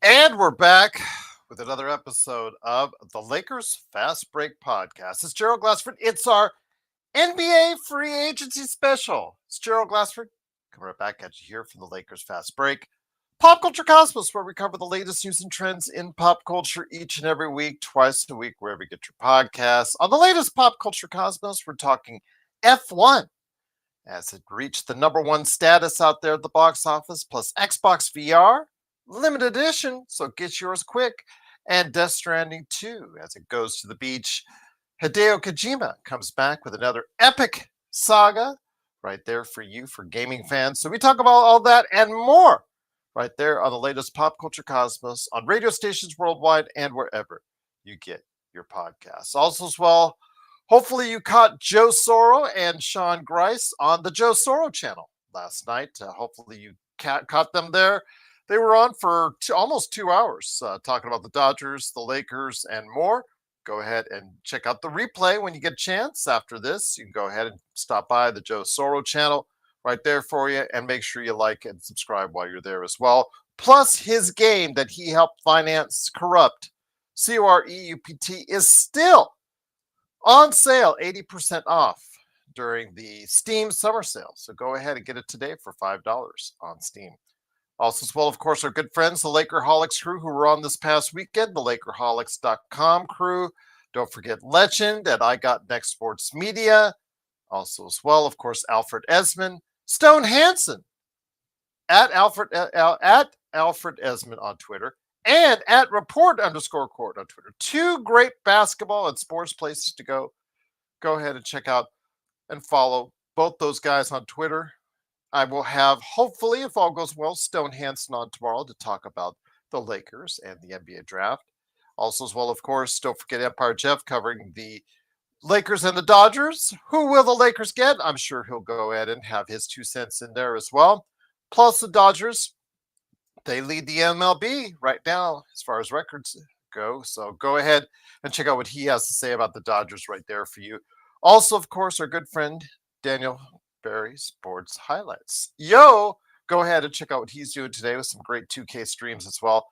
And we're back with another episode of the Lakers Fast Break Podcast. It's Gerald Glassford. It's our NBA free agency special. It's Gerald Glassford. Coming right back at you here from the Lakers Fast Break. Pop Culture Cosmos, where we cover the latest news and trends in pop culture each and every week, twice a week, wherever you get your podcasts. On the latest Pop Culture Cosmos, we're talking F1 as it reached the number one status out there at the box office, plus Xbox VR, limited edition, so get yours quick, and Death Stranding 2 as it goes to the beach. Hideo Kojima comes back with another epic saga right there for you, for gaming fans. So we talk about all that and more right there on the latest Pop Culture Cosmos on radio stations worldwide and wherever you get your podcasts. Also, as well, hopefully you caught Joe Soro and Sean Grice on the Joe Soro channel last night. Hopefully you caught them there. They were on for almost 2 hours talking about the Dodgers, the Lakers, and more. Go ahead and check out the replay when you get a chance after this. You can go ahead and stop by the Joe Soro channel right there for you, and make sure you like and subscribe while you're there as well. Plus, his game that he helped finance Corrupt, Coreupt, is still on sale, 80% off during the Steam summer sale. So go ahead and get it today for $5 on Steam. Also, as well, of course, our good friends, the Lakerholics crew, who were on this past weekend, the Lakerholics.com crew. Don't forget Legend at I Got Next Sports Media. Also, as well, of course, Alfred Esmond, Stone Hansen at Alfred Esmond on Twitter, and at report_court on Twitter. Two great basketball and sports places to go. Go ahead and check out and follow both those guys on Twitter. I will have, hopefully, if all goes well, Stone Hansen on tomorrow to talk about the Lakers and the NBA draft. Also, as well, of course, don't forget Empire Jeff covering the Lakers and the Dodgers. Who will the Lakers get? I'm sure he'll go ahead and have his 2 cents in there as well. Plus, the Dodgers, they lead the MLB right now as far as records go. So go ahead and check out what he has to say about the Dodgers right there for you. Also, of course, our good friend Daniel Barry Sports Highlights. Go ahead and check out what he's doing today with some great 2K streams as well.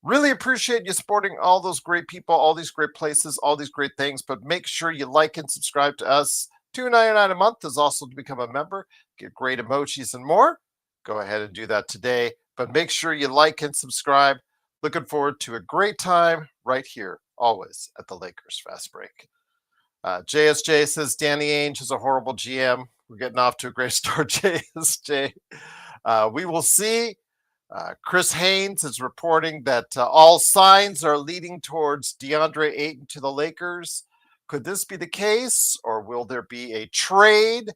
Really appreciate you supporting all those great people, all these great places, all these great things. But make sure you like and subscribe to us. $2.99 a month is also to become a member. Get great emojis and more. Go ahead and do that today. But make sure you like and subscribe. Looking forward to a great time right here, always at the Lakers Fast Break. JSJ says Danny Ainge is a horrible GM. We're getting off to a great start, JSJ. We will see. Chris Haynes is reporting that all signs are leading towards DeAndre Ayton to the Lakers. Could this be the case, or will there be a trade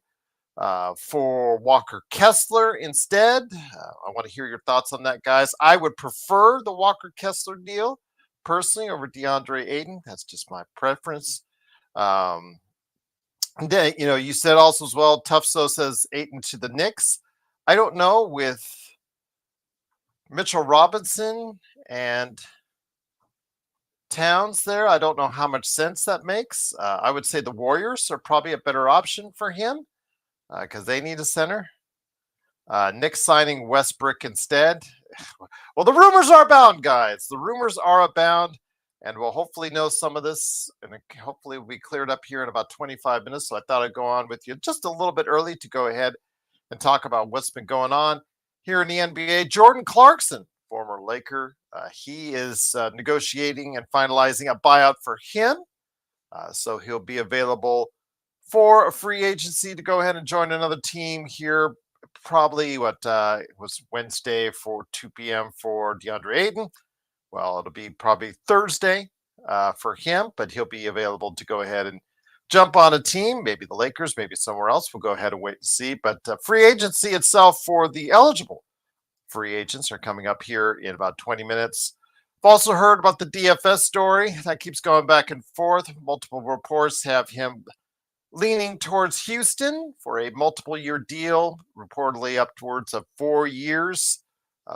for Walker Kessler instead? I want to hear your thoughts on that, guys. I would prefer the Walker Kessler deal personally over DeAndre Ayton. That's just my preference. And then, you said also as well, Tufso says Ayton to the Knicks. I don't know, with Mitchell Robinson and Towns there, I don't know how much sense that makes. I would say the Warriors are probably a better option for him because they need a center. Knicks signing Westbrook instead. Well, the rumors are abound, guys. The rumors are abound. And we'll hopefully know some of this, and hopefully we'll be cleared up here in about 25 minutes. So I thought I'd go on with you just a little bit early to go ahead and talk about what's been going on here in the NBA. Jordan Clarkson, former Laker, he is negotiating and finalizing a buyout for him. So he'll be available for a free agency to go ahead and join another team here. Probably was Wednesday for 2 p.m. for DeAndre Ayton. Well, it'll be probably Thursday for him, but he'll be available to go ahead and jump on a team, maybe the Lakers, maybe somewhere else. We'll go ahead and wait and see. But free agency itself for the eligible free agents are coming up here in about 20 minutes. I've also heard about the DFS story. That keeps going back and forth. Multiple reports have him leaning towards Houston for a multiple-year deal, reportedly upwards of 4 years.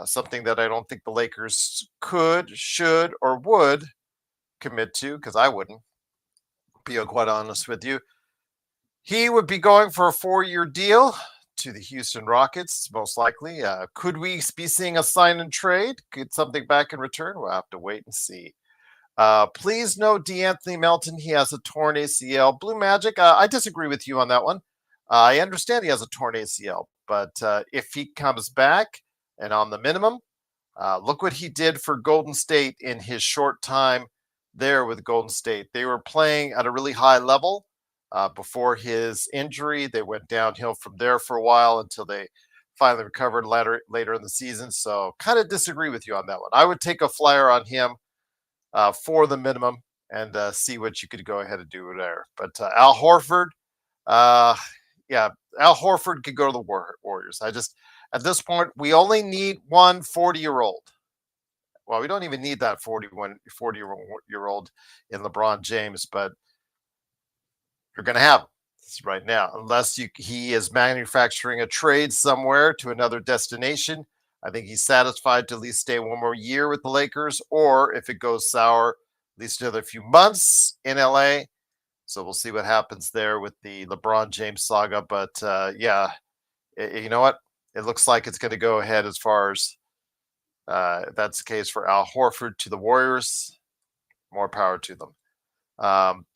Something that I don't think the Lakers could, should, or would commit to, because I wouldn't, be quite honest with you. He would be going for a 4-year deal. to the Houston Rockets, most likely. Could we be seeing a sign and trade? Get something back in return? We'll have to wait and see. Please no DeAnthony Melton. He has a torn ACL. Blue Magic, I disagree with you on that one. I understand he has a torn ACL, but if he comes back and on the minimum, look what he did for Golden State in his short time there with Golden State. They were playing at a really high level before his injury. They went downhill from there for a while until they finally recovered later in the season. So kind of disagree with you on that one. I would take a flyer on him for the minimum and see what you could go ahead and do there. But Al Horford, yeah, Al Horford could go to the Warriors. At this point, we only need one 40-year-old. Well, we don't even need that 40-year-old in LeBron James, but you're going to have him right now, unless he is manufacturing a trade somewhere to another destination. I think he's satisfied to at least stay one more year with the Lakers, or if it goes sour, at least another few months in LA. So we'll see what happens there with the LeBron James saga. But yeah, you know what? It looks like it's going to go ahead as far as if that's the case for Al Horford to the Warriors. More power to them.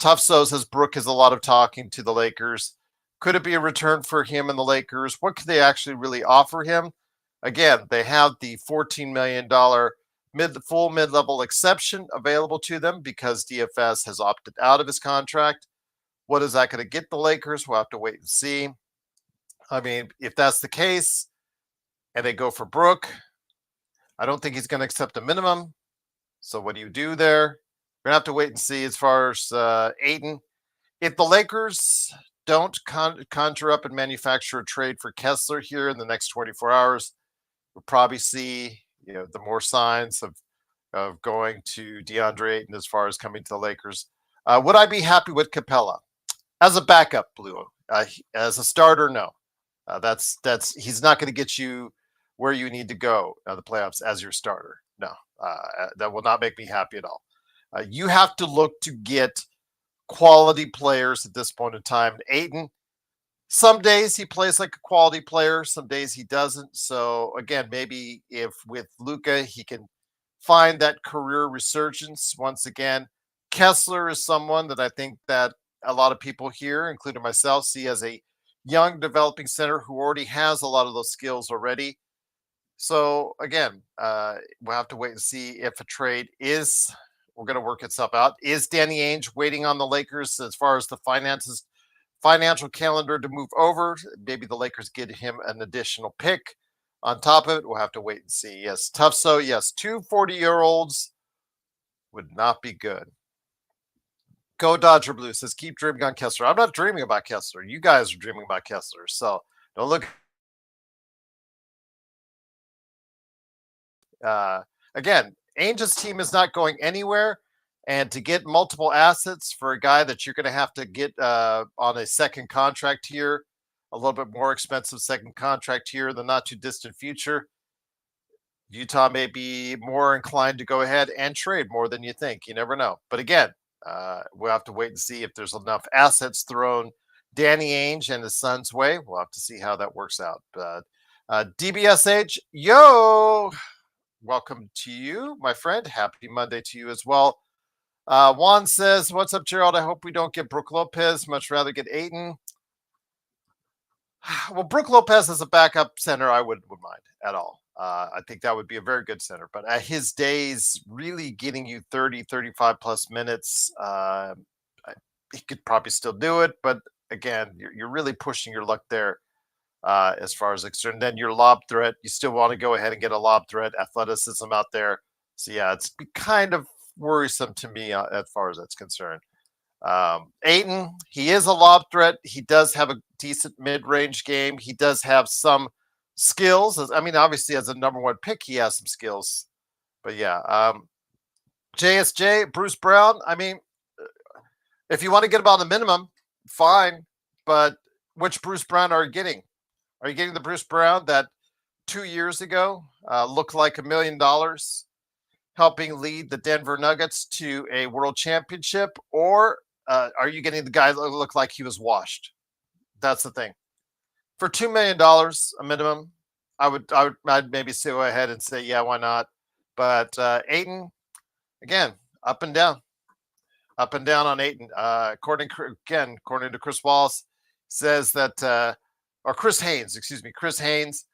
Tough So says Brooke has a lot of talking to the Lakers. Could it be a return for him and the Lakers? What could they actually really offer him? Again, they have the $14 million full mid-level exception available to them because DFS has opted out of his contract. What is that going to get the Lakers? We'll have to wait and see. I mean, if that's the case and they go for Brooke, I don't think he's going to accept a minimum. So what do you do there? We're going to have to wait and see as far as Ayton. If the Lakers don't conjure up and manufacture a trade for Kessler here in the next 24 hours, we'll probably see the more signs of going to DeAndre Ayton as far as coming to the Lakers. Would I be happy with Capella as a backup, Blue? As a starter, no. He's not going to get you where you need to go in the playoffs as your starter. No, that will not make me happy at all. You have to look to get quality players at this point in time. Ayton, some days he plays like a quality player, some days he doesn't. So again, maybe if with Luka he can find that career resurgence once again. Kessler is someone that I think that a lot of people here, including myself, see as a young developing center who already has a lot of those skills already. So again, we'll have to wait and see if a trade is we're going to work itself out. Is Danny Ainge waiting on the Lakers as far as the financial calendar to move over? Maybe the Lakers get him an additional pick on top of it. We'll have to wait and see. Yes, tough. So yes, 2 40-year-olds would not be good. Go Dodger Blue says, keep dreaming on Kessler. I'm not dreaming about Kessler. You guys are dreaming about Kessler. So don't look. Again, Ainge's team is not going anywhere. And to get multiple assets for a guy that you're going to have to get on a second contract here, a little bit more expensive second contract here in the not too distant future, Utah may be more inclined to go ahead and trade more than you think. You never know. But again, we'll have to wait and see if there's enough assets thrown Danny Ainge and his son's way. We'll have to see how that works out. But DBSH, yo, welcome to you, my friend. Happy Monday to you as well. Juan says, what's up, Gerald? I hope we don't get Brooke Lopez. Much rather get Ayton. Well, Brooke Lopez as a backup center, I wouldn't mind at all. I think that would be a very good center. But at his days, really getting you 30, 35 plus minutes, he could probably still do it. But again, you're really pushing your luck there as far as concerned. Then your lob threat, you still want to go ahead and get a lob threat, athleticism out there. So yeah, it's kind of worrisome to me as far as that's concerned. Ayton, he is a lob threat. He does have a decent mid-range game. He does have some skills. I mean, obviously, as a number one pick, he has some skills. But yeah, JSJ, Bruce Brown. I mean, if you want to get him on the minimum, fine. But which Bruce Brown are you getting? Are you getting the Bruce Brown that 2 years ago looked like $1 million, helping lead the Denver Nuggets to a world championship? Or are you getting the guy that looked like he was washed? That's the thing. For $2 million a minimum, I'd maybe go ahead and say, yeah, why not? But Ayton, again, up and down on Ayton. According to Chris Wallace, says that, or Chris Haynes, excuse me, Chris Haynes,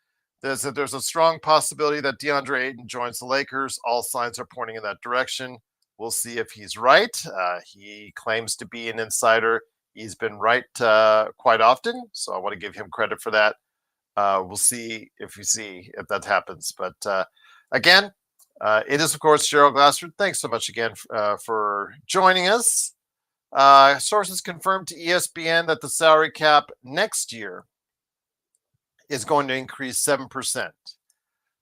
there's a strong possibility that DeAndre Ayton joins the Lakers. All signs are pointing in that direction. We'll see if he's right. He claims to be an insider. He's been right quite often, so I want to give him credit for that. We'll see if that happens. But again, it is, of course, Gerald Glassford. Thanks so much again for joining us. Sources confirmed to ESPN that the salary cap next year is going to increase 7%.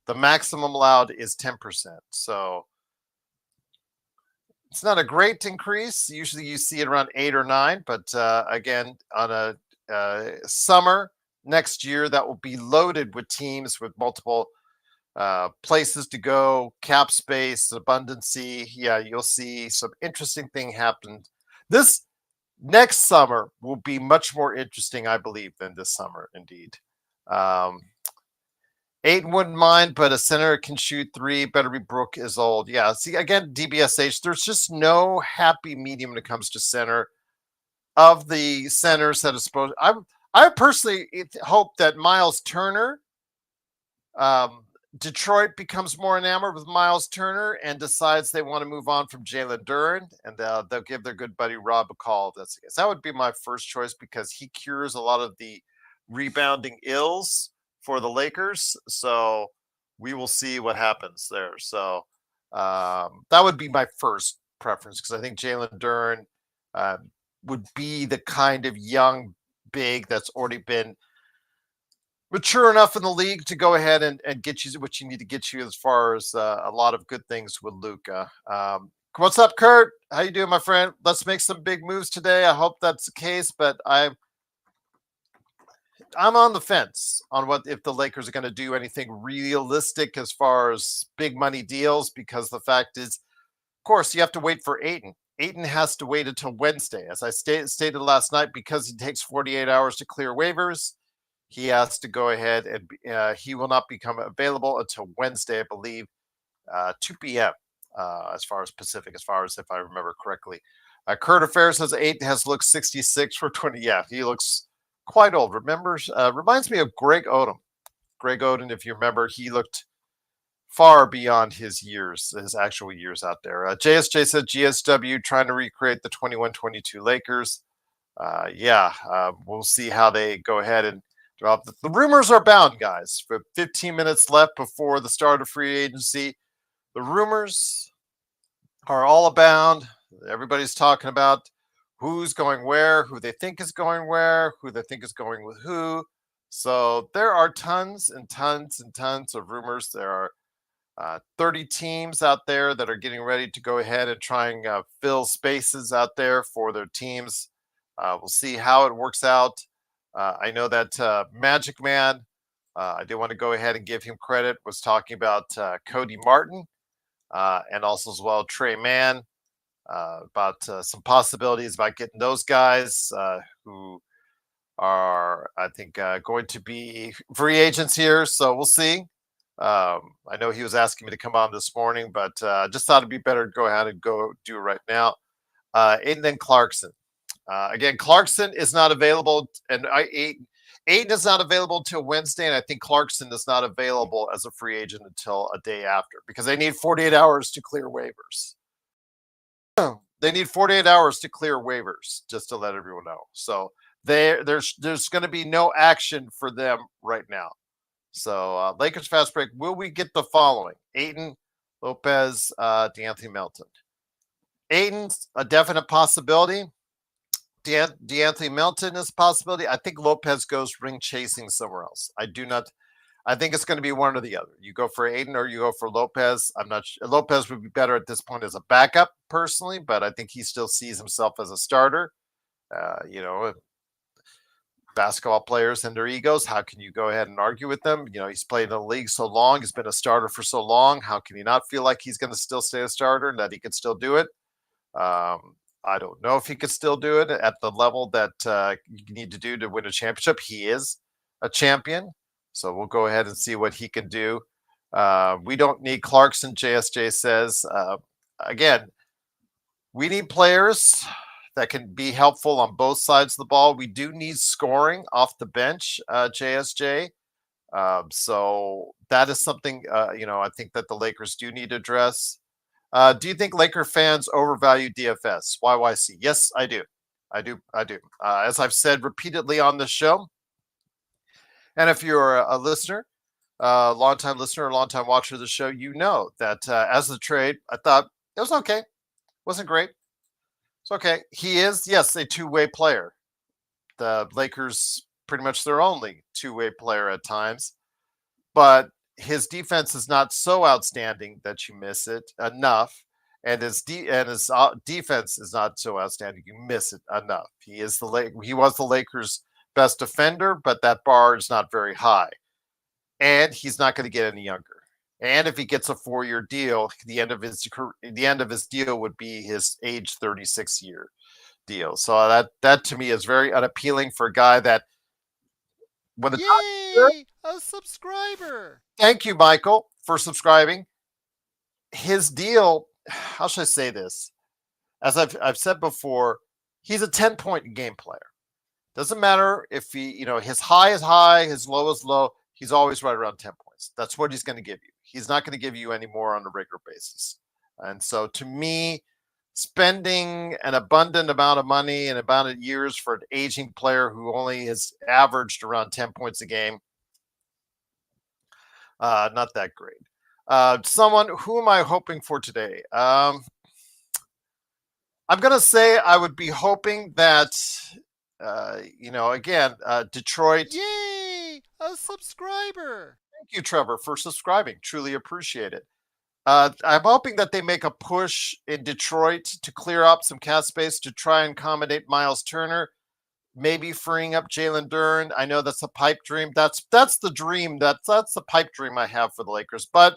The maximum allowed is 10%. So it's not a great increase. Usually you see it around 8 or 9. But again, on a summer next year, that will be loaded with teams with multiple places to go, cap space, abundancy. Yeah, you'll see some interesting thing happen. This next summer will be much more interesting, I believe, than this summer, indeed. Ayton wouldn't mind, but a center can shoot three. Better be Brook is old. Yeah, see, again, DBSH, there's just no happy medium when it comes to center. Of the centers that are supposed, I personally hope that Miles Turner, Detroit becomes more enamored with Miles Turner and decides they want to move on from Jalen Duren, and they'll give their good buddy Rob a call. That would be my first choice because he cures a lot of the rebounding ills for the Lakers. So we will see what happens there. So that would be my first preference because I think Jalen Duren would be the kind of young big that's already been mature enough in the league to go ahead and get you what you need to get you as far as a lot of good things with Luka. What's up, Kurt? How you doing, my friend? Let's make some big moves today. I hope that's the case, but I'm on the fence on what if the Lakers are going to do anything realistic as far as big money deals, because the fact is, of course, you have to wait for Ayton. Ayton has to wait until Wednesday. As I stated last night, because he takes 48 hours to clear waivers, he has to go ahead and he will not become available until Wednesday, I believe, 2 p.m. As far as Pacific, as far as if I remember correctly. Kurt Affair says Ayton has looked 66 for 20. Yeah, he looks quite old. Reminds me of Greg Odom. Greg Oden, if you remember, he looked far beyond his years, his actual years out there. JSJ said GSW trying to recreate the 21-22 Lakers. We'll see how they go ahead and drop. The rumors are bound, guys. For 15 minutes left before the start of free agency, the rumors are all abound. Everybody's talking about who's going where, who they think is going where, who they think is going with who. So there are tons and tons and tons of rumors. There are 30 teams out there that are getting ready to go ahead and try and fill spaces out there for their teams. We'll see how it works out. I know that Magic Man, I did want to go ahead and give him credit, was talking about Cody Martin and also as well Trey Mann about some possibilities about getting those guys who are, I think, going to be free agents here. So we'll see. I know he was asking me to come on this morning, but just thought it'd be better to go ahead and go do it right now. And then Clarkson. Again, Clarkson is not available, and Ayton is not available until Wednesday, and I think Clarkson is not available as a free agent until a day after because they need 48 hours to clear waivers. They need 48 hours to clear waivers, just to let everyone know. So there's going to be no action for them right now. So Lakers fast break. Will we get the following? Ayton, Lopez, DeAnthony Melton. Ayton's a definite possibility. DeAnthony Melton is a possibility. I think Lopez goes ring chasing somewhere else. I think it's going to be one or the other. You go for Ayton or you go for Lopez. I'm not sure. Lopez would be better at this point as a backup personally, but I think he still sees himself as a starter. Basketball players and their egos. How can you go ahead and argue with them? He's played in the league so long. He's been a starter for so long. How can he not feel like he's going to still stay a starter and that he can still do it? I don't know if he could still do it at the level that you need to do to win a championship. He is. a champion. So we'll go ahead and see what he can do. We don't need Clarkson, JSJ says. Again, we need players that can be helpful on both sides of the ball. We do need scoring off the bench, JSJ. So that is something, I think that the Lakers do need to address. Do you think Laker fans overvalue DFS? YYC? Yes, I do. I do. As I've said repeatedly on this show, and if you're a listener, longtime listener, or longtime watcher of the show, you know that as the trade, I thought it was okay. Wasn't great. It's okay. He is, yes, a two-way player. The Lakers pretty much their only two-way player at times, but his defense is not so outstanding that you miss it enough, and his defense is not so outstanding you miss it enough. He was the Lakers' best defender, but that bar is not very high, and he's not going to get any younger. And if he gets a 4-year deal, the end of his deal would be his age 36-year deal. So that to me is very unappealing for a guy that when the Yay! A subscriber! thank you, Michael, for subscribing. His deal, how should I say this? As I've said before, he's a 10-point game player. Doesn't matter if his high is high, his low is low. He's always right around 10 points. That's what he's going to give you. He's not going to give you any more on a regular basis. And so to me, spending an abundant amount of money and amount of years for an aging player who only has averaged around 10 points a game, not that great. Someone, who am I hoping for today? I'm going to say I would be hoping that, Detroit. Yay! A subscriber! Thank you, Trevor, for subscribing. Truly appreciate it. I'm hoping that they make a push in Detroit to clear up some cap space to try and accommodate Miles Turner, maybe freeing up Jalen Duren. I know that's a pipe dream. That's the dream. That's the pipe dream I have for the Lakers. But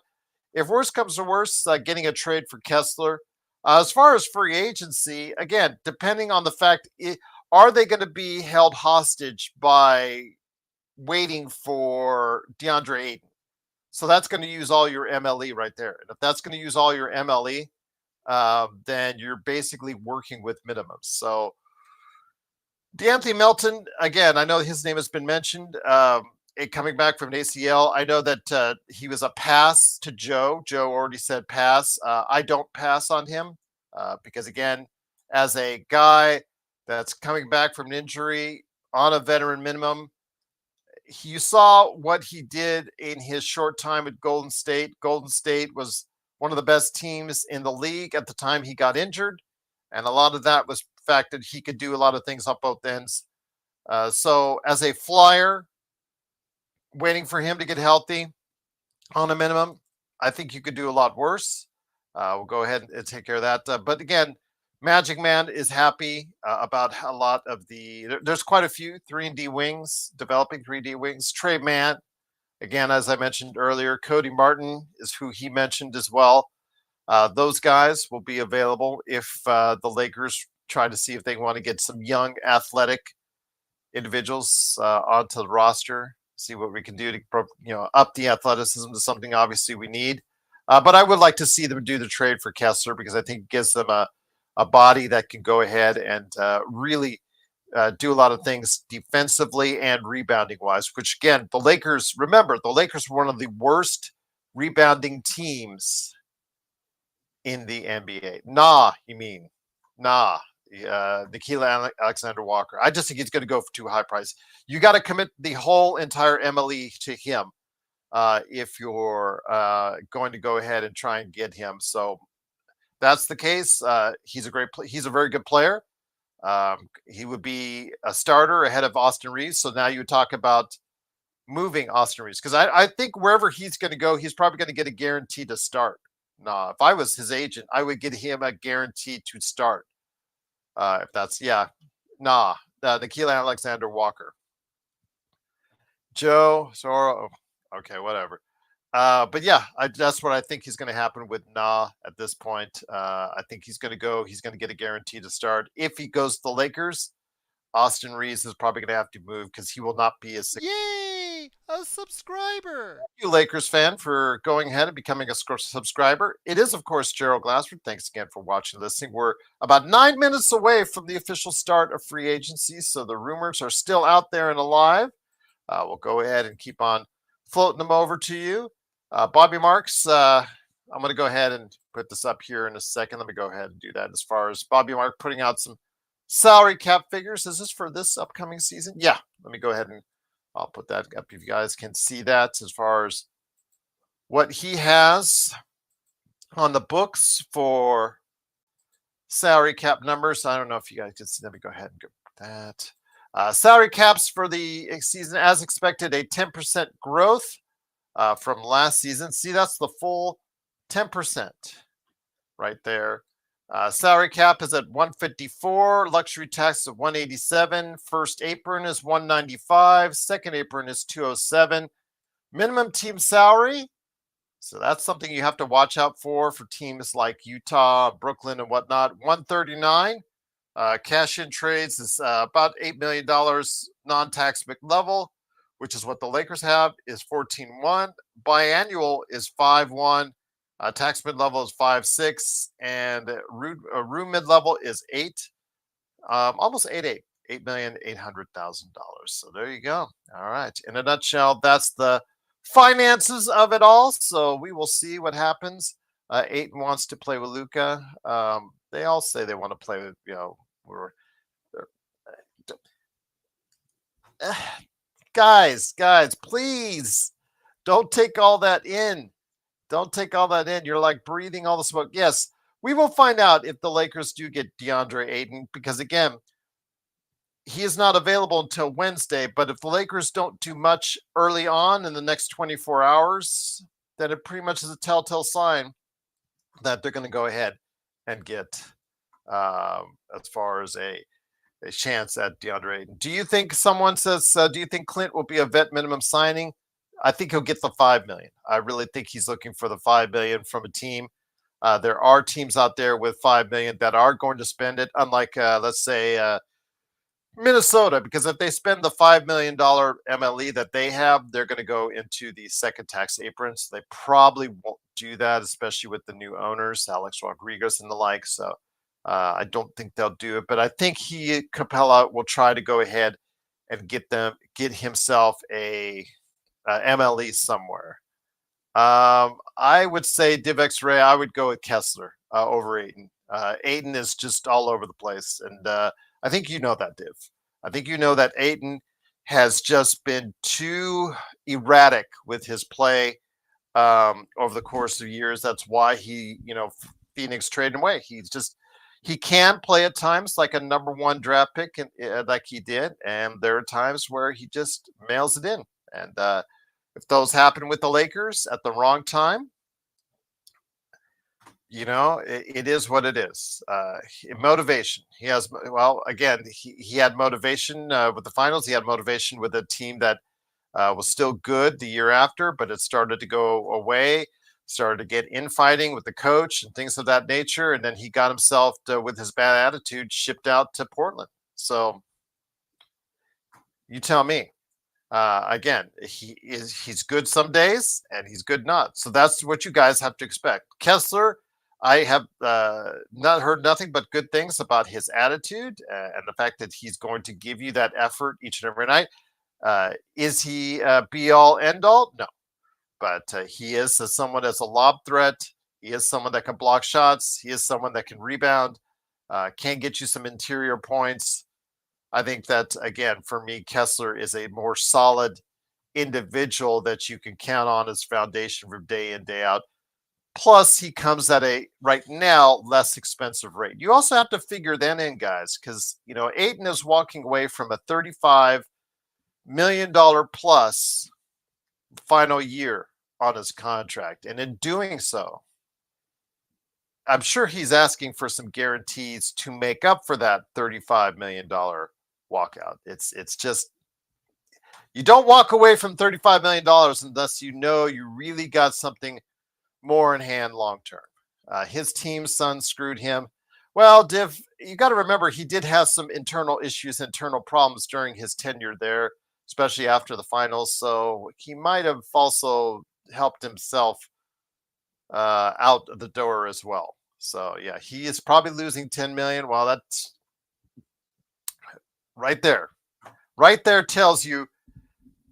if worse comes to worse, getting a trade for Kessler. As far as free agency, again, depending on the fact, are they going to be held hostage by waiting for DeAndre Ayton? So that's going to use all your MLE right there. And if that's going to use all your MLE, then you're basically working with minimums. So DeAnthony Melton, again, I know his name has been mentioned. Coming back from an ACL, I know that he was a pass to Joe. Joe already said pass. I don't pass on him because, again, as a guy that's coming back from an injury on a veteran minimum, you saw what he did in his short time at Golden State. Golden State was one of the best teams in the league at the time he got injured. And a lot of that was the fact that he could do a lot of things on both ends. So as a flyer, waiting for him to get healthy on a minimum, I think you could do a lot worse. We'll go ahead and take care of that. But again, Magic Man is happy about a lot of there's quite a few 3-and-D wings, developing 3-D wings. Trey Mann, again, as I mentioned earlier, Cody Martin is who he mentioned as well. Those guys will be available if the Lakers try to see if they want to get some young athletic individuals onto the roster, see what we can do to up the athleticism to something obviously we need. But I would like to see them do the trade for Kessler because I think it gives them a body that can go ahead and really do a lot of things defensively and rebounding wise, which again, the Lakers were one of the worst rebounding teams in the NBA. Nikhil Alexander Walker. I just think he's going to go for too high price. You got to commit the whole entire MLE to him if you're going to go ahead and try and get him. So that's the case. He's a very good player. He would be a starter ahead of Austin Reeves. So now you talk about moving Austin Reeves because I think wherever he's going to go, he's probably going to get a guarantee to start. No, if I was his agent, I would get him a guarantee to start. If that's Nikhil Alexander Walker, Joe Soro. Okay, whatever. But yeah, that's what I think is going to happen with at this point. I think he's going to go. He's going to get a guarantee to start. If he goes to the Lakers, Austin Reeves is probably going to have to move because he will not be as. Yay! a subscriber. You Lakers fan for going ahead and becoming a subscriber. It is, of course, Gerald Glassford. Thanks again for watching and listening. We're about 9 minutes away from the official start of free agency, so the rumors are still out there and alive. We'll go ahead and keep on floating them over to you. Bobby Marks, I'm going to go ahead and put this up here in a second. Let me go ahead and do that. As far as Bobby Mark putting out some salary cap figures, is this for this upcoming season? Yeah, let me go ahead and I'll put that up if you guys can see that as far as what he has on the books for salary cap numbers. I don't know if you guys can see. Let me go ahead and go that. Salary caps for the season, as expected, a 10% growth from last season. See, that's the full 10% right there. Salary cap is at 154, luxury tax of 187, first apron is 195, second apron is 207, minimum team salary. So that's something you have to watch out for teams like Utah, Brooklyn, and whatnot. 139. Cash in trades is about $8 million non-tax level, which is what the Lakers have, is 14-1. Biannual is 5-1. Tax mid-level is 5-6. And room mid-level is 8. Almost 8-8. $8,800,000. So there you go. All right. In a nutshell, that's the finances of it all. So we will see what happens. Ayton wants to play with Luka. They all say they want to play with, guys, please don't take all that in. Don't take all that in. You're like breathing all the smoke. Yes, we will find out if the Lakers do get DeAndre Ayton, because again, he is not available until Wednesday. But if the Lakers don't do much early on in the next 24 hours, then it pretty much is a telltale sign that they're going to go ahead and get as far as a chance at DeAndre Ayton. Do you think someone says, do you think Clint will be a vet minimum signing? I think he'll get the $5 million. I really think he's looking for the $5 million from a team. There are teams out there with $5 million that are going to spend it, unlike, let's say, Minnesota, because if they spend the $5 million MLE that they have, they're going to go into the second tax apron. So they probably won't do that, especially with the new owners, Alex Rodriguez and the like. So I don't think they'll do it, but I think Capella will try to go ahead and get himself a MLE somewhere. I would say DivX Ray. I would go with Kessler over Ayton. Ayton is just all over the place, and I think you know that, Div. I think you know that Ayton has just been too erratic with his play over the course of years. That's why Phoenix traded away. He can play at times like a number one draft pick, like he did, and there are times where he just mails it in. And if those happen with the Lakers at the wrong time, it is what it is. Motivation. He has, again, he had motivation with the finals. He had motivation with a team that was still good the year after, but it started to go away, started to get infighting with the coach and things of that nature. And then he got himself, with his bad attitude, shipped out to Portland. So you tell me. Again, he's good some days and he's good not. So that's what you guys have to expect. Kessler, I have not heard nothing but good things about his attitude and the fact that he's going to give you that effort each and every night. Is he be all end all? No, but he is someone that's a lob threat. He is someone that can block shots. He is someone that can rebound, can get you some interior points. I think that, again, for me, Kessler is a more solid individual that you can count on as foundation from day in, day out. Plus, he comes at a, right now, less expensive rate. You also have to figure that in, guys, because, Ayton is walking away from a $35 million plus final year on his contract. And in doing so, I'm sure he's asking for some guarantees to make up for that $35 million walkout. It's just, you don't walk away from $35 million unless you really got something more in hand long term. His team's son screwed him. Well, Div, you got to remember he did have some internal issues, internal problems during his tenure there. especially after the finals. So he might have also helped himself out the door as well. So yeah, he is probably losing 10 million. Well, that's right there. Right there tells you,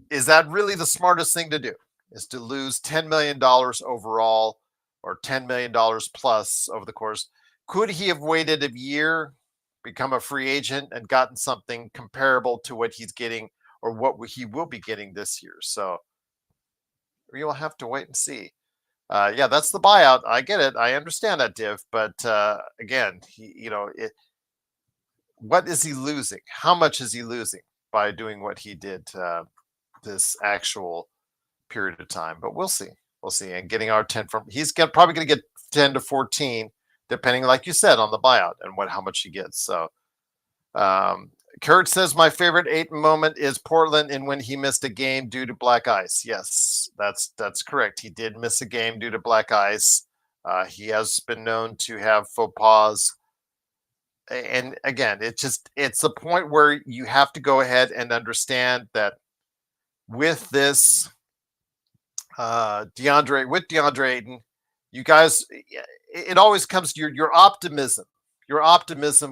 is that really the smartest thing to do? Is to lose $10 million overall or $10 million plus over the course. Could he have waited a year, become a free agent, and gotten something comparable to what he's getting or what he will be getting this year? So you'll have to wait and see. Yeah, that's the buyout. I get it. I understand that, Div. But again, what is he losing? How much is he losing by doing what he did this actual period of time? But we'll see. We'll see. And getting our 10 from, probably going to get 10 to 14, depending, like you said, on the buyout and how much he gets. So Kurt says, my favorite Ayton moment is Portland and when he missed a game due to black ice. Yes, that's correct. He did miss a game due to black ice. He has been known to have faux pas. And again, it's a point where you have to go ahead and understand that with this DeAndre Ayton, you guys, it always comes to your optimism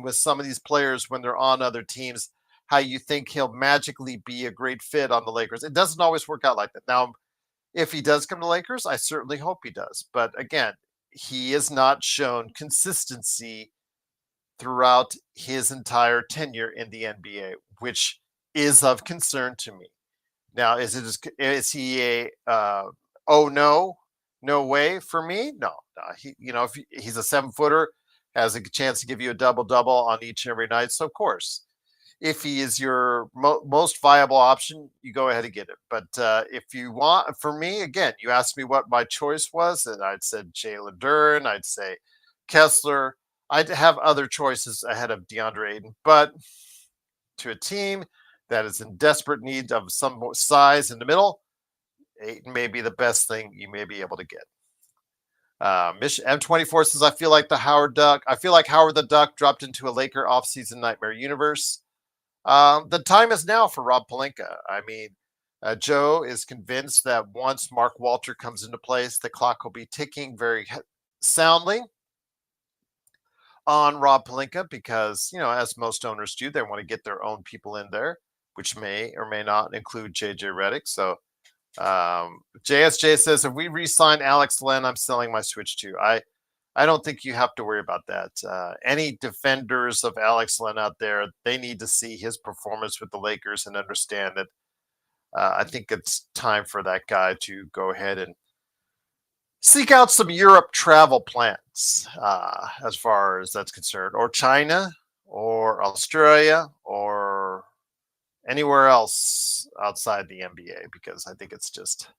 with some of these players when they're on other teams, how you think he'll magically be a great fit on the Lakers. It doesn't always work out like that. Now, if he does come to Lakers, I certainly hope he does. But again, he has not shown consistency throughout his entire tenure in the NBA, which is of concern to me. Now, is he a oh no way for me? No. If he's a 7-footer, has a chance to give you a double-double on each and every night. So, of course, if he is your most viable option, you go ahead and get it. But if you want, for me, again, you asked me what my choice was, and I'd said Jalen Duren, I'd say Kessler. I'd have other choices ahead of DeAndre Ayton. But to a team that is in desperate need of some size in the middle, Ayton may be the best thing you may be able to get. M24 says, I feel like Howard the Duck dropped into a Laker offseason nightmare universe. The time is now for Rob Pelinka. I mean, Joe is convinced that once Mark Walter comes into place, the clock will be ticking very soundly on Rob Pelinka because, as most owners do, they want to get their own people in there, which may or may not include JJ Redick. So JSJ says, if we re-sign Alex Len, I'm selling my Switch too. I don't think you have to worry about that. Any defenders of Alex Len out there, they need to see his performance with the Lakers and understand that I think it's time for that guy to go ahead and seek out some Europe travel plans as far as that's concerned, or China or Australia or anywhere else outside the NBA, because I think it's just,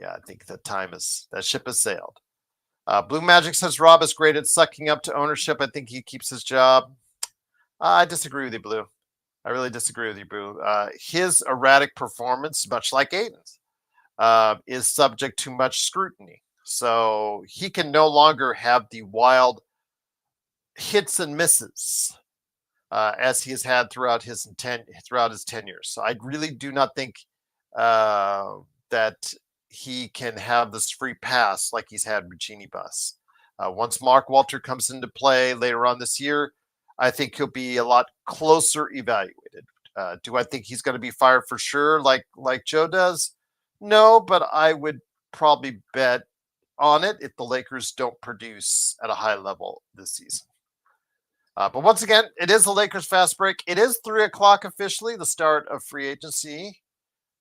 I think that ship has sailed. Blue Magic says Rob is great at sucking up to ownership. I think he keeps his job. I disagree with you, Blue. I really disagree with you, Blue. His erratic performance, much like Ayton's, is subject to much scrutiny. So he can no longer have the wild hits and misses as he has had throughout his tenure. So I really do not think that he can have this free pass like he's had with Genie Bus. Once Mark Walter comes into play later on this year, I think he'll be a lot closer evaluated. Do I think he's going to be fired for sure, like Joe does? No, but I would probably bet on it if the Lakers don't produce at a high level this season. But once again, it is the Lakers fast break. It is 3:00 officially. The start of free agency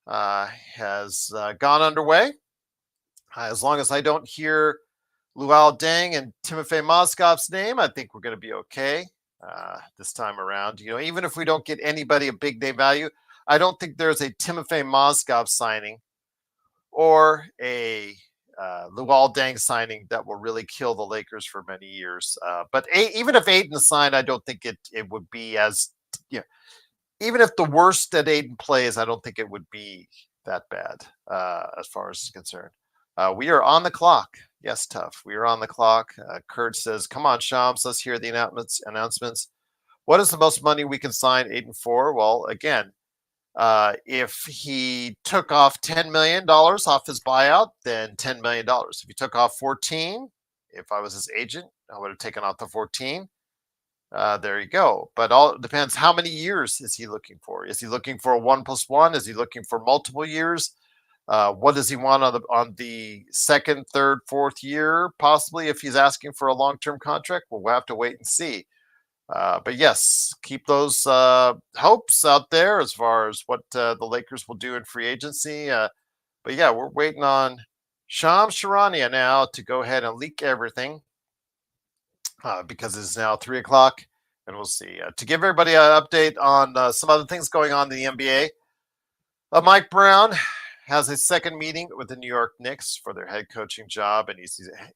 has gone underway. As long as I don't hear Luol Deng and Timofey Mozgov's name, I think we're going to be okay this time around. Even if we don't get anybody a big name value, I don't think there's a Timofey Mozgov signing or a Luol Deng signing that will really kill the Lakers for many years. But even if Ayton signed, I don't think it would be as, even if the worst that Ayton plays, I don't think it would be that bad as far as is concerned. We are on the clock. Yes, tough. We are on the clock. Kurt says, come on, Shams, let's hear the announcements. What is the most money we can sign Ayton for? Well, again, If he took off $10 million off his buyout, then $10 million. If he took off 14, if I was his agent, I would have taken off the 14. There you go. But all depends how many years is he looking for? Is he looking for a 1+1? Is he looking for multiple years? What does he want on the second, third, fourth year? Possibly, if he's asking for a long-term contract, we'll have to wait and see. But yes, keep those hopes out there as far as what the Lakers will do in free agency. But yeah, we're waiting on Shams Charania now to go ahead and leak everything because it's now 3 o'clock, and we'll see. To give everybody an update on some other things going on in the NBA, Mike Brown has a second meeting with the New York Knicks for their head coaching job, and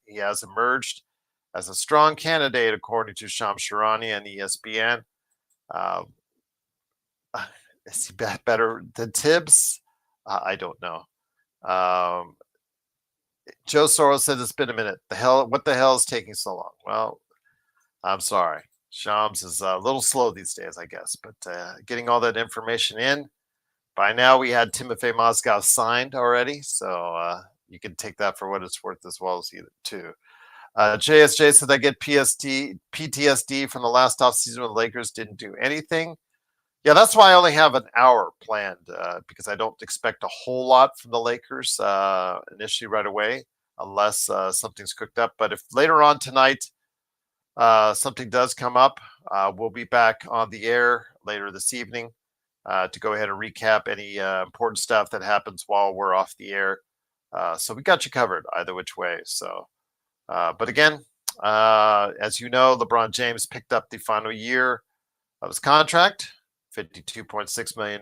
he has emerged as a strong candidate, according to Shams Charania and ESPN. Is he better than Tibbs? I don't know. Joe Soros said it's been a minute. What the hell is taking so long? Well, I'm sorry. Shams is a little slow these days, I guess, but getting all that information in. By now, we had Timofey Mozgov signed already, so you can take that for what it's worth as well as either too. JSJ said I get PTSD from the last offseason when the Lakers didn't do anything. Yeah, that's why I only have an hour planned because I don't expect a whole lot from the Lakers initially right away, unless something's cooked up. But if later on tonight something does come up, we'll be back on the air later this evening to go ahead and recap any important stuff that happens while we're off the air. So we got you covered either which way. So, but again, as you know, LeBron James picked up the final year of his contract, $52.6 million.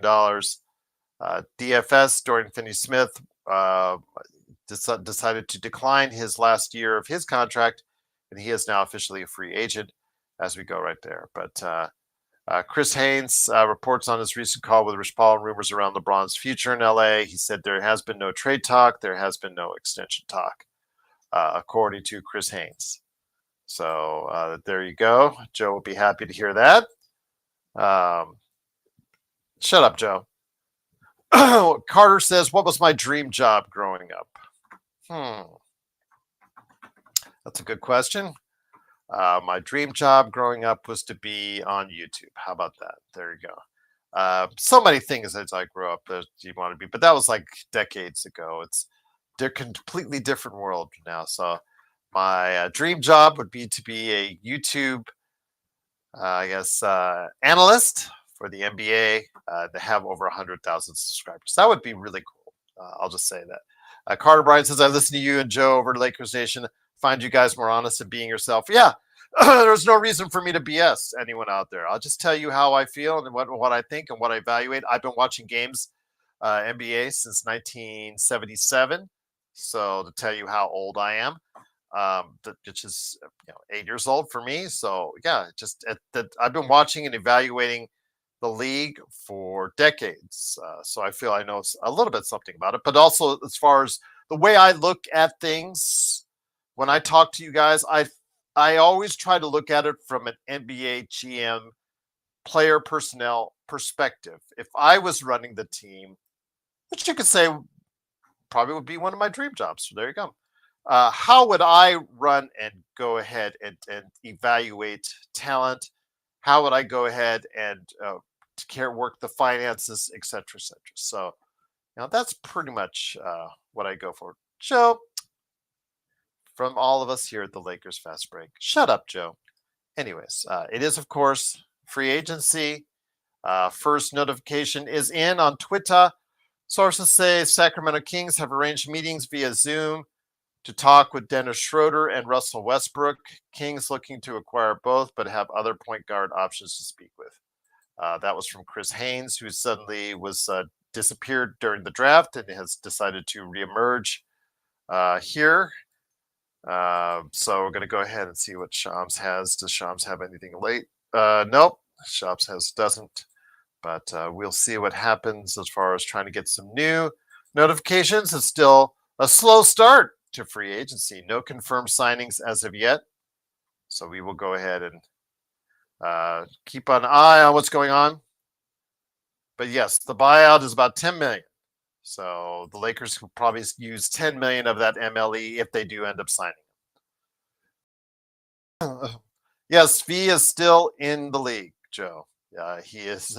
DFS, Dorian Finney-Smith, decided to decline his last year of his contract, and he is now officially a free agent as we go right there. But Chris Haynes reports on his recent call with Rich Paul and rumors around LeBron's future in LA. He said there has been no trade talk. There has been no extension talk, according to Chris Haynes. So there you go. Joe will be happy to hear that. Shut up, Joe. Carter says, what was my dream job growing up? That's a good question. My dream job growing up was to be on YouTube. How about that? There you go. So many things as I grew up that you want to be, but that was like decades ago. They're completely different world now. So my dream job would be to be a YouTube, analyst for the NBA to have over 100,000 subscribers. That would be really cool. I'll just say that. Carter Bryan says, I listen to you and Joe over Lakers Nation. Find you guys more honest and being yourself. Yeah, there's no reason for me to BS anyone out there. I'll just tell you how I feel and what I think and what I evaluate. I've been watching games, NBA, since 1977. So to tell you how old I am, which is 8 years old for me. So yeah, I've been watching and evaluating the league for decades. So I feel I know a little bit something about it, but also as far as the way I look at things, when I talk to you guys, I always try to look at it from an NBA GM player personnel perspective. If I was running the team, which you could say probably would be one of my dream jobs. So there you go. How would I run and go ahead and evaluate talent? How would I go ahead and work the finances, et cetera, et cetera? So, that's pretty much what I go for. Joe, from all of us here at the Lakers Fast Break. Shut up, Joe. Anyways, it is, of course, free agency. First notification is in on Twitter. Sources say Sacramento Kings have arranged meetings via Zoom to talk with Dennis Schroeder and Russell Westbrook. Kings looking to acquire both, but have other point guard options to speak with. That was from Chris Haynes, who suddenly was disappeared during the draft and has decided to reemerge here. So we're going to go ahead and see what Shams has. Does Shams have anything late? Nope. Shams doesn't. But we'll see what happens as far as trying to get some new notifications. It's still a slow start to free agency. No confirmed signings as of yet. So we will go ahead and keep an eye on what's going on. But yes, the buyout is about 10 million. So the Lakers will probably use 10 million of that MLE if they do end up signing. Yes, V is still in the league, Joe. He is.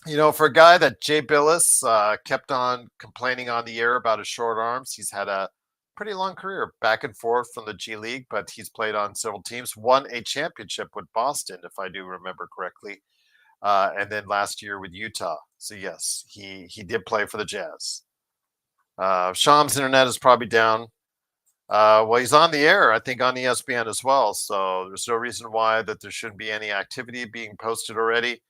For a guy that Jay Billis kept on complaining on the air about his short arms, he's had a pretty long career back and forth from the G League, but he's played on several teams, won a championship with Boston, if I do remember correctly, and then last year with Utah. So yes, he did play for the Jazz. Sham's internet is probably down. Well, he's on the air, I think, on ESPN as well. So there's no reason why that there shouldn't be any activity being posted already.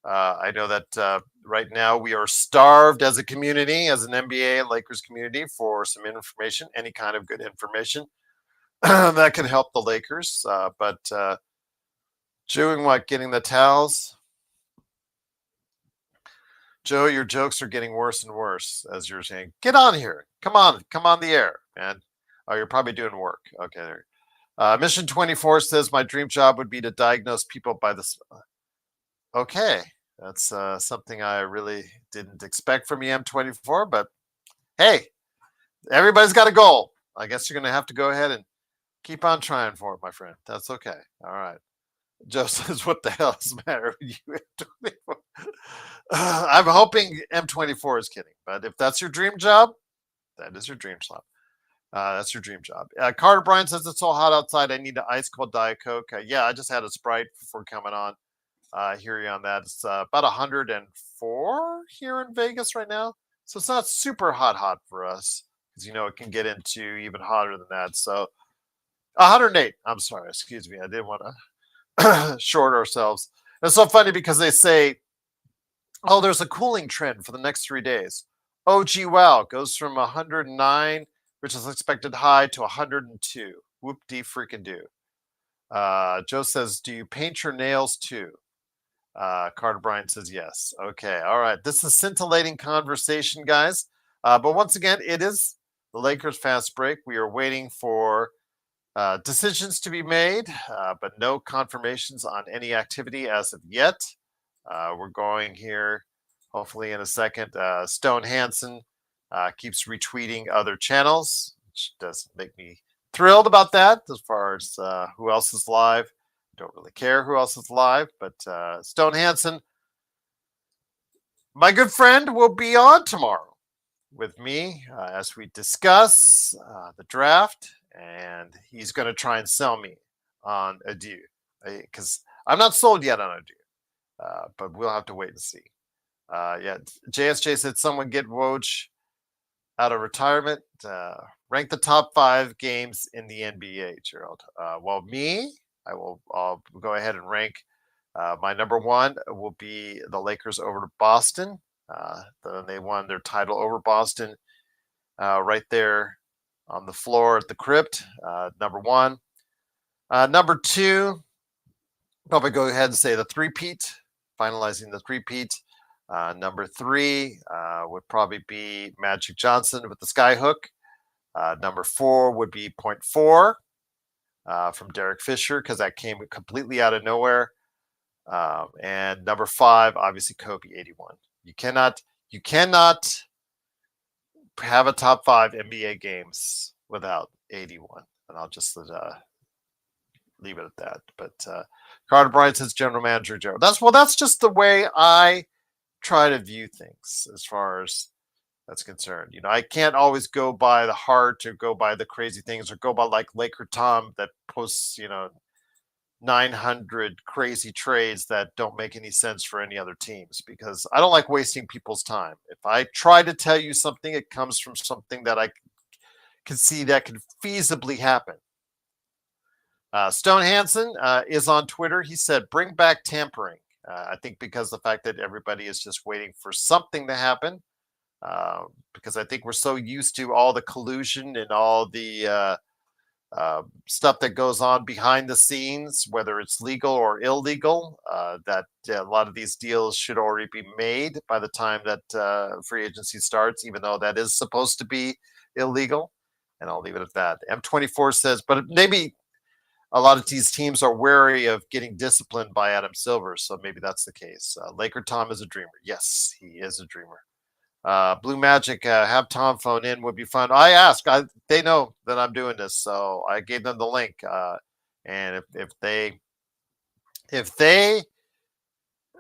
I know that right now we are starved as a community, as an NBA Lakers community, for some information, any kind of good information that can help the Lakers. But doing what? Getting the towels? Joe, your jokes are getting worse and worse as you're saying. Get on here. Come on the air, man. Oh, you're probably doing work. Okay, there. Mission 24 says my dream job would be to diagnose people by the. Okay, that's something I really didn't expect from EM24, but hey, everybody's got a goal. I guess you're going to have to go ahead and keep on trying for it, my friend. That's okay. All right. Joe says, what the hell is the matter with you, M24? I'm hoping M24 is kidding, but if that's your dream job, that is your dream job. That's your dream job. Carter Bryan says, it's so hot outside. I need an ice cold Diet Coke. Yeah, I just had a Sprite before coming on. Hear you on that. It's about 104 here in Vegas right now. So it's not super hot for us because, it can get into even hotter than that. So 108. I'm sorry. Excuse me. I didn't want to short ourselves. It's so funny because they say, oh, there's a cooling trend for the next 3 days. Oh, gee, wow. Goes from 109, which is expected high, to 102. Whoop-dee freaking do. Joe says, do you paint your nails too? Carter Bryan says yes. Okay. All right. This is scintillating conversation, guys. But once again, it is the Lakers fast break. We are waiting for decisions to be made, but no confirmations on any activity as of yet. We're going here, hopefully in a second. Stone Hansen keeps retweeting other channels, which does make me thrilled about that as far as who else is live. Don't really care who else is live, but Stone Hansen, my good friend, will be on tomorrow with me as we discuss the draft, and he's going to try and sell me on Adieu because I'm not sold yet on Adieu, but we'll have to wait and see. Yeah, JSJ said someone get Woj out of retirement. Rank the top 5 games in the NBA, Gerald. Well, I'll go ahead and rank. My number 1 will be the Lakers over Boston. They won their title over Boston right there on the floor at the crypt. Number 1. Number 2, probably go ahead and say the three-peat, finalizing the three-peat. Number 3 would probably be Magic Johnson with the skyhook. Number 4 would be point 4. From Derek Fisher, because that came completely out of nowhere. And number 5, obviously Kobe 81. You cannot have a top 5 NBA games without 81. And I'll just leave it at that. But Carter Bryan says general manager Joe. That's just the way I try to view things as far as that's concerned. I can't always go by the heart or go by the crazy things or go by like Laker Tom that posts, 900 crazy trades that don't make any sense for any other teams because I don't like wasting people's time. If I try to tell you something, it comes from something that I can see that could feasibly happen. Stone Hansen is on Twitter. He said, bring back tampering. I think because the fact that everybody is just waiting for something to happen. Because I think we're so used to all the collusion and all the stuff that goes on behind the scenes, whether it's legal or illegal, that a lot of these deals should already be made by the time that free agency starts, even though that is supposed to be illegal. And I'll leave it at that. M24 says, but maybe a lot of these teams are wary of getting disciplined by Adam Silver, so maybe that's the case. Laker Tom is a dreamer. Yes, he is a dreamer. Blue Magic, have Tom phone in would be fun. I asked. They know that I'm doing this, so I gave them the link. And if they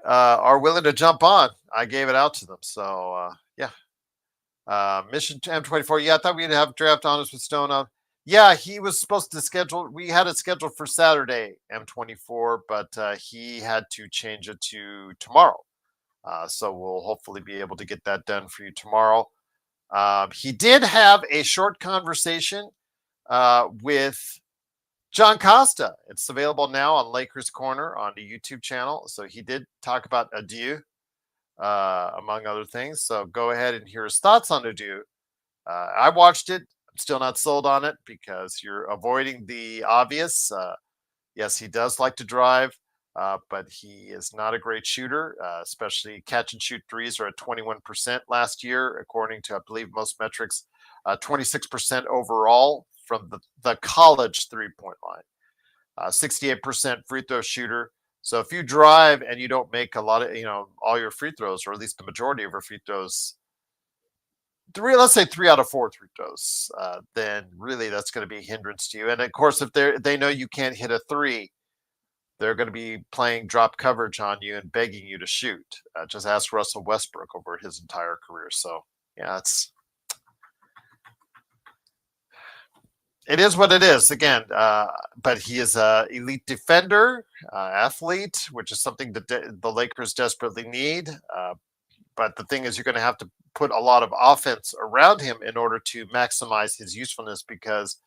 are willing to jump on, I gave it out to them. So yeah. Mission M24. Yeah, I thought we'd have draft honors with Stone on. Yeah, he was supposed to schedule. We had it scheduled for Saturday, M24, but he had to change it to tomorrow. So we'll hopefully be able to get that done for you tomorrow. He did have a short conversation with John Costa. It's available now on Lakers Corner on the YouTube channel. So he did talk about Adieu, among other things. So go ahead and hear his thoughts on Adieu. I watched it. I'm still not sold on it because you're avoiding the obvious. Yes, he does like to drive, but he is not a great shooter, especially catch and shoot threes are at 21% last year, according to, I believe, most metrics, 26% overall from the college three-point line, 68% free throw shooter. So if you drive and you don't make a lot of, all your free throws, or at least the majority of your free throws, let's say 3 out of 4 free throws, then really that's going to be a hindrance to you. And of course, if they know you can't hit a three, they're going to be playing drop coverage on you and begging you to shoot. Just ask Russell Westbrook over his entire career. So yeah, it is what it is. Again, but he is an elite defender, athlete, which is something that the Lakers desperately need. But the thing is, you're going to have to put a lot of offense around him in order to maximize his usefulness, because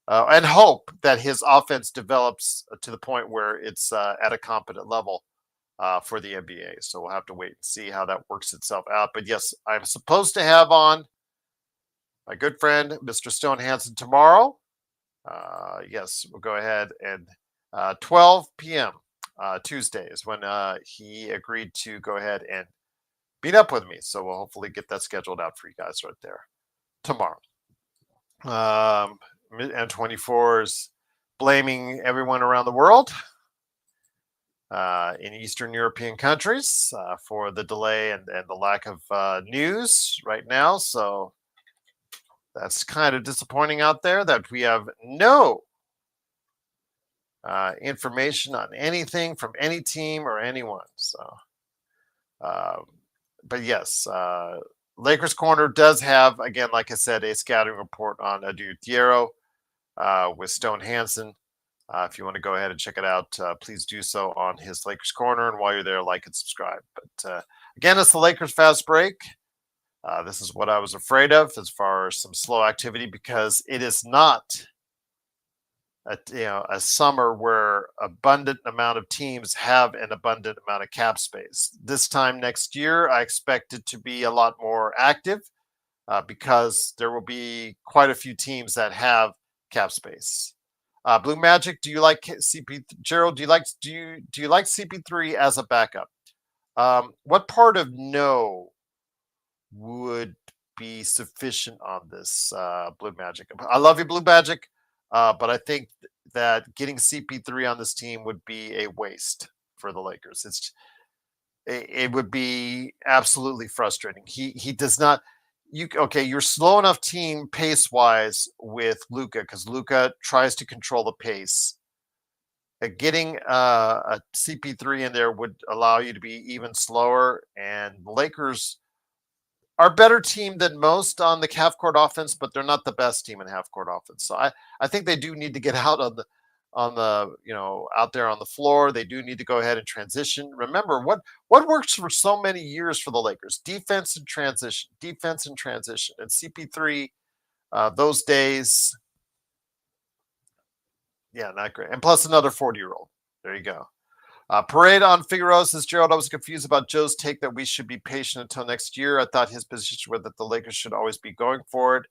and hope that his offense develops to the point where it's at a competent level for the NBA. So we'll have to wait and see how that works itself out. But yes, I'm supposed to have on my good friend, Mr. Stone Hansen, tomorrow. Yes, we'll go ahead and 12 p.m. Tuesday is when he agreed to go ahead and meet up with me. So we'll hopefully get that scheduled out for you guys right there tomorrow. M24 is blaming everyone around the world in Eastern European countries for the delay and the lack of news right now. So that's kind of disappointing out there that we have no information on anything from any team or anyone. So, but yes, Lakers Corner does have, again, like I said, a scouting report on Adieu Thiero with Stone Hansen. If you want to go ahead and check it out, please do so on his Lakers Corner. And while you're there, like and subscribe. But again, it's the Lakers Fast Break. This is what I was afraid of as far as some slow activity, because it is not a summer where abundant amount of teams have an abundant amount of cap space. This time next year, I expect it to be a lot more active because there will be quite a few teams that have cap space. Blue Magic, do you like CP? Gerald, do you like CP3 as a backup? What part of no would be sufficient on this, Blue Magic? I love you, Blue Magic, but I think that getting CP3 on this team would be a waste for the Lakers. It would be absolutely frustrating. He does not. You're slow enough team pace wise with Luka, because Luka tries to control the pace. Getting a CP3 in there would allow you to be even slower, and the Lakers are a better team than most on the half court offense, but they're not the best team in half court offense. So I think they do need to get out on the out there on the floor. They do need to go ahead and transition. Remember what works for so many years for the Lakers: defense and transition, and CP3 those days. Yeah, not great. And plus another 40-year-old. There you go. Parade on Figueroa says, Gerald, I was confused about Joe's take that we should be patient until next year. I thought his position was that the Lakers should always be going for it.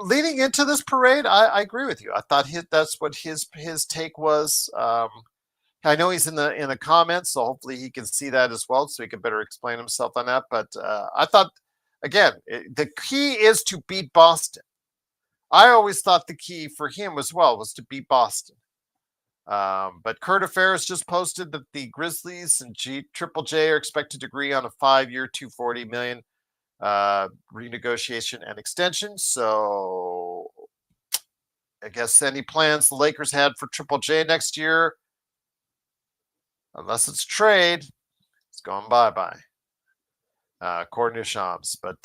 Leading into this parade, I agree with you. I thought that's what his take was. I know he's in the comments, so hopefully he can see that as well, so he can better explain himself on that. But I thought, again, the key is to beat Boston. I always thought the key for him as well was to beat Boston. But Kurt Affairs just posted that the Grizzlies and Triple J are expected to agree on a 5-year, $240 million renegotiation and extension. So I guess any plans the Lakers had for Triple J next year, unless it's trade, it's going bye-bye. According to Shams. But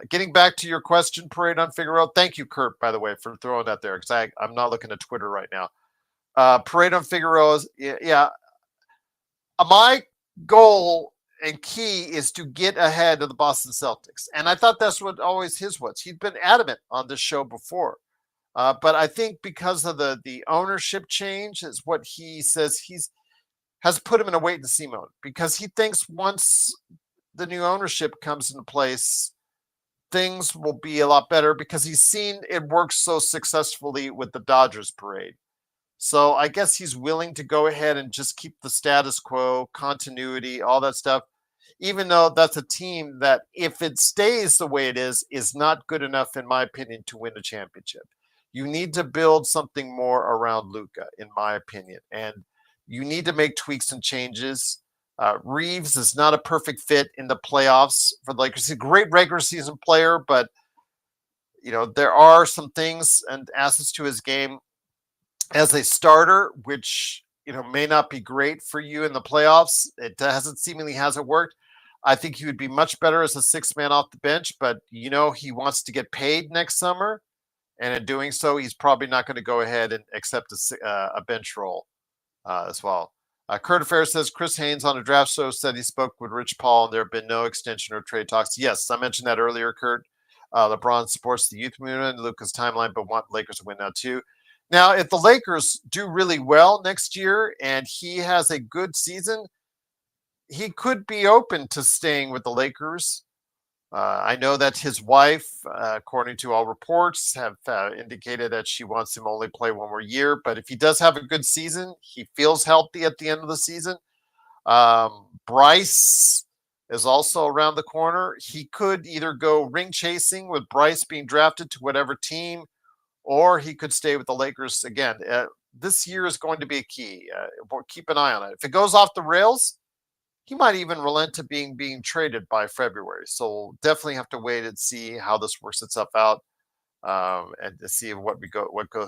getting back to your question, Parade on Figueroa. Thank you, Kurt, by the way, for throwing that there, because I'm not looking at Twitter right now. Parade on Figueroa, yeah. My goal and key is to get ahead of the Boston Celtics. And I thought that's what always his was. He'd been adamant on this show before. But I think because of the ownership change is what he says has put him in a wait and see mode, because he thinks once the new ownership comes into place, things will be a lot better, because he's seen it work so successfully with the Dodgers parade. So I guess he's willing to go ahead and just keep the status quo, continuity, all that stuff, even though that's a team that, if it stays the way it is not good enough, in my opinion, to win a championship. You need to build something more around Luka, in my opinion, and you need to make tweaks and changes. Reeves is not a perfect fit in the playoffs for the Lakers. He's a great regular season player, but there are some things and assets to his game as a starter, which may not be great for you in the playoffs. It seemingly hasn't worked. I think he would be much better as a sixth man off the bench, but he wants to get paid next summer, and in doing so, he's probably not going to go ahead and accept a bench role as well. Kurt Affair says Chris Haynes on a draft show said he spoke with Rich Paul and there have been no extension or trade talks. Yes, I mentioned that earlier, Kurt. LeBron supports the youth movement, Luka's timeline, but want Lakers to win now too. Now, if the Lakers do really well next year and he has a good season, he could be open to staying with the Lakers. I know that his wife, according to all reports, have indicated that she wants him only play one more year. But if he does have a good season, he feels healthy at the end of the season. Bryce is also around the corner. He could either go ring chasing with Bryce being drafted to whatever team, or he could stay with the Lakers again. This year is going to be a key. Keep an eye on it. If it goes off the rails, he might even relent to being traded by February. So we'll definitely have to wait and see how this works itself out, and to see what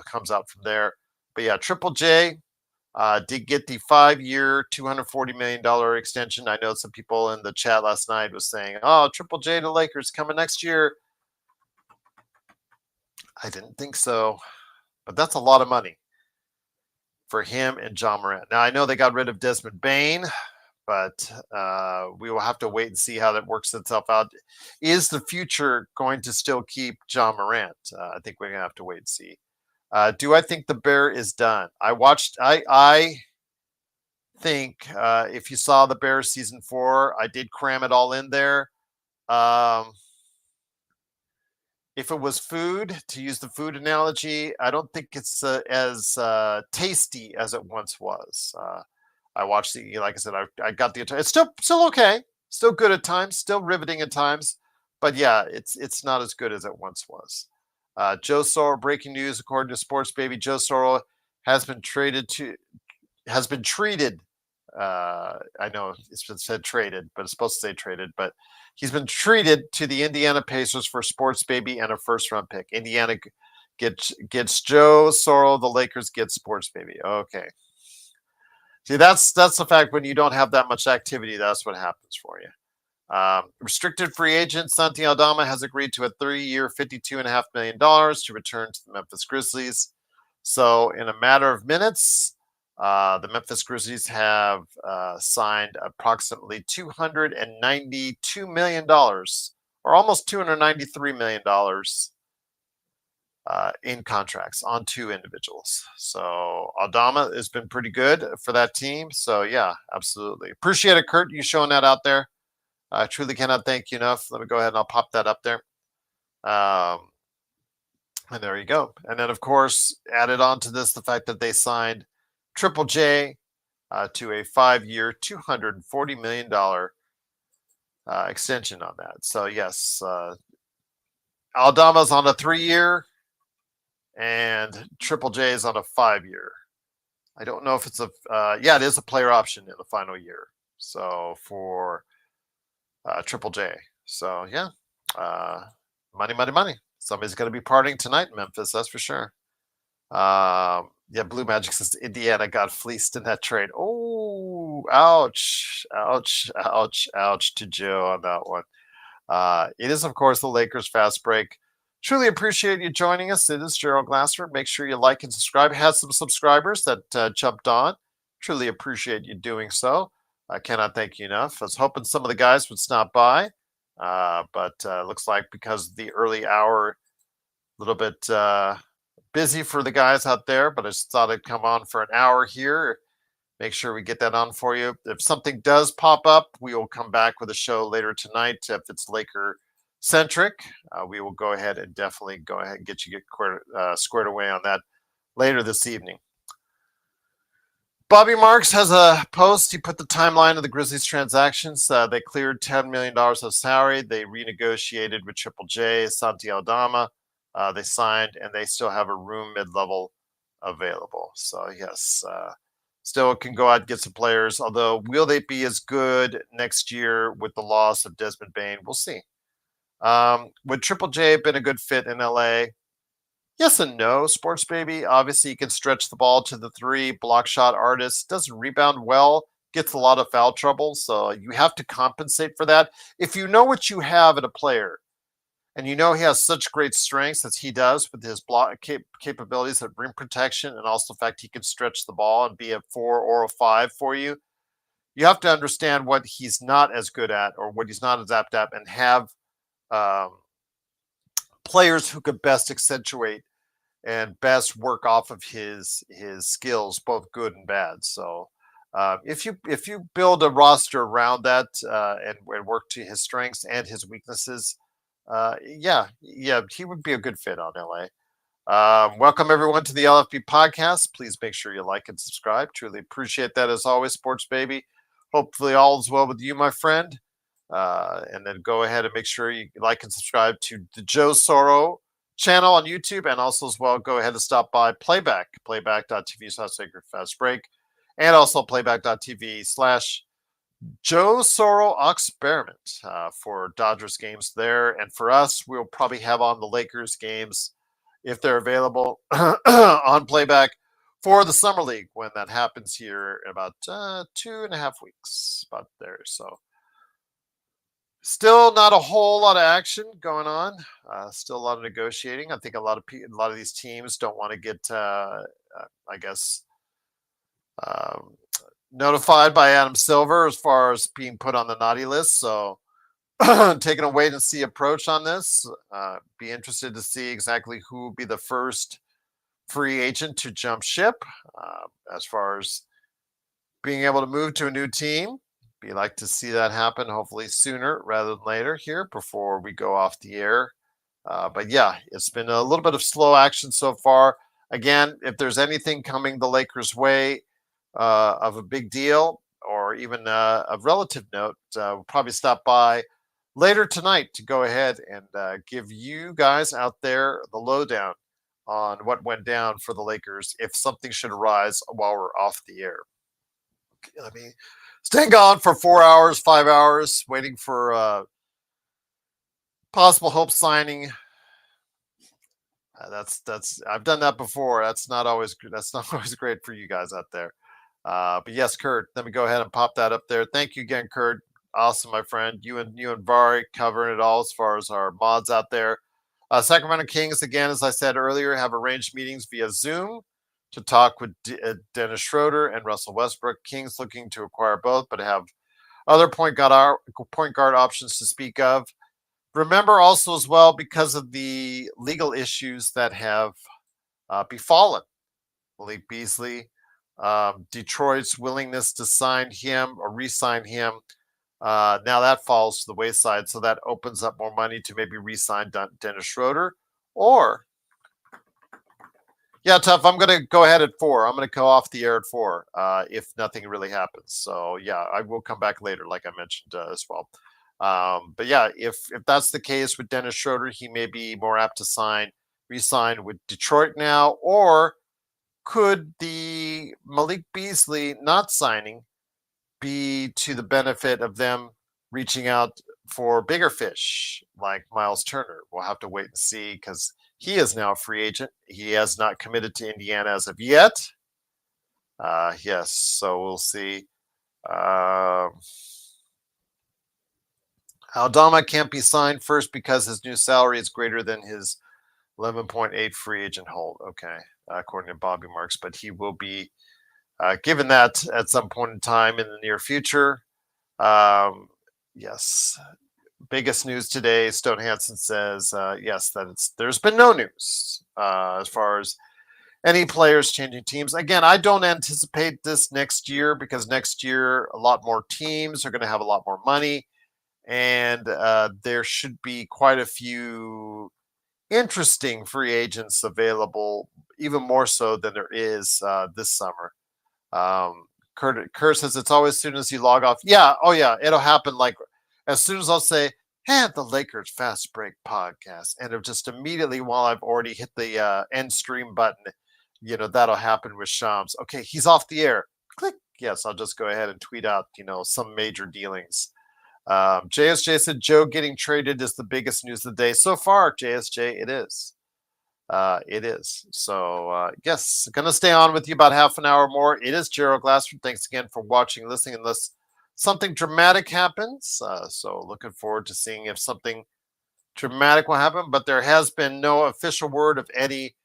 comes out from there. But yeah, Triple J did get the 5-year, $240 million extension. I know some people in the chat last night was saying, "Oh, Triple J to Lakers coming next year." I didn't think so, but that's a lot of money for him and John Morant. Now I know they got rid of Desmond Bane, but we will have to wait and see how that works itself out. Is the future going to still keep John Morant? I think we're going to have to wait and see. Do I think the Bear is done? I think if you saw the Bears season 4, I did cram it all in there. If it was food, to use the food analogy, I don't think it's as tasty as it once was. I watched like I said, I got the entire. It's still okay, still good at times, still riveting at times, but yeah, it's not as good as it once was. Joe Sorrell, breaking news according to Sports Baby. Joe Sorrell has been treated. I know it's been said traded, but it's supposed to say traded, but he's been treated to the Indiana Pacers for Sports Baby and a first-round pick. Indiana gets Joe Sorrell. The Lakers get Sports Baby. Okay. See, that's the fact. When you don't have that much activity, that's what happens for you. Restricted free agent Santi Aldama has agreed to a 3-year, $52.5 million to return to the Memphis Grizzlies. So in a matter of minutes, the Memphis Grizzlies have signed approximately $292 million, or almost $293 million in contracts on 2 individuals. So Aldama has been pretty good for that team. So yeah, absolutely. Appreciate it, Kurt, you showing that out there. I truly cannot thank you enough. Let me go ahead and I'll pop that up there. And there you go. And then, of course, added on to this, the fact that they signed Triple J to a 5-year, $240 million extension on that. So, yes, Aldama's on a 3-year and Triple J is on a 5-year. I don't know if it's it is a player option in the final year. So for Triple J. So yeah, money, money, money. Somebody's going to be partying tonight in Memphis, that's for sure. Yeah, Blue Magic says Indiana got fleeced in that trade. Oh, ouch, ouch, ouch, ouch to Joe on that one. It is, of course, the Lakers Fast Break. Truly appreciate you joining us. It is Gerald Glassford. Make sure you like and subscribe. Had some subscribers that jumped on. Truly appreciate you doing so. I cannot thank you enough. I was hoping some of the guys would stop by, but looks like because of the early hour, a little bit busy for the guys out there. But I just thought I'd come on for an hour here. Make sure we get that on for you. If something does pop up, we will come back with a show later tonight. If it's Laker centric, we will go ahead and definitely go ahead and get squared away on that later this evening. Bobby Marks has a post. He put the timeline of the Grizzlies transactions. They cleared $10 million of salary. They renegotiated with Triple J, Santi Aldama. They signed, and they still have a room mid-level available. So, yes, still can go out and get some players, although will they be as good next year with the loss of Desmond Bane? We'll see. Would Triple J have been a good fit in LA? Yes and no, Sports Baby. Obviously, he can stretch the ball to the three, block shot artist, doesn't rebound well, gets a lot of foul trouble, so you have to compensate for that. If you know what you have in a player, and you know he has such great strengths as he does with his block capabilities at rim protection, and also the fact he can stretch the ball and be a 4 or a 5 for you. You have to understand what he's not as good at, or what he's not as apt at, and have players who could best accentuate and best work off of his skills, both good and bad. So if you build a roster around that and work to his strengths and his weaknesses, he would be a good fit on LA. Welcome everyone to the LFB podcast. Please make sure you like and subscribe. Truly appreciate that as always, Sports Baby. Hopefully all is well with you, my friend. And then go ahead and make sure you like and subscribe to the Joe Soro channel on YouTube, and also as well go ahead and stop by playback.tv/Fast Break, and also playback.tv/Joe Soro Experiment for Dodgers games there. And for us, we'll probably have on the Lakers games if they're available on playback for the Summer League when that happens here in about 2.5 weeks, about there. So still not a whole lot of action going on. Still a lot of negotiating. I think a lot of these teams don't want to get, notified by Adam Silver as far as being put on the naughty list. So taking a wait and see approach on this. Be interested to see exactly who will be the first free agent to jump ship as far as being able to move to a new team. Be like to see that happen, hopefully sooner rather than later here before we go off the air. But yeah, it's been a little bit of slow action so far. Again, if there's anything coming the Lakers' way of a big deal or even a relative note, we'll probably stop by later tonight to go ahead and give you guys out there the lowdown on what went down for the Lakers if something should arise while we're off the air. I mean, staying gone for 4 hours, 5 hours, waiting for possible Hope signing. That's I've done that before. That's not always great for you guys out there. But yes, Kurt, let me go ahead and pop that up there. Thank you again, Kurt. Awesome, my friend. You and Vari covering it all as far as our mods out there. Sacramento Kings, again, as I said earlier, have arranged meetings via Zoom to talk with Dennis Schroeder and Russell Westbrook. Kings looking to acquire both, but have other point guard options to speak of. Remember also as well, because of the legal issues that have befallen Malik Beasley, Detroit's willingness to sign him or re-sign him, now that falls to the wayside. So that opens up more money to maybe re-sign Dennis Schroeder. Or, yeah, Tough, I'm going to go ahead at 4. I'm going to go off the air at 4 if nothing really happens. So, yeah, I will come back later, like I mentioned as well. But, yeah, if that's the case with Dennis Schroeder, he may be more apt to re-sign with Detroit now. Or could the Malik Beasley not signing be to the benefit of them reaching out for bigger fish like Miles Turner? We'll have to wait and see because he is now a free agent. He has not committed to Indiana as of yet. Yes, so we'll see. Aldama can't be signed first because his new salary is greater than his 11.8 free agent hold. Okay, according to Bobby Marks, but he will be given that at some point in time in the near future. Yes. Biggest news today, Stone Hansen says, yes, that there's been no news as far as any players changing teams. Again, I don't anticipate this next year because next year a lot more teams are going to have a lot more money, and there should be quite a few interesting free agents available, even more so than there is this summer. Kurt says it's always as soon as you log off. Yeah, oh yeah, it'll happen like as soon as I'll say, "Hey, the Lakers Fast Break Podcast," and it'll just immediately while I've already hit the end stream button, that'll happen with Shams. Okay, he's off the air. Click. Yes, I'll just go ahead and tweet out, some major dealings. JSJ said Joe getting traded is the biggest news of the day so far. JSJ, it is. It is. So, yes, going to stay on with you about half an hour more. It is Gerald Glassford. Thanks again for watching, listening, unless something dramatic happens. So looking forward to seeing if something dramatic will happen, but there has been no official word of any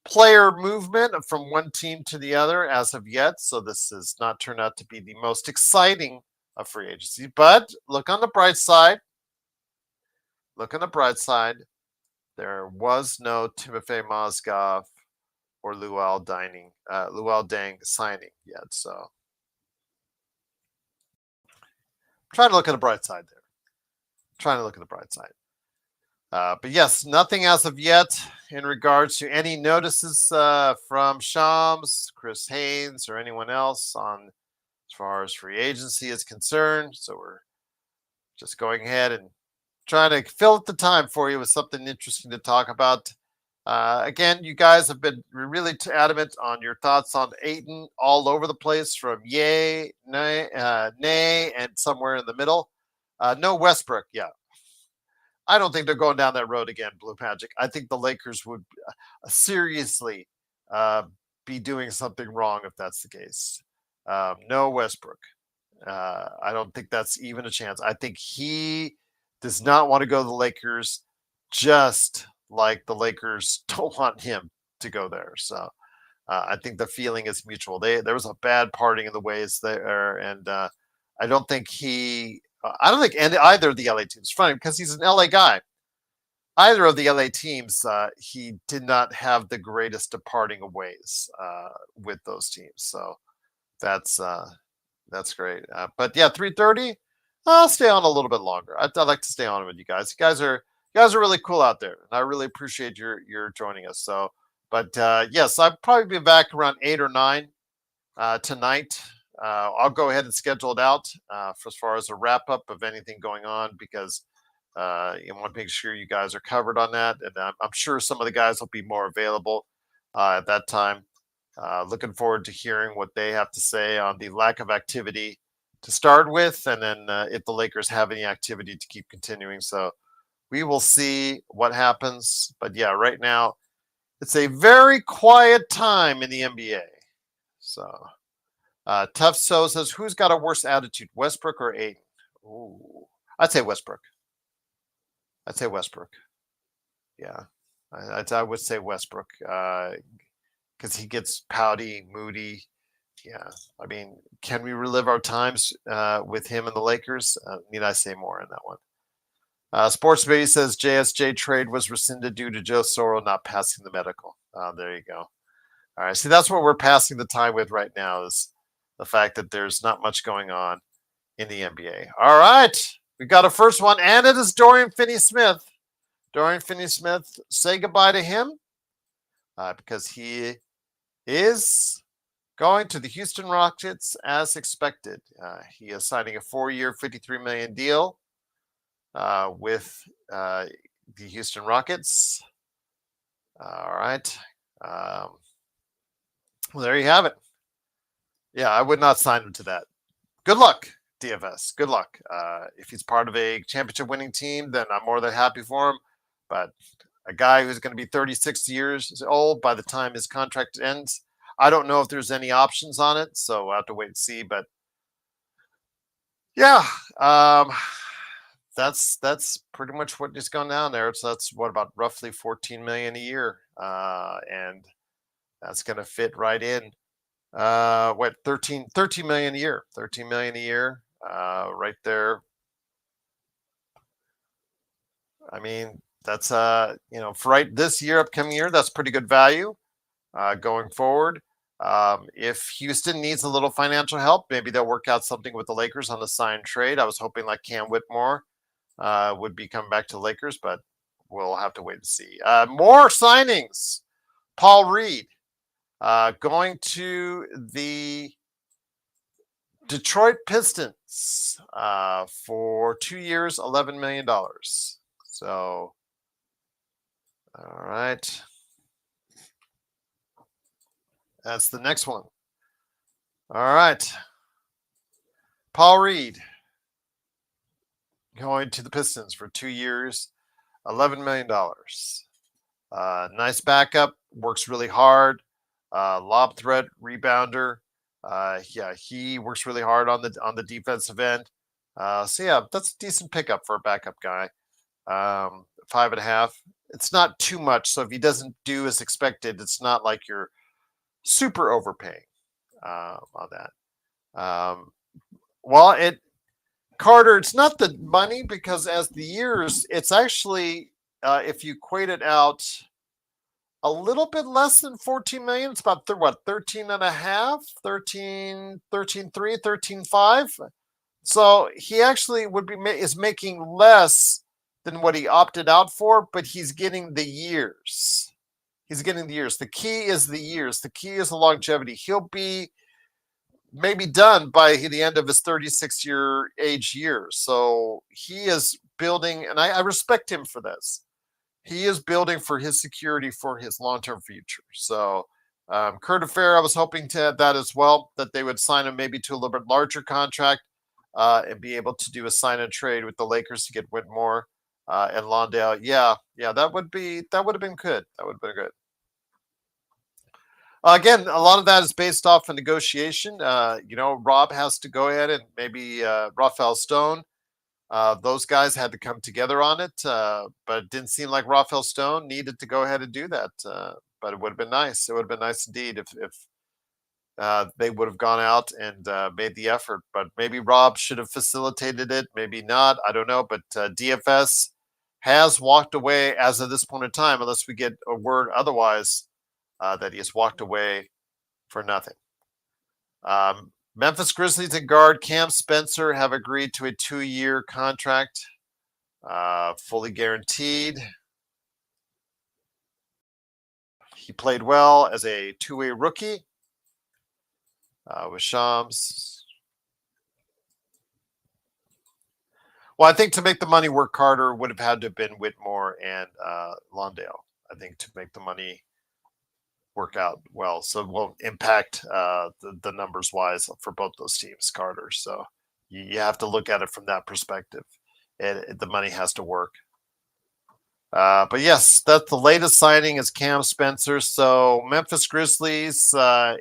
player movement from one team to the other as of yet. So this has not turned out to be the most exciting of free agency, but look on the bright side. Look on the bright side. There was no Timofey Mozgov or Luol Deng signing yet. So trying to look at the bright side there. Trying to look at the bright side. But yes, nothing as of yet in regards to any notices from Shams, Chris Haynes, or anyone else on as far as free agency is concerned. So we're just going ahead and trying to fill up the time for you with something interesting to talk about. Again, you guys have been really adamant on your thoughts on Ayton all over the place, from yay, nay, and somewhere in the middle. No Westbrook, yeah. I don't think they're going down that road again, Blue Magic. I think the Lakers would seriously be doing something wrong if that's the case. No Westbrook. I don't think that's even a chance. I think he does not want to go to the Lakers, just like the Lakers don't want him to go there. So I think the feeling is mutual. There was a bad parting in the ways there, and I don't think either of the LA teams. It's funny because he's an LA guy. Either of the LA teams, he did not have the greatest departing of ways with those teams. So that's great. But yeah, 3:30. I'll stay on a little bit longer. I'd like to stay on with you guys. You guys are really cool out there, and I really appreciate your joining us. So, but yes, I'll probably be back around 8 or 9 tonight. I'll go ahead and schedule it out for as far as a wrap up of anything going on, because you want to make sure you guys are covered on that, and I'm sure some of the guys will be more available at that time. Looking forward to hearing what they have to say on the lack of activity to start with, and then if the Lakers have any activity to keep continuing. So we will see what happens. But yeah, right now it's a very quiet time in the NBA. So Tough So says, who's got a worse attitude, Westbrook or Ayton? Ooh, I'd say Westbrook. Yeah, I would say Westbrook because he gets pouty, moody. Yeah, I mean, can we relive our times with him and the Lakers? Need I say more on that one? Sports Baby says JSJ trade was rescinded due to Joe Soro not passing the medical. There you go. All right, see, that's what we're passing the time with right now, is the fact that there's not much going on in the NBA. All right, we got a first one, and it is Dorian Finney-Smith. Dorian Finney-Smith, say goodbye to him because he is going to the Houston Rockets as expected. He is signing a 4-year, $53 million deal with the Houston Rockets. All right. Well, there you have it. Yeah, I would not sign him to that. Good luck, DFS. Good luck. If he's part of a championship winning team, then I'm more than happy for him. But a guy who's going to be 36 years old by the time his contract ends, I don't know if there's any options on it. So we'll have to wait and see. But yeah, that's pretty much what is going down there. So that's what, about roughly 14 million a year, and that's going to fit right in. 13 million a year, 13 million a year, right there. I mean, that's for right this year, upcoming year, that's pretty good value going forward. If Houston needs a little financial help, maybe they'll work out something with the Lakers on the sign trade. I was hoping like Cam Whitmore would be coming back to the Lakers, but we'll have to wait and see. More signings. Paul Reed going to the Detroit Pistons for 2 years, $11 million. So, all right. That's the next one. All right. Paul Reed going to the Pistons for 2 years, $11 million. Nice backup, works really hard. Lob threat, rebounder. Yeah, he works really hard on the defensive end. So yeah, that's a decent pickup for a backup guy. 5.5. It's not too much. So if he doesn't do as expected, it's not like you're super overpaying on that. Carter, it's not the money, because as the years, it's actually if you equate it out, a little bit less than 14 million. It's about 13 and a half, 13, 13.3, 13.5. So he actually is making less than what he opted out for, but he's getting the years. He's getting the years. The key is the years. The key is the longevity. He'll be maybe done by the end of his 36-year age year. So he is building, and I respect him for this. He is building for his security for his long-term future. So Kurt Affair, I was hoping to have that as well, that they would sign him maybe to a little bit larger contract and be able to do a sign and trade with the Lakers to get Whitmore and Londale. Yeah, that would have been good. That would have been good. Again, a lot of that is based off a negotiation. Rob has to go ahead and maybe Rafael Stone. Those guys had to come together on it, but it didn't seem like Rafael Stone needed to go ahead and do that. But it would have been nice. It would have been nice indeed if they would have gone out and made the effort. But maybe Rob should have facilitated it. Maybe not. I don't know. But DFS has walked away as of this point in time, unless we get a word otherwise, that he has walked away for nothing. Memphis Grizzlies and guard Cam Spencer have agreed to a 2-year contract, fully guaranteed. He played well as a two-way rookie with Shams. Well, I think to make the money work, Carter would have had to have been Whitmore and Londale. I think to make the money work out well, so it won't impact the numbers wise for both those teams, Carter. So you have to look at it from that perspective. The money has to work. But yes, that's the latest signing is Cam Spencer. So Memphis Grizzlies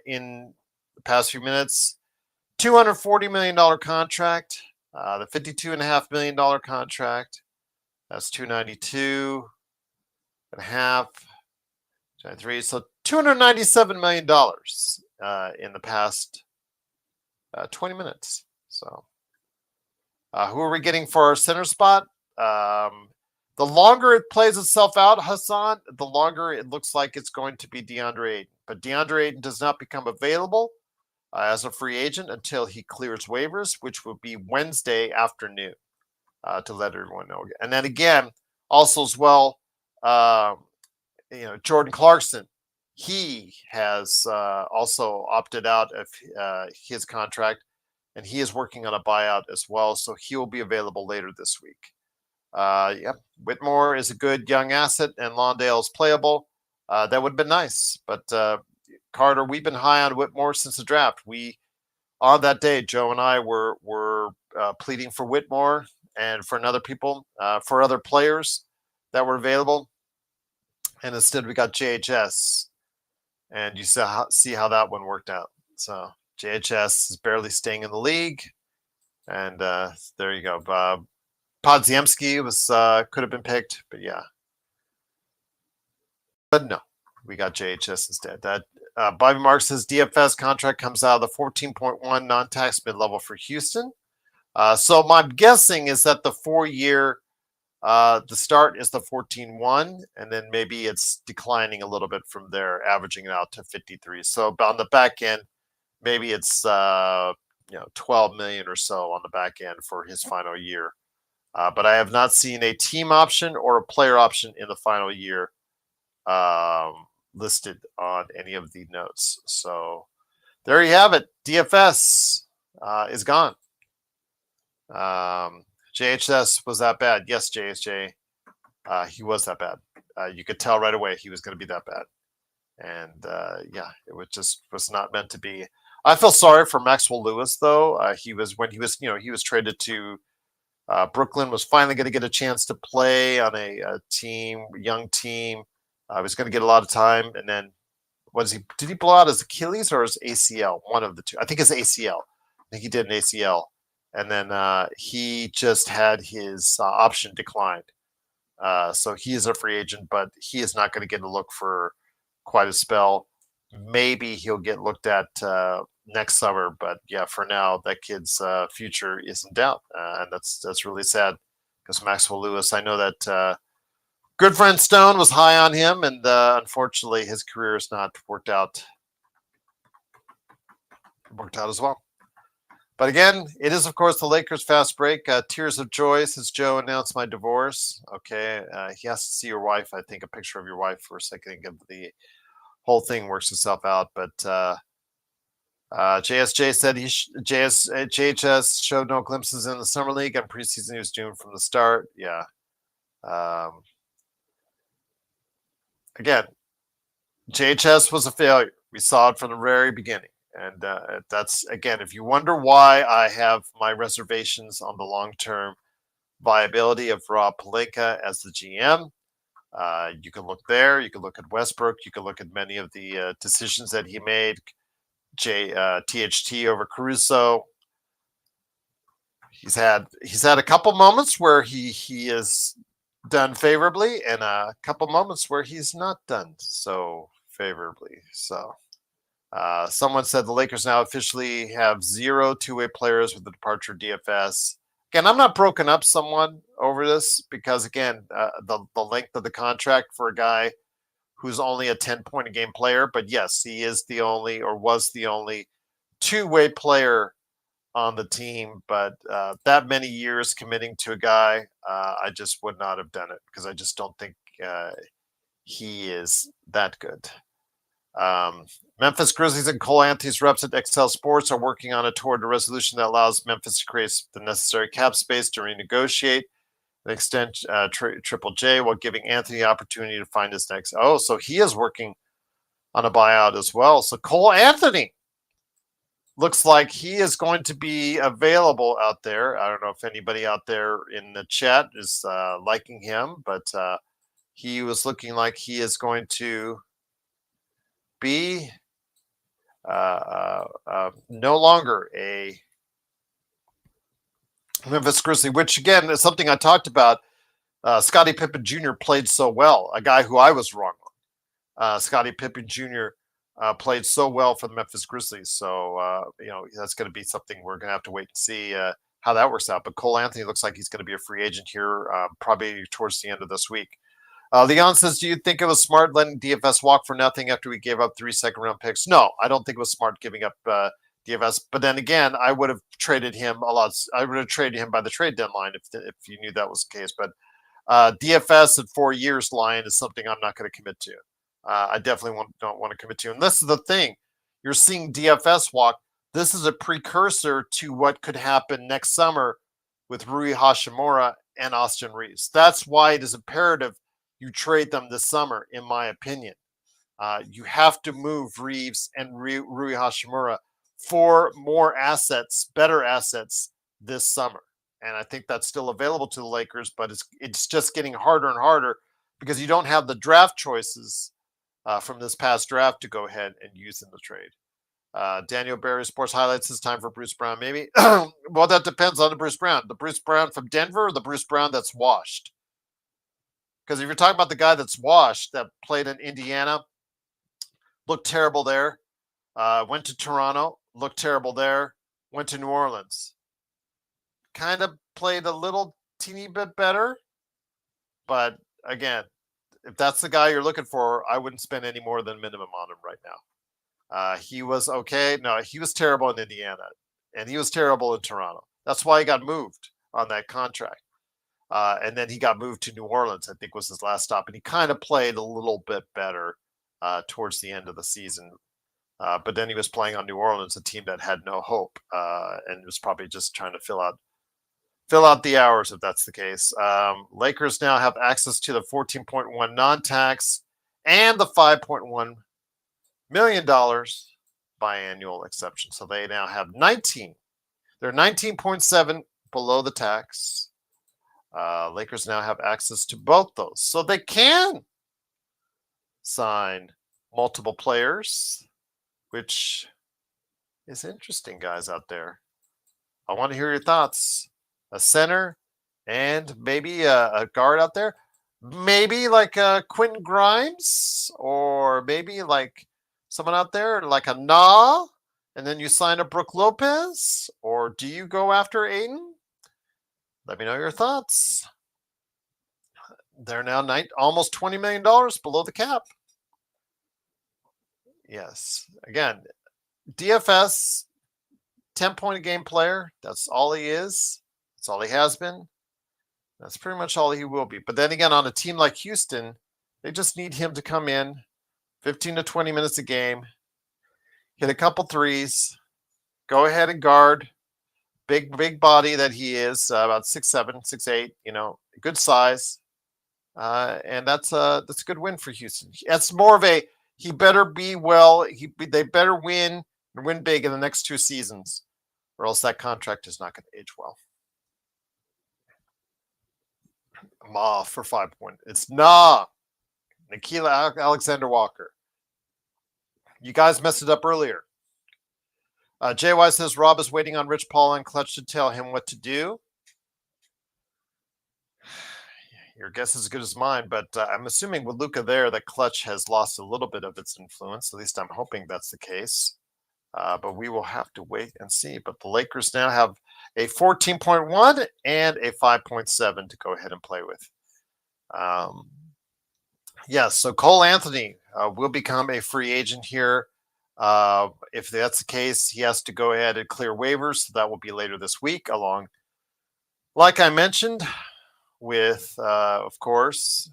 in the past few minutes, $240 million contract, the $52.5 million contract. That's 292 and a half. 23. So $297 million in the past 20 minutes. So who are we getting for our center spot? The longer it plays itself out, Hassan, the longer it looks like it's going to be DeAndre Ayton. But DeAndre Ayton does not become available as a free agent until he clears waivers, which will be Wednesday afternoon, to let everyone know. And then again, also as well, Jordan Clarkson, he has also opted out of his contract, and he is working on a buyout as well. So he will be available later this week. Whitmore is a good young asset, and Londale is playable. That would have been nice. But Carter, we've been high on Whitmore since the draft. We on that day, Joe and I were pleading for Whitmore and for other people, for other players that were available, and instead we got JHS, and you see how that one worked out. So JHS is barely staying in the league, and there you go. Podziemski was could have been picked, but yeah, but no, we got JHS instead. That Bobby Marks says DFS contract comes out of the 14.1 non-tax mid-level for Houston. So my guessing is that the 4-year, the start is the 14.1, and then maybe it's declining a little bit from there, averaging it out to 53. So on the back end, maybe it's 12 million or so on the back end for his final year. But I have not seen a team option or a player option in the final year listed on any of the notes. So there you have it. DFS is gone. JHS was that bad. Yes, JHJ, he was that bad. You could tell right away he was going to be that bad. And was not meant to be. I feel sorry for Maxwell Lewis though. He was traded to Brooklyn, was finally going to get a chance to play on a young team. He was going to get a lot of time, and then did he blow out his Achilles or his ACL? One of the two. I think it's ACL. I think he did an ACL, and then he just had his option declined. So he is a free agent, but he is not going to get a look for quite a spell. Maybe he'll get looked at next summer, but yeah, for now, that kid's future is in doubt, and that's really sad because Maxwell Lewis. I know that good friend Stone was high on him, and unfortunately, his career has not worked out as well. But again, it is, of course, the Lakers fast break. Tears of joy since Joe announced my divorce. Okay, he has to see your wife. I think a picture of your wife for a second. Give the whole thing works itself out. But JSJ said JHS showed no glimpses in the summer league and preseason. He was doomed from the start. Yeah. Again, JHS was a failure. We saw it from the very beginning. And that's, again, if you wonder why I have my reservations on the long-term viability of Rob Pelinka as the GM, you can look there. You can look at Westbrook. You can look at many of the decisions that he made. THT over Caruso. He's had a couple moments where he is done favorably, and a couple moments where he's not done so favorably. So someone said the Lakers now officially have 0 two-way players with the departure of DFS. Again, I'm not broken up someone over this because, again, the length of the contract for a guy who's only a 10-point a game player. But yes, he is the only, or was the only, two-way player on the team. But that many years committing to a guy, I just would not have done it because I just don't think he is that good. Memphis Grizzlies and Cole Anthony's reps at XL Sports are working on a toward a resolution that allows Memphis to create the necessary cap space to renegotiate and extend Triple J while giving Anthony the opportunity to find his next. Oh, so he is working on a buyout as well. So Cole Anthony looks like he is going to be available out there. I don't know if anybody out there in the chat is liking him, but he was looking like he is going to be no longer a Memphis Grizzly, which again is something I talked about. Scottie Pippen Jr. played so well, a guy who I was wrong on. Scottie Pippen Jr. Played so well for the Memphis Grizzlies, so that's going to be something we're going to have to wait and see how that works out. But Cole Anthony looks like he's going to be a free agent here, probably towards the end of this week. Leon says, do you think it was smart letting DFS walk for nothing after we gave up 3 second-round picks? No, I don't think it was smart giving up DFS. But then again, I would have traded him a lot. I would have traded him by the trade deadline if you knew that was the case. But DFS at 4 years line is something I'm not going to commit to. I definitely don't want to commit to. And this is the thing. You're seeing DFS walk. This is a precursor to what could happen next summer with Rui Hashimura and Austin Reeves. That's why it is imperative you trade them this summer, in my opinion. You have to move Reeves and Rui Hashimura for more assets, better assets this summer. And I think that's still available to the Lakers, but it's just getting harder and harder because you don't have the draft choices from this past draft to go ahead and use in the trade. Daniel Barry Sports Highlights, it's time for Bruce Brown, maybe. Well, that depends on the Bruce Brown. The Bruce Brown from Denver or the Bruce Brown that's washed? Because if you're talking about the guy that's washed, that played in Indiana, looked terrible there, went to Toronto, looked terrible there, went to New Orleans. Kind of played a little teeny bit better. But again, if that's the guy you're looking for, I wouldn't spend any more than minimum on him right now. He was okay. No, he was terrible in Indiana, and he was terrible in Toronto. That's why he got moved on that contract. And then he got moved to New Orleans, I think was his last stop. And he kind of played a little bit better towards the end of the season. But then he was playing on New Orleans, a team that had no hope, and was probably just trying to fill out the hours if that's the case. Lakers now have access to the 14.1 non-tax and the $5.1 million biannual exception. So they now have 19. They're 19.7 below the tax. Lakers now have access to both those. So they can sign multiple players, which is interesting, guys out there. I want to hear your thoughts. A center and maybe a guard out there. Maybe like Quentin Grimes, or maybe like someone out there like a Nah, and then you sign a Brook Lopez, or do you go after Ayton? Let me know your thoughts. They're now almost $20 million below the cap. Yes. Again, DFS, 10-point a game player. That's all he is. That's all he has been. That's pretty much all he will be. But then again, on a team like Houston, they just need him to come in 15 to 20 minutes a game, hit a couple threes, go ahead and guard. Big body that he is, about 6'7", 6'8", good size. And that's a good win for Houston. That's more of a, he better be well. They better win and win big in the next 2 seasons, or else that contract is not going to age well. Ma for 5 points. It's Nikhil Alexander Walker. You guys messed it up earlier. JY says Rob is waiting on Rich Paul and Clutch to tell him what to do. Your guess is as good as mine, but I'm assuming with Luka there that Clutch has lost a little bit of its influence. At least I'm hoping that's the case. But we will have to wait and see. But the Lakers now have a 14.1 and a 5.7 to go ahead and play with. Yes, so Cole Anthony will become a free agent here. If that's the case, he has to go ahead and clear waivers. So that will be later this week, along, like I mentioned, with, of course,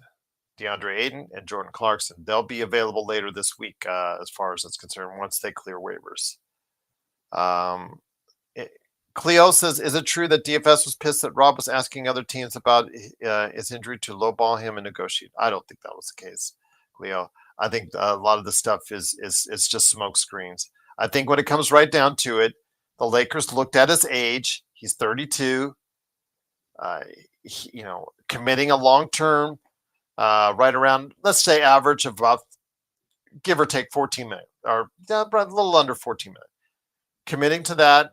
DeAndre Ayton and Jordan Clarkson. They'll be available later this week, as far as it's concerned, once they clear waivers. Cleo says, is it true that DFS was pissed that Rob was asking other teams about his injury to lowball him and negotiate? I don't think that was the case, Cleo. I think a lot of the stuff is just smoke screens. I think when it comes right down to it, the Lakers looked at his age. He's 32. Committing a long-term, right around, let's say, average of about, give or take, 14 million, or a little under 14 million. Committing to that,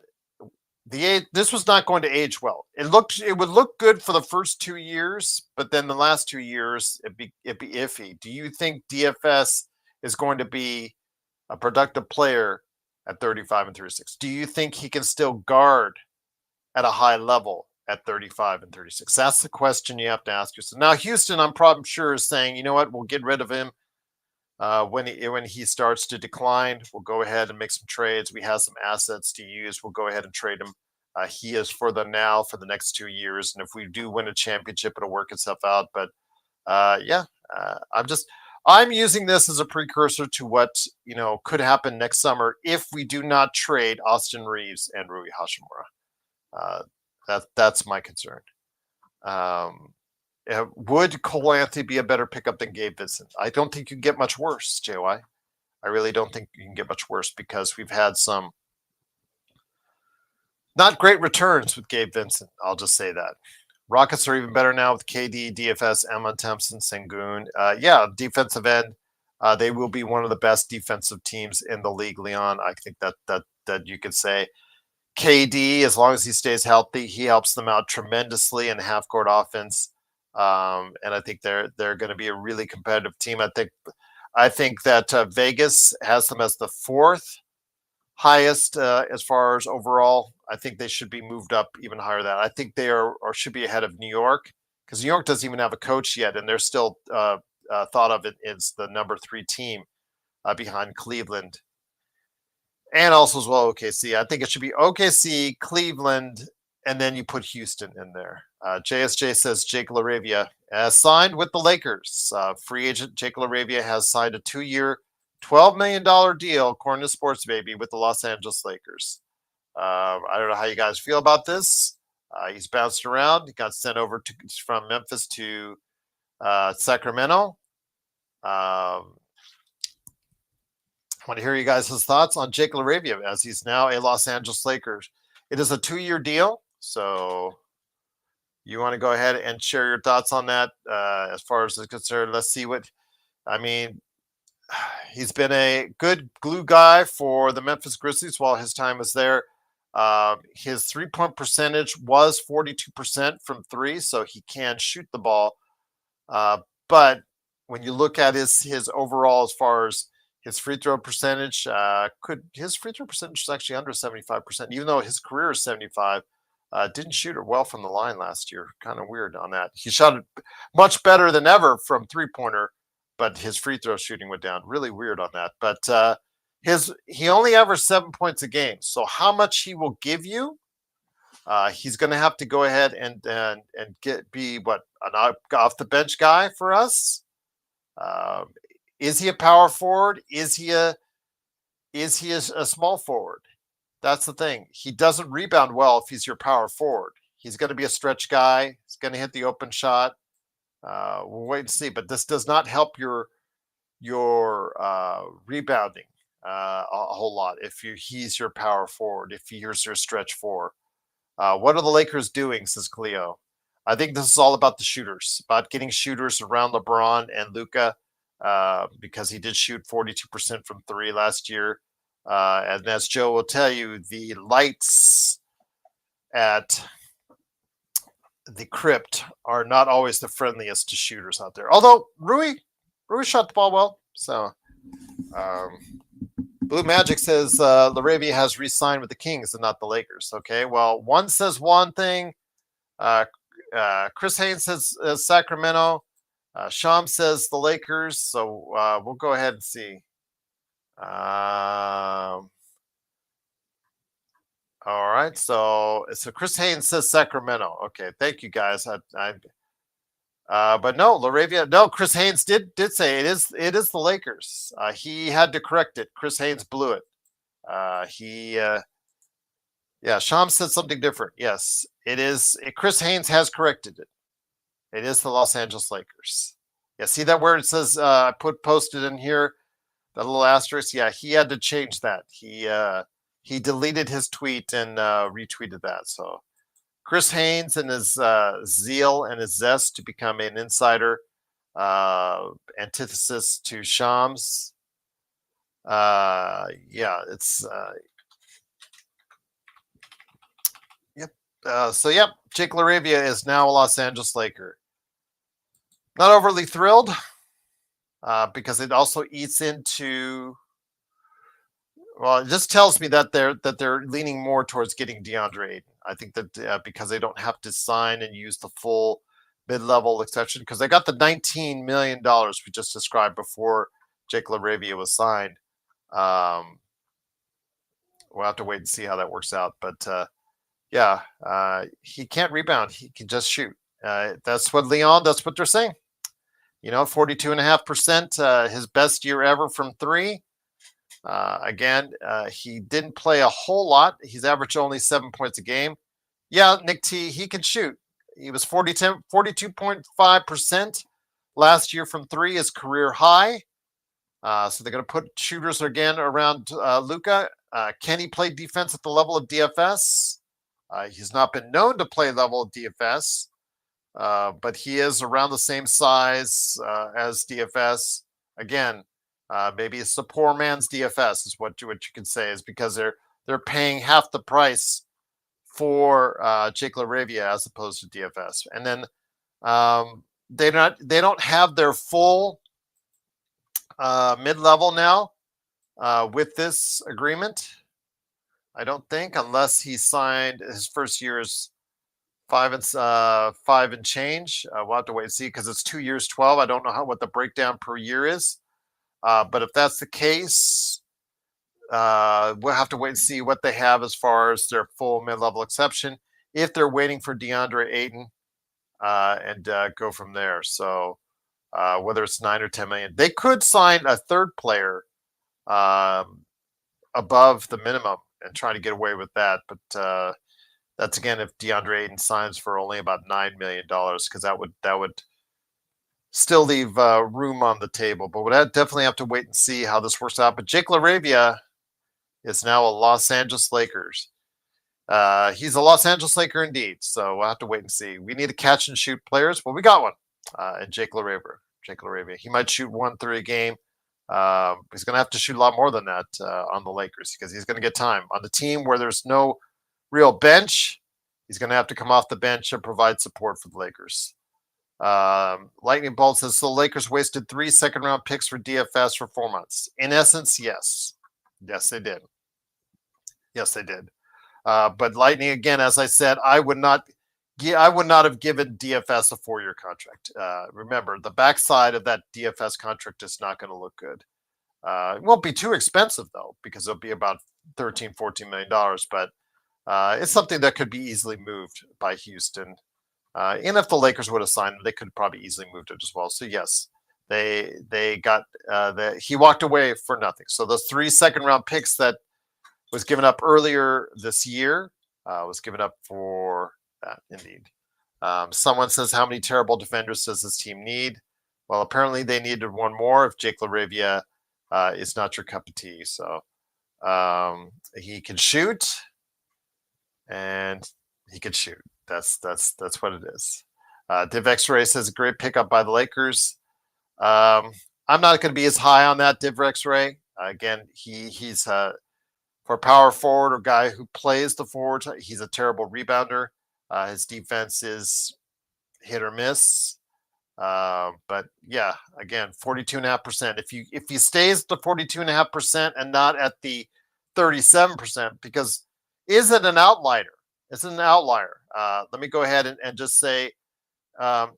this was not going to age well. It would look good for the first 2 years, but then the last 2 years it'd be iffy. Do you think DFS is going to be a productive player at 35 and 36? Do you think he can still guard at a high level at 35 and 36? That's the question you have to ask yourself. Now, Houston, I'm probably sure, is saying, you know what, we'll get rid of him when he starts to decline. We'll go ahead and make some trades. We have some assets to use. We'll go ahead and trade him. He is for the next 2 years. And if we do win a championship, it'll work itself out. But I'm using this as a precursor to what, could happen next summer if we do not trade Austin Reeves and Rui Hachimura. That's my concern. Would Cole Anthony be a better pickup than Gabe Vincent? I don't think you can get much worse, JY. I really don't think you can get much worse because we've had some Not great returns with Gabe Vincent. I'll just say that. Rockets are even better now with KD, DFS, Emma Thompson, Sengun. Yeah, defensive end. They will be one of the best defensive teams in the league, Leon. I think that you could say. KD, as long as he stays healthy, he helps them out tremendously in half court offense. And I think they're going to be a really competitive team. I think that Vegas has them as the fourth highest as far as overall. I think they should be moved up even higher than that. I think they are or should be ahead of New York because New York doesn't even have a coach yet, and they're still thought of it as the number 3 team behind Cleveland and also as well OKC. I think it should be OKC, Cleveland, and then you put Houston in there. JSJ says Jake Laravia has signed with the Lakers. Free agent Jake Laravia has signed a 2-year, $12 million deal, according to Sports Baby, with the Los Angeles Lakers. I don't know how you guys feel about this. He's bounced around. He got sent over from Memphis to Sacramento. I want to hear you guys' thoughts on Jake Laravia as he's now a Los Angeles Lakers. It is a 2-year deal, so you want to go ahead and share your thoughts on that as far as it's concerned. Let's see what, I mean, he's been a good glue guy for the Memphis Grizzlies while his time was there. His 3-point percentage was 42% from 3, so he can shoot the ball. But when you look at his overall as far as his free throw percentage, his free throw percentage is actually under 75%, even though his career is 75. Didn't shoot it well from the line last year. Kind of weird on that. He shot it much better than ever from 3-pointer, but his free throw shooting went down. Really weird on that. But he only averaged 7 points a game. So how much he will give you, he's going to have to go ahead and be an off the bench guy for us. Is he a power forward? Is he a small forward? That's the thing. He doesn't rebound well if he's your power forward. He's going to be a stretch guy. He's going to hit the open shot. We'll wait and see. But this does not help your rebounding a whole lot if he's your power forward, if he's your stretch four. What are the Lakers doing, says Cleo? I think this is all about the shooters, about getting shooters around LeBron and Luka, because he did shoot 42% from 3 last year. And as Joe will tell you, the lights at the crypt are not always the friendliest to shooters out there. Although Rui shot the ball well. So Blue Magic says Laravia has re-signed with the Kings and not the Lakers. Okay, well, one says one thing. Chris Haynes says Sacramento. Sham says the Lakers. So we'll go ahead and see. All right. So Chris Haynes says Sacramento. Okay. Thank you guys. But no, Laravia. No, Chris Haynes did say it is the Lakers. He had to correct it. Chris Haynes blew it. Sham said something different. Yes, it is. Chris Haynes has corrected it. It is the Los Angeles Lakers. Yeah, see that where it says I posted in here, that little asterisk. Yeah, he had to change that. He deleted his tweet and retweeted that. So Chris Haynes and his zeal and his zest to become an insider, antithesis to Shams. It's Jake Laravia is now a Los Angeles Laker. Not overly thrilled because it also eats into. Well, it just tells me that they're leaning more towards getting DeAndre Ayton. I think that because they don't have to sign and use the full mid-level extension because they got the $19 million we just described before Jake Laravia was signed. We'll have to wait and see how that works out. But he can't rebound. He can just shoot. That's what they're saying. 42.5%, his best year ever from 3. He didn't play a whole lot. He's averaged only 7 points a game. Yeah, Nick T, he can shoot. He was 42.5% last year from 3, his career high. So they're going to put shooters again around Luka. Can he play defense at the level of DFS? He's not been known to play level DFS, but he is around the same size as DFS. Again, maybe it's the poor man's DFS is what you can say, is because they're paying half the price for Jake Laravia as opposed to DFS, and then they don't have their full mid level now with this agreement. I don't think, unless he signed his first year is 5 and change. We'll have to wait and see because it's 2 years, 12. I don't know what the breakdown per year is, but if that's the case, we'll have to wait and see what they have as far as their full mid-level exception. If they're waiting for DeAndre Ayton, and go from there. So whether it's 9 or 10 million, they could sign a third player above the minimum and try to get away with that. But that's again if DeAndre Ayton signs for only about $9 million, because that would still leave room on the table. But we'll definitely have to wait and see how this works out. But Jake Laravia is now a Los Angeles Lakers. He's a Los Angeles Laker indeed. So we'll have to wait and see. We need to catch and shoot players. Well, we got one. And Jake Laravia. He might shoot 1-3 a game. He's going to have to shoot a lot more than that on the Lakers, because he's going to get time on the team where there's no real bench. He's going to have to come off the bench and provide support for the Lakers. Lightning Bolt says, so the Lakers wasted 3 second-round picks for DFS for 4 months. In essence, yes. Yes, they did. But Lightning, again, as I said, I would not have given DFS a 4-year contract. Remember, the backside of that DFS contract is not going to look good. It won't be too expensive, though, because it'll be about $13-14 million. But it's something that could be easily moved by Houston. And if the Lakers would have signed him, they could probably easily moved it as well. So, yes, they got he walked away for nothing. So those 3 second-round picks that was given up earlier this year was given up for that, indeed. Someone says, how many terrible defenders does this team need? Well, apparently they needed one more if Jake Laravia is not your cup of tea. So he can shoot, and he can shoot. That's what it is. Div X-Ray says, a great pickup by the Lakers. I'm not going to be as high on that, Div X-Ray. Again, he's for a power forward or guy who plays the forward, he's a terrible rebounder. His defense is hit or miss. But yeah, again, 42.5%. If he stays at the 42.5% and not at the 37%, because is it an outlier? It's an outlier. Let me go ahead and just say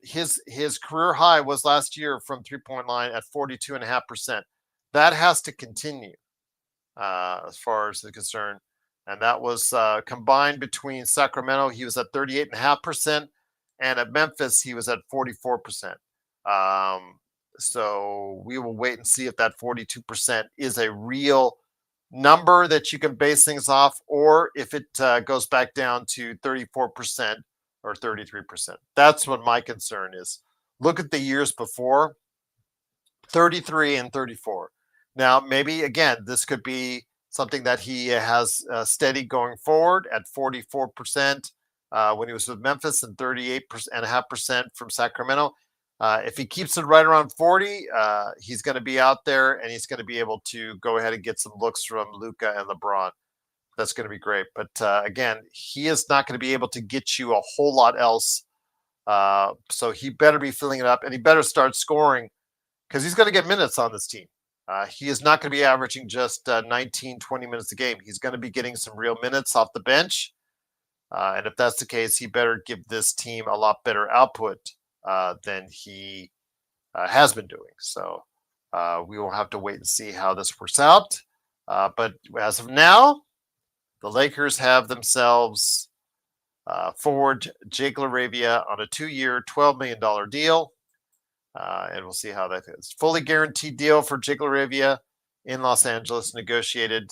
his career high was last year from 3-point line at 42.5%. That has to continue as far as the concern. And that was combined between Sacramento, he was at 38.5%, and at Memphis, he was at 44%. So we will wait and see if that 42% is a real number that you can base things off, or if it goes back down to 34% or 33%. That's what my concern is. Look at the years before, 33 and 34. Now, maybe, again, this could be something that he has steady going forward at 44% when he was with Memphis and 38.5% from Sacramento. If he keeps it right around 40, he's going to be out there, and he's going to be able to go ahead and get some looks from Luka and LeBron. That's going to be great. But again, he is not going to be able to get you a whole lot else. So he better be filling it up, and he better start scoring, because he's going to get minutes on this team. He is not going to be averaging just 19, 20 minutes a game. He's going to be getting some real minutes off the bench. And if that's the case, he better give this team a lot better output than he has been doing. So we will have to wait and see how this works out. But as of now, the Lakers have themselves forward Jake Laravia on a 2-year, $12 million deal. And we'll see how that is. Fully guaranteed deal for Jake Laravia in Los Angeles, negotiated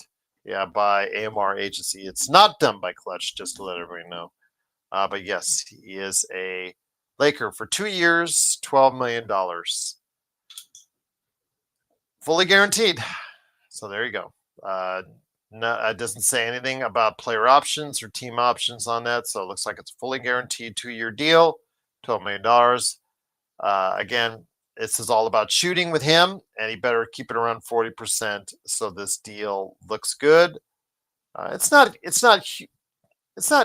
by AMR Agency. It's not done by Clutch, just to let everybody know. But yes, he is a Laker for 2 years, $12 million. Fully guaranteed. So there you go. No, it doesn't say anything about player options or team options on that. So it looks like it's a fully guaranteed 2-year deal, $12 million. Again, this is all about shooting with him, and he better keep it around 40%. So this deal looks good. It's not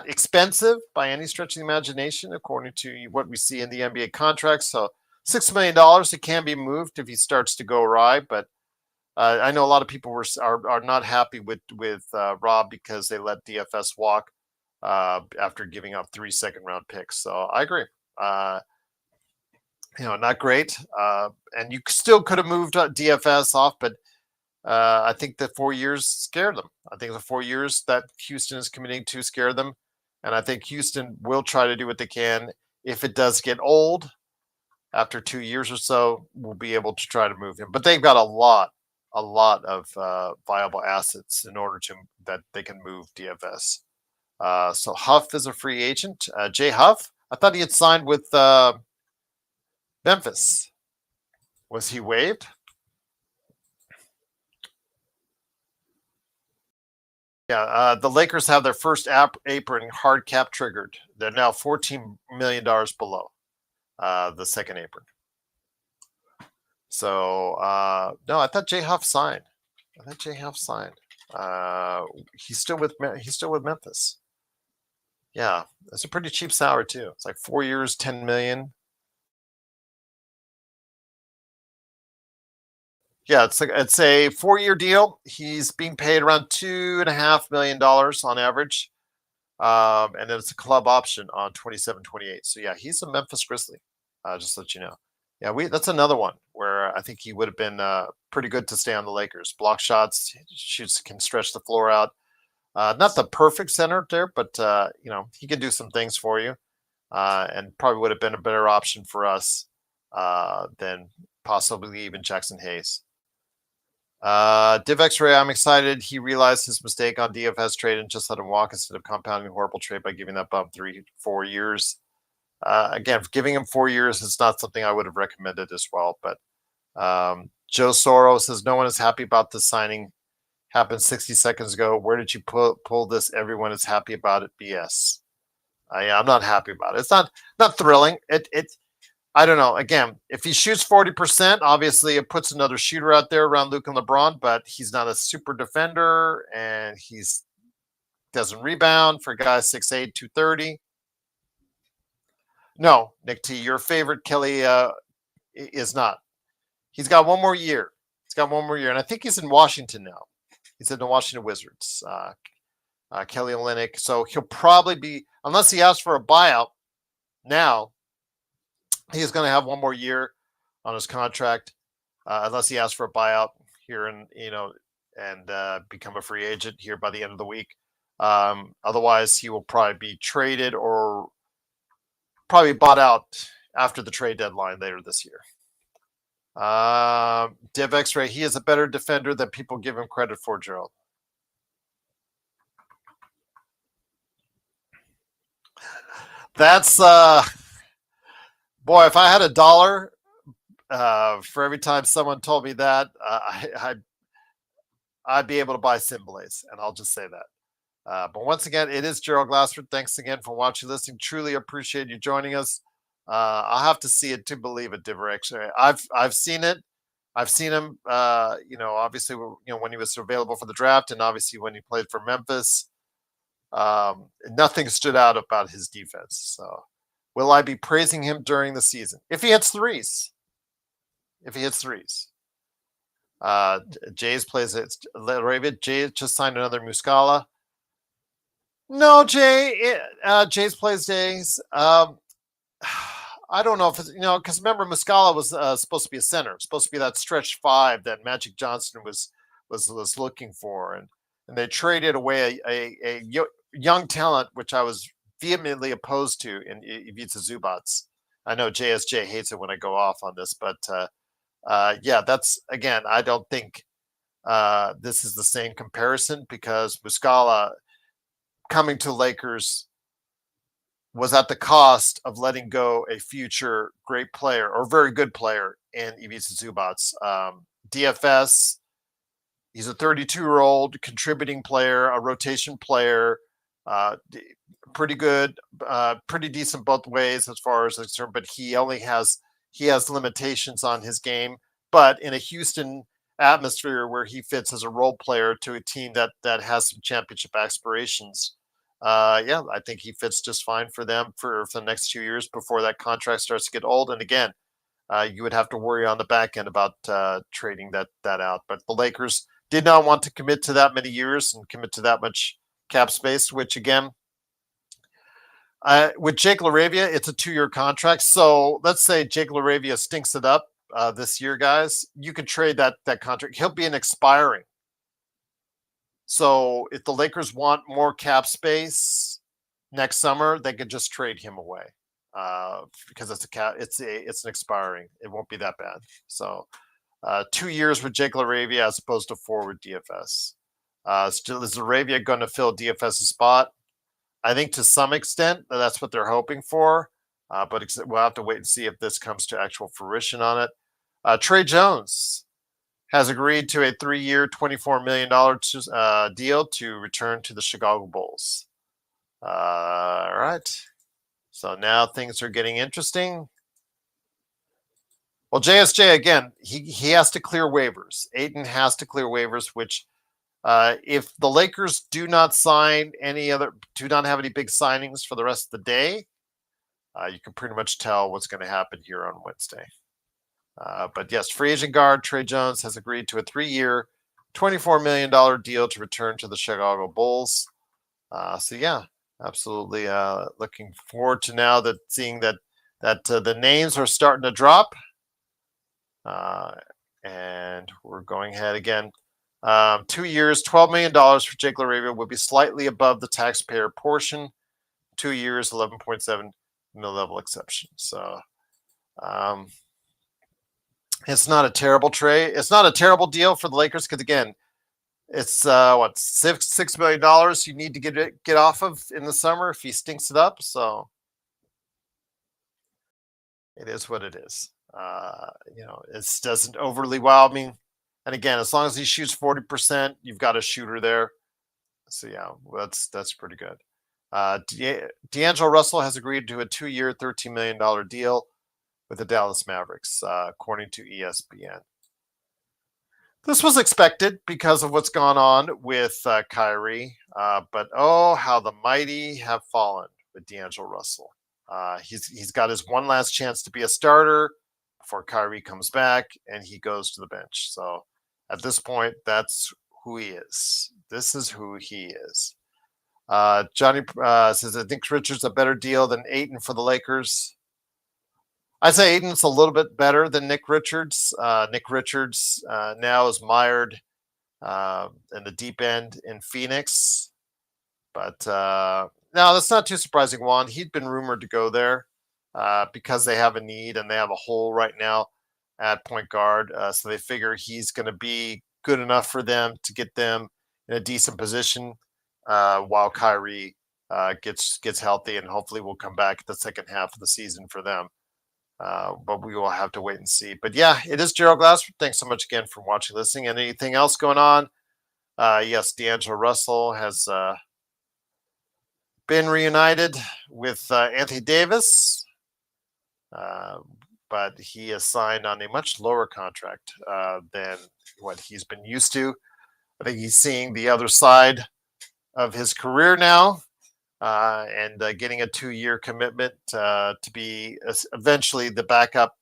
expensive by any stretch of the imagination, according to what we see in the NBA contracts. So $6 million, it can be moved if he starts to go awry. But I know a lot of people are not happy with Rob because they let DFS walk after giving up 3 second-round picks. So I agree. Not great. And you still could have moved DFS off, but I think the 4 years scared them. I think the 4 years that Houston is committing to scare them. And I think Houston will try to do what they can. If it does get old after 2 years or so, we'll be able to try to move him. But they've got a lot of viable assets in order that they can move DFS. So Huff is a free agent. Jay Huff, I thought he had signed with Memphis. Was he waived? Yeah, the Lakers have their first apron hard cap triggered. They're now $14 million below the second apron. So no, I thought Jay Huff signed. He's still with Memphis. Yeah, that's a pretty cheap salary too. It's like 4 years, $10 million. Yeah, it's a 4-year deal. He's being paid around $2.5 million on average. And then it's a club option on 27-28. So yeah, he's a Memphis Grizzly. Just to let you know. Yeah, that's another one where I think he would have been pretty good to stay on the Lakers. Block shots, shoots, can stretch the floor out. Not the perfect center there, but he can do some things for you, and probably would have been a better option for us than possibly even Jackson Hayes. Div X-Ray, I'm excited. He realized his mistake on DFS trade and just let him walk instead of compounding a horrible trade by giving that bump 3-4 years. Again, giving him 4 years is not something I would have recommended as well. But Joe Soro says no one is happy about this signing. Happened 60 seconds ago. Where did you pull this? Everyone is happy about it. BS. I'm not happy about it. It's not thrilling. I don't know. Again, if he shoots 40%, obviously it puts another shooter out there around Luke and LeBron, but he's not a super defender, and he's doesn't rebound for a guy 6'8", 230. No, Nick T, your favorite Kelly is not. He's got one more year. And I think he's in Washington now. He's in the Washington Wizards, Kelly Olynyk. So he'll probably be, unless he asks for a buyout now, he's going to have one more year on his contract, unless he asks for a buyout here and become a free agent here by the end of the week. Otherwise, he will probably be traded or probably bought out after the trade deadline later this year. Div X-Ray, he is a better defender than people give him credit for, Gerald. That's boy, if I had $1 for every time someone told me that, I'd be able to buy Symbolaze, and I'll just say that. But once again, it is Gerald Glassford. Thanks again for watching, listening. Truly appreciate you joining us. I'll have to see it to believe it, Diverx. I've seen it. I've seen him, obviously, when he was available for the draft, and obviously when he played for Memphis. Nothing stood out about his defense. So, will I be praising him during the season if he hits threes? Jays plays it. Laravia. Jay just signed another Muscala. No, Jays plays days. I don't know if it's, because remember Muscala was supposed to be a center, supposed to be that stretch 5 that Magic Johnson was looking for, and they traded away a young talent, which I was vehemently opposed to in Ivica Zubac. I know JSJ hates it when I go off on this, but that's, again, I don't think this is the same comparison, because Muscala coming to Lakers was at the cost of letting go a future great player or very good player in Ivica Zubac. DFS, He's a 32-year-old contributing player, a rotation player, pretty good, pretty decent both ways as far as concerned. But he has limitations on his game. But in a Houston atmosphere where he fits as a role player to a team that has some championship aspirations, yeah, I think he fits just fine for them for the next 2 years before that contract starts to get old. And again, you would have to worry on the back end about trading that out. But the Lakers did not want to commit to that many years and commit to that much cap space, which again, with Jake Laravia, it's a 2-year contract. So let's say Jake Laravia stinks it up this year, guys. You could trade that contract. He'll be an expiring. So if the Lakers want more cap space next summer, they could just trade him away because it's an expiring. It won't be that bad. So 2 years with Jake Laravia as opposed to 4 with DFS. Still, is Laravia going to fill DFS's spot? I think to some extent that's what they're hoping for, but we'll have to wait and see if this comes to actual fruition on it. Trey Jones has agreed to a 3-year, $24 million deal to return to the Chicago Bulls. All right. So now things are getting interesting. Well, JSJ, again, he has to clear waivers. Ayton has to clear waivers, which if the Lakers do not have any big signings for the rest of the day, you can pretty much tell what's going to happen here on Wednesday. But yes, free agent guard Trey Jones has agreed to a 3-year, $24 million deal to return to the Chicago Bulls. So yeah, absolutely looking forward to now seeing that the names are starting to drop. And we're going ahead again. 2 years, $12 million for Jake Laravia will be slightly above the taxpayer portion. 2 years, 11.7 mid-level exception. So it's not a terrible trade. It's not a terrible deal for the Lakers because again, it's $6 million you need to get off of in the summer if he stinks it up. So it is what it is. It doesn't overly wow me. And again, as long as he shoots 40%, you've got a shooter there. So yeah, that's pretty good. D'Angelo Russell has agreed to a 2-year, $13 million deal with the Dallas Mavericks, according to ESPN. This was expected because of what's gone on with Kyrie. But oh, how the mighty have fallen with D'Angelo Russell. He's got his one last chance to be a starter before Kyrie comes back and he goes to the bench. So at this point, that's who he is. This is who he is. Johnny says, I think Richards a better deal than Ayton for the Lakers. I say Ayton's a little bit better than Nick Richards. Nick Richards now is mired in the deep end in Phoenix. But no, that's not too surprising, Juan. He'd been rumored to go there because they have a need and they have a hole right now at point guard. So they figure he's going to be good enough for them to get them in a decent position while Kyrie gets healthy and hopefully will come back the second half of the season for them. But we will have to wait and see. But yeah, it is Gerald Glassford. Thanks so much again for watching, listening. And anything else going on? Yes, D'Angelo Russell has been reunited with Anthony Davis, but he is signed on a much lower contract than what he's been used to. I think he's seeing the other side of his career now. And getting a 2-year commitment to be eventually the backup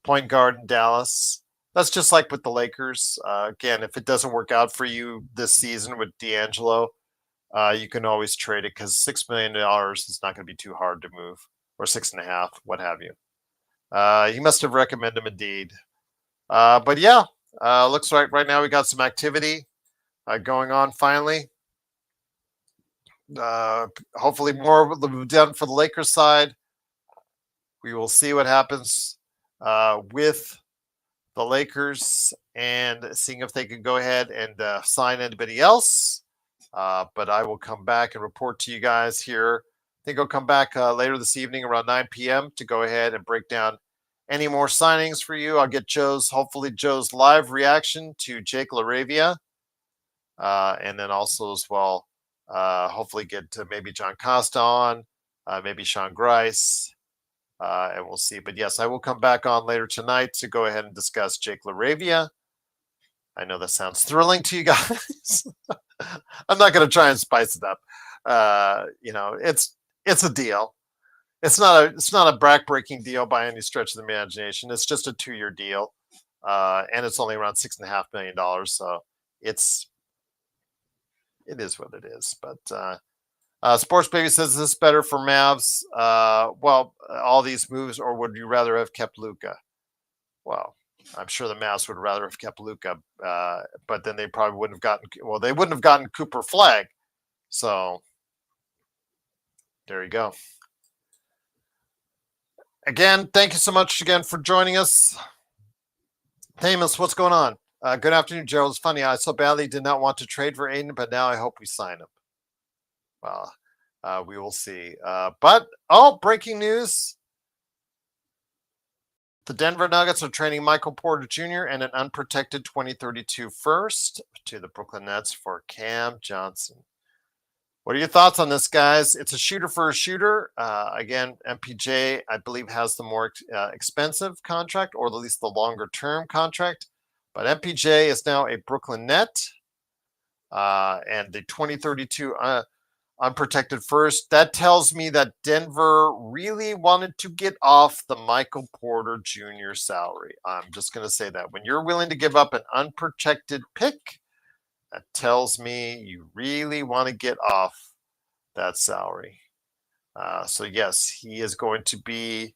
point guard in Dallas. That's just like with the Lakers. Again, if it doesn't work out for you this season with D'Angelo, you can always trade it because $6 million is not going to be too hard to move, or 6.5, what have you. You must have recommended him indeed. But yeah, looks like right now we got some activity going on finally. Hopefully more will be done for the Lakers side. We will see what happens with the Lakers and seeing if they can go ahead and sign anybody else. But I will come back and report to you guys here. I think I'll come back later this evening around 9 p.m. to go ahead and break down any more signings for you. I'll get hopefully Joe's live reaction to Jake Laravia. and then also as well, hopefully get to maybe John Costa on, maybe Sean Grice, and we'll see. But yes, I will come back on later tonight to go ahead and discuss Jake Laravia. I know that sounds thrilling to you guys. I'm not going to try and spice it up. It's a deal. It's not a back-breaking deal by any stretch of the imagination. It's just a 2-year deal, and it's only around $6.5 million. So it is what it is. But Sports Baby says, "Is this better for Mavs? All these moves, or would you rather have kept Luka?" Well, I'm sure the Mavs would rather have kept Luka, but then they probably wouldn't have gotten. Well, they wouldn't have gotten Cooper Flag. So there you go. Again, thank you so much again for joining us. Thamus, what's going on? Good afternoon, Gerald. It's funny. I so badly did not want to trade for Ayton, but now I hope we sign him. Well, we will see. Breaking news. The Denver Nuggets are trading Michael Porter Jr. and an unprotected 2032 first to the Brooklyn Nets for Cam Johnson. What are your thoughts on this, guys? It's a shooter for a shooter. Again, MPJ, I believe, has the more expensive contract, or at least the longer-term contract. But MPJ is now a Brooklyn Net. And the 2032 unprotected first. That tells me that Denver really wanted to get off the Michael Porter Jr. salary. I'm just going to say that. When you're willing to give up an unprotected pick, that tells me you really want to get off that salary. So yes, he is going to be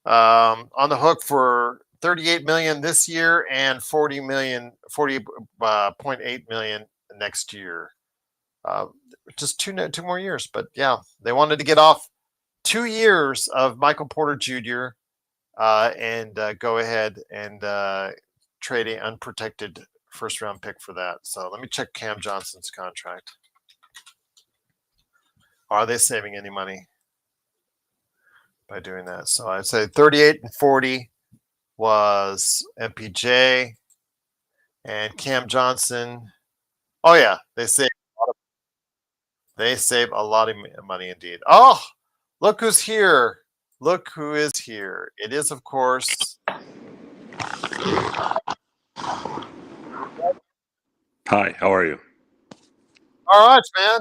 on the hook for $38 million this year and $40.8 million next year. Just two more years. But yeah, they wanted to get off 2 years of Michael Porter Jr. And go ahead and trade an unprotected first-round pick for that. So let me check Cam Johnson's contract. Are they saving any money by doing that? So I'd say 38 and 40 was MPJ, and Cam Johnson. Oh yeah, they save a lot of money indeed. Oh, look who's here! Look who is here! It is, of course. Hi, how are you? All right, man.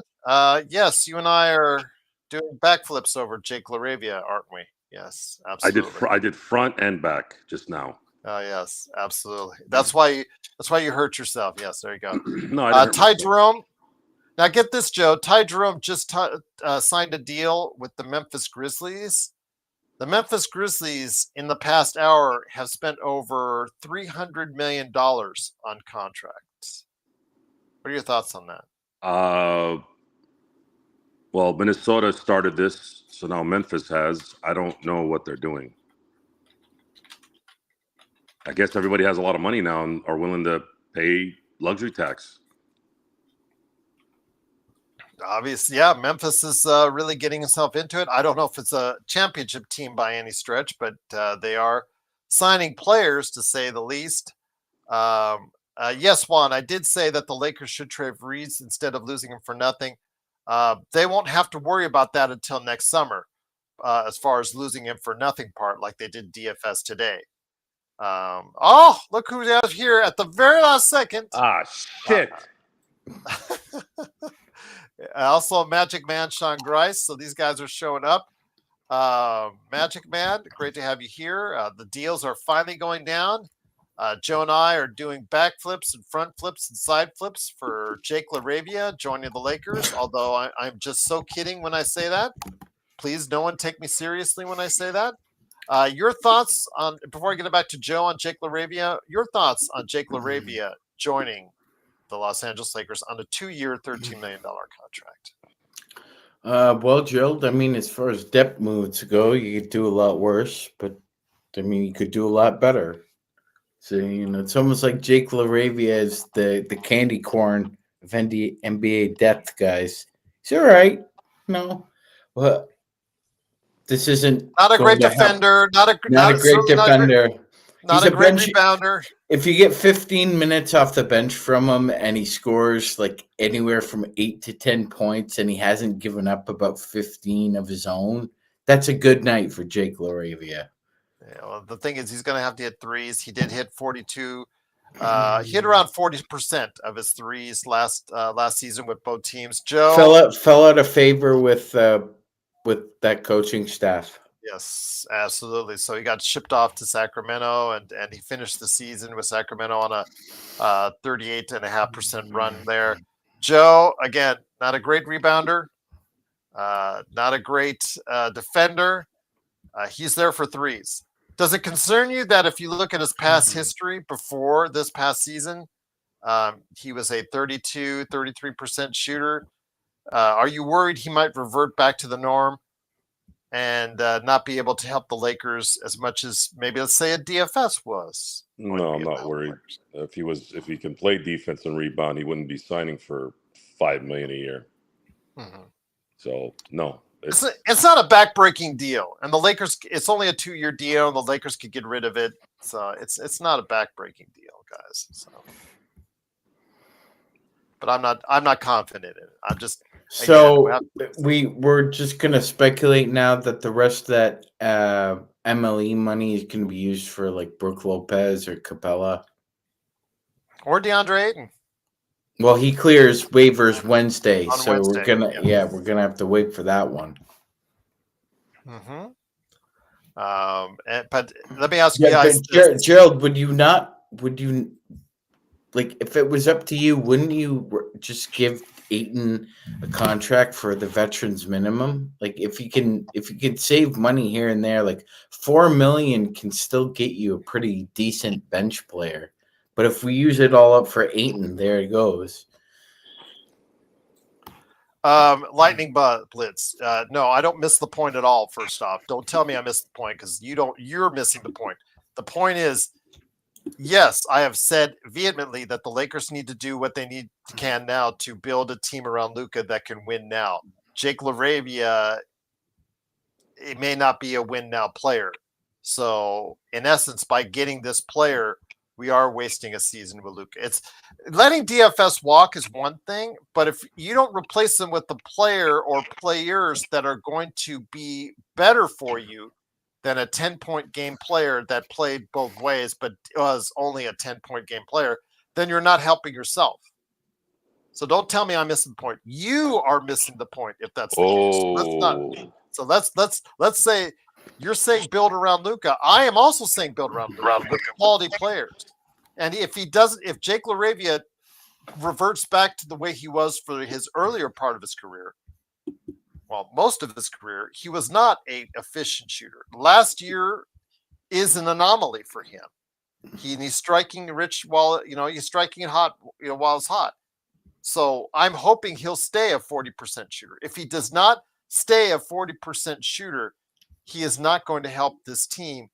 Yes, you and I are doing backflips over Jake Laravia, aren't we? Yes, absolutely. I did front and back just now. Oh yes, absolutely. That's why you hurt yourself. Yes, there you go. No, I didn't. Ty Jerome. Now get this, Joe. Ty Jerome just signed a deal with the Memphis Grizzlies. The Memphis Grizzlies in the past hour have spent over $300 million on contracts. What are your thoughts on that? Well, Minnesota started this, so now Memphis has. I don't know what they're doing. I guess everybody has a lot of money now and are willing to pay luxury tax. Obviously, yeah, Memphis is really getting itself into it. I don't know if it's a championship team by any stretch, but they are signing players, to say the least. Yes, Juan, I did say that the Lakers should trade Reeves instead of losing him for nothing. They won't have to worry about that until next summer, as far as losing him for nothing part, like they did DFS today. Look who's out here at the very last second. Ah, shit. Also, Magic Man, Sean Grice. So these guys are showing up. Magic Man, great to have you here. The deals are finally going down. Joe and I are doing backflips and front flips and side flips for Jake Laravia joining the Lakers. Although I'm just so kidding when I say that. Please, no one take me seriously when I say that. Your thoughts on, before I get it back to Joe on Jake Laravia, your thoughts on Jake Laravia joining the Los Angeles Lakers on a 2-year, $13 million contract? Well, Gerald, I mean, as far as depth moves go, you could do a lot worse, but I mean, you could do a lot better. So, it's almost like Jake Laravia is the candy corn of NBA depth guys. He's all right. No, well, this isn't not a great defender. Not a great defender. Not a great rebounder. If you get 15 minutes off the bench from him and he scores like anywhere from 8 to 10 points and he hasn't given up about 15 of his own, that's a good night for Jake Laravia. Yeah, well, the thing is, he's going to have to hit threes. He did hit 42. He hit around 40% of his threes last season with both teams. Joe Fell out of favor with that coaching staff. Yes, absolutely. So he got shipped off to Sacramento, and he finished the season with Sacramento on a 38.5% run there. Joe, again, not a great rebounder, not a great defender. He's there for threes. Does it concern you that if you look at his past history before this past season, he was a 33% shooter? Are you worried he might revert back to the norm and not be able to help the Lakers as much as maybe, let's say, a DFS was? No, I'm not worried. If he can play defense and rebound, he wouldn't be signing for $5 million a year. Mm-hmm. So no, it's not a backbreaking deal, and the Lakers. It's only a 2-year deal, and the Lakers could get rid of it. So it's not a backbreaking deal, guys. So, but I'm not confident in it. I'm just. So we're just gonna speculate now that the rest of that MLE money is gonna be used for like Brook Lopez or Capella or DeAndre Ayton. Well, he clears waivers Wednesday, so Wednesday, we're gonna have to wait for that one. Mm-hmm. But let me ask you guys, Gerald, would you like if it was up to you? Wouldn't you just give Ayton a contract for the veterans minimum? Like if you can save money here and there, like $4 million can still get you a pretty decent bench player. But if we use it all up for Ayton, there it goes. Lightning blitz. No, I don't miss the point at all. First off, don't tell me I missed the point because you're missing the point. The point is, yes, I have said vehemently that the Lakers need to do what they can now to build a team around Luka that can win now. Jake Laravia, it may not be a win now player. So in essence, by getting this player, we are wasting a season with Luka. It's letting DFS walk is one thing, but if you don't replace them with the player or players that are going to be better for you than a 10-point game player that played both ways, but was only a 10-point game player, then you're not helping yourself. So don't tell me I'm missing the point. You are missing the point if that's the case. Let's say you're saying build around Luka. I am also saying build around Luka with quality players. And if Jake Laravia reverts back to the way he was for his earlier part of his career, well, most of his career, he was not an efficient shooter. Last year is an anomaly for him. He's striking rich while he's striking it hot, while it's hot. So I'm hoping he'll stay a 40% shooter. If he does not stay a 40% shooter, he is not going to help this team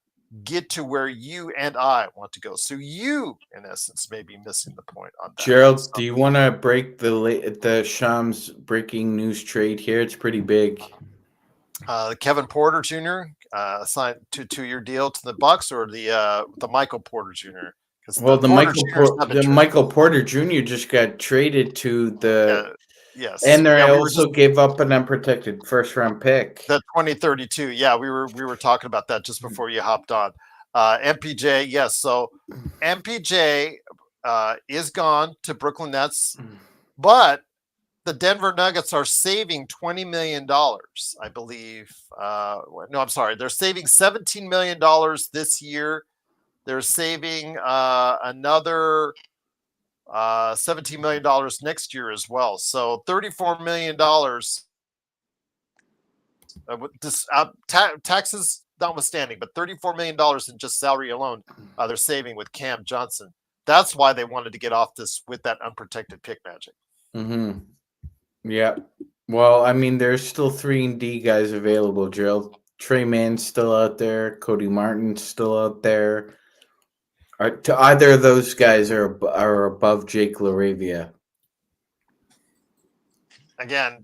get to where you and I want to go. So you, in essence, may be missing the point on that. Gerald, do you want to break the Shams breaking news trade here? It's pretty big. Kevin Porter Jr. Signed to 2-year deal to the Bucks, or the Michael Porter Jr. Well, the Michael Porter Jr. just got traded to the. Yes, and they also gave up an unprotected first-round pick. The 2032. Yeah, we were talking about that just before you hopped on. MPJ, yes. So MPJ is gone to Brooklyn Nets, but the Denver Nuggets are saving $20 million, I believe. No, I'm sorry. They're saving $17 million this year. They're saving another $17 million next year as well. So $34 million. Taxes notwithstanding, but $34 million in just salary alone, they're saving with Cam Johnson. That's why they wanted to get off this with that unprotected pick magic. Mm-hmm. Yeah. Well, I mean, there's still 3-and-D guys available, Gerald. Trey Mann's still out there. Cody Martin's still out there. To either of those guys are above Jake Laravia. Again,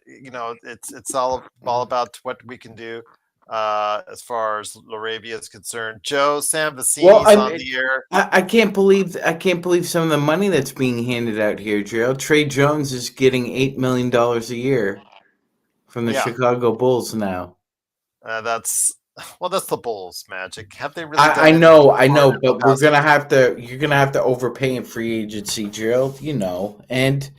it's all about what we can do. as far as Laravia is concerned. Joe, Sam Well, Vecini's on the air. I can't believe some of the money that's being handed out here, Gerald. Trey Jones is getting $8 million a year from the Yeah. Chicago Bulls now. That's the Bulls' magic. Have they really done I anything know, smart in the but you're past? gonna have to overpay in free agency, Gerald. You know, and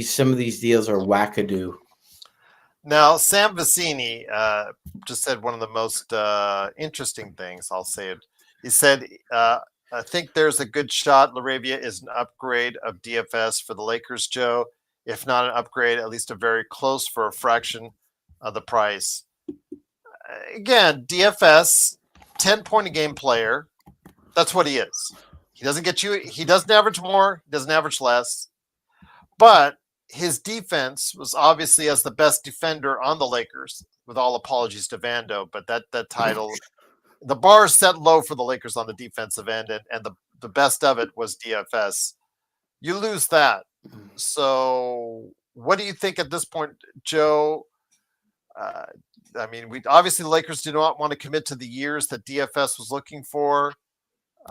some of these deals are wackadoo. Now, Sam Vecini just said one of the most interesting things. I'll say it. He said, I think there's a good shot Laravia is an upgrade of DFS for the Lakers, Joe. If not an upgrade, at least a very close for a fraction of the price. Again, DFS, 10-point a game player. That's what he is. He doesn't average more, he doesn't average less. But his defense was obviously as the best defender on the Lakers, with all apologies to Vando, but that title, the bar is set low for the Lakers on the defensive end, and the best of it was DFS. You lose that. So what do you think at this point, Joe? I mean, obviously the Lakers do not want to commit to the years that DFS was looking for.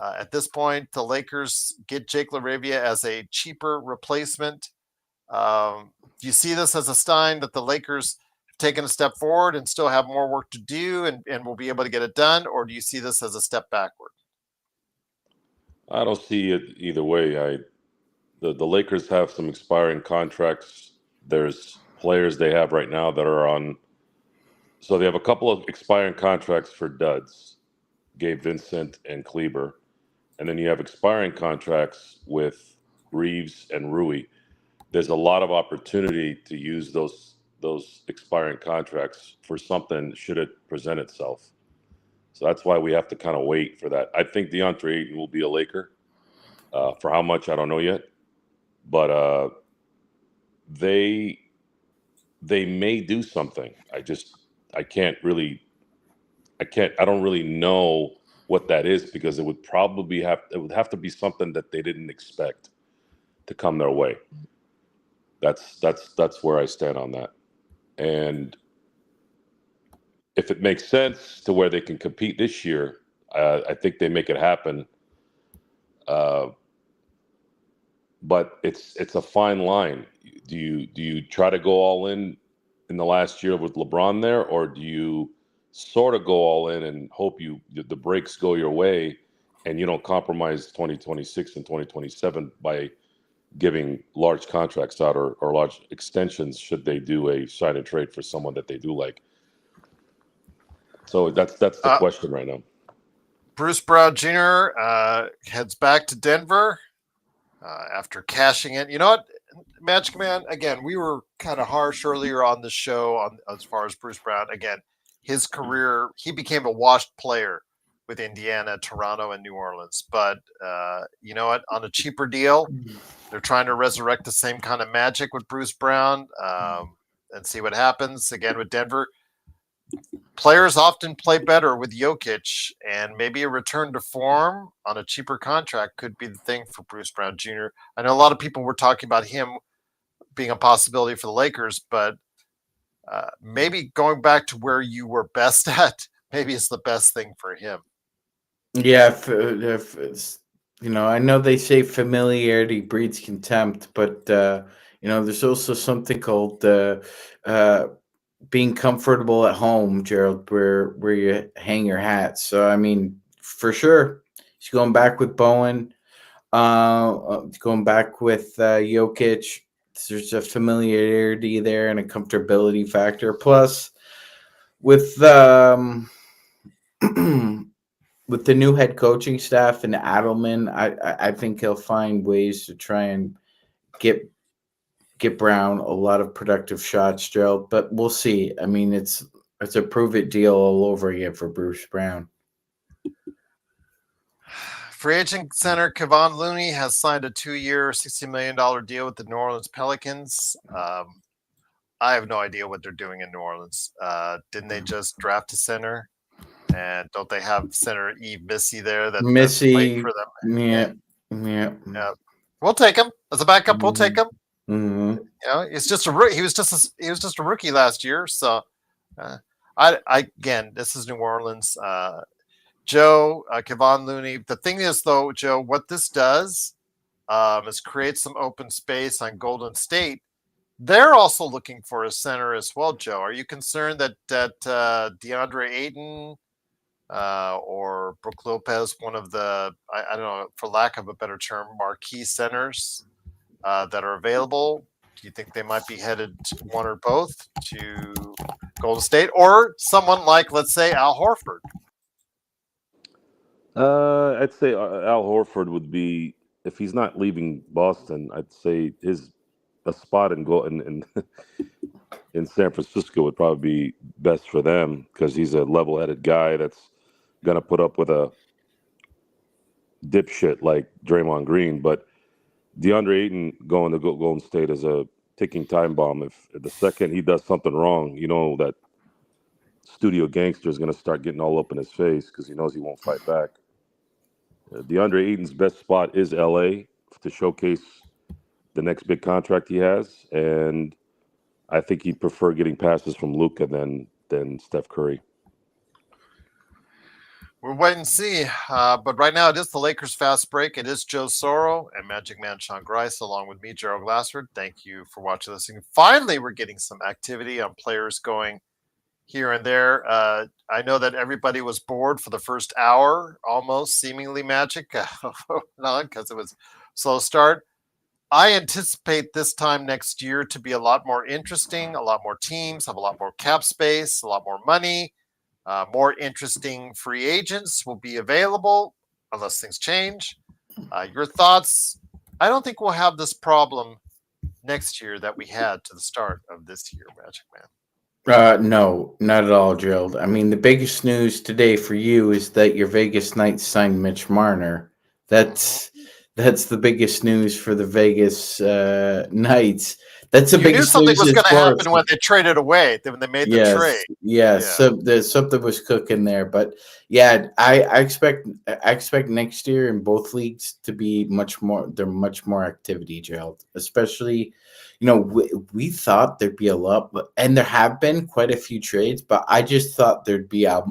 At this point, the Lakers get Jake Laravia as a cheaper replacement. Do you see this as a sign that the Lakers have taken a step forward and still have more work to do and will be able to get it done? Or do you see this as a step backward? I don't see it either way. The Lakers have some expiring contracts. There's players they have right now that are on. So they have a couple of expiring contracts for duds, Gabe Vincent and Kleber. And then you have expiring contracts with Reeves and Rui. There's a lot of opportunity to use those expiring contracts for something should it present itself. So that's why we have to kind of wait for that. I think DeAndre Ayton will be a Laker. For how much, I don't know yet. But they may do something. I don't really know what that is, because it would have to be something that they didn't expect to come their way. That's where I stand on that. And if it makes sense to where they can compete this year, I think they make it happen. But it's a fine line. Do you try to go all in the last year with LeBron there, or do you sort of go all in and hope the breaks go your way and you don't compromise 2026 and 2027 by giving large contracts out or large extensions should they do a sign and trade for someone that they do like? So that's the question right now. Bruce Brown Jr. Heads back to Denver after cashing in. You know what, Magic Man? Again, we were kind of harsh earlier on the show as far as Bruce Brown. Again, his career, he became a washed player with Indiana, Toronto, and New Orleans. But you know what? On a cheaper deal, they're trying to resurrect the same kind of magic with Bruce Brown and see what happens. Again, with Denver, players often play better with Jokic, and maybe a return to form on a cheaper contract could be the thing for Bruce Brown Jr. I know a lot of people were talking about him being a possibility for the Lakers, but maybe going back to where you were best at, maybe it's the best thing for him. Yeah, if it's, I know they say familiarity breeds contempt, but there's also something called being comfortable at home, Gerald, where you hang your hat. So I mean, for sure, he's going back with Bowen, going back with Jokic. There's a familiarity there and a comfortability factor. Plus, with with the new head coaching staff and Adelman, I think he'll find ways to try and get Brown a lot of productive shots, Gerald. But we'll see. I mean, it's a prove it deal all over again for Bruce Brown. Free agent center Kevon Looney has signed a 2-year, $60 million deal with the New Orleans Pelicans. I have no idea what they're doing in New Orleans. Didn't they just draft a center? And don't they have center Eve Missy there? That's playing for them. Yeah. We'll take him as a backup. We'll take him. Mm-hmm. It's just a he was just a rookie last year, so Again, this is New Orleans. Joe, Kevon Looney. The thing is, though, Joe, what this does is create some open space on Golden State. They're also looking for a center as well, Joe. Are you concerned that DeAndre Ayton or Brook Lopez, one of the, I don't know, for lack of a better term, marquee centers that are available? Do you think they might be headed to one or both to Golden State, or someone like, let's say, Al Horford? I'd say Al Horford would be, if he's not leaving Boston, I'd say a spot in in San Francisco would probably be best for them, because he's a level-headed guy that's gonna put up with a dipshit like Draymond Green. But DeAndre Ayton going to Golden State is a ticking time bomb. If the second he does something wrong, that studio gangster is going to start getting all up in his face, because he knows he won't fight back. DeAndre Ayton's best spot is LA to showcase the next big contract he has, and I think he'd prefer getting passes from Luka than Steph Curry. We'll wait and see. But right now, it is the Lakers Fast Break. It is Joe Soro and Magic Man Sean Grice, along with me, Gerald Glassford. Thank you for watching this. Finally, we're getting some activity on players going here and there. I know that everybody was bored for the first hour, almost, seemingly, Magic, because it was a slow start. I anticipate this time next year to be a lot more interesting, a lot more teams, have a lot more cap space, a lot more money. More interesting free agents will be available unless things change. Your thoughts? I don't think we'll have this problem next year that we had to the start of this year, Magic Man. No, not at all, Gerald. I mean, the biggest news today for you is that your Vegas Knights signed Mitch Marner. That's the biggest news for the Vegas Knights. That's the biggest something news was going to happen as when they traded away, when they made the trade. Yes, so there's something was cooking there, but yeah, I expect next year in both leagues to be much more activity, Gerald. Especially, we thought there'd be a lot, and there have been quite a few trades, but I just thought there'd be a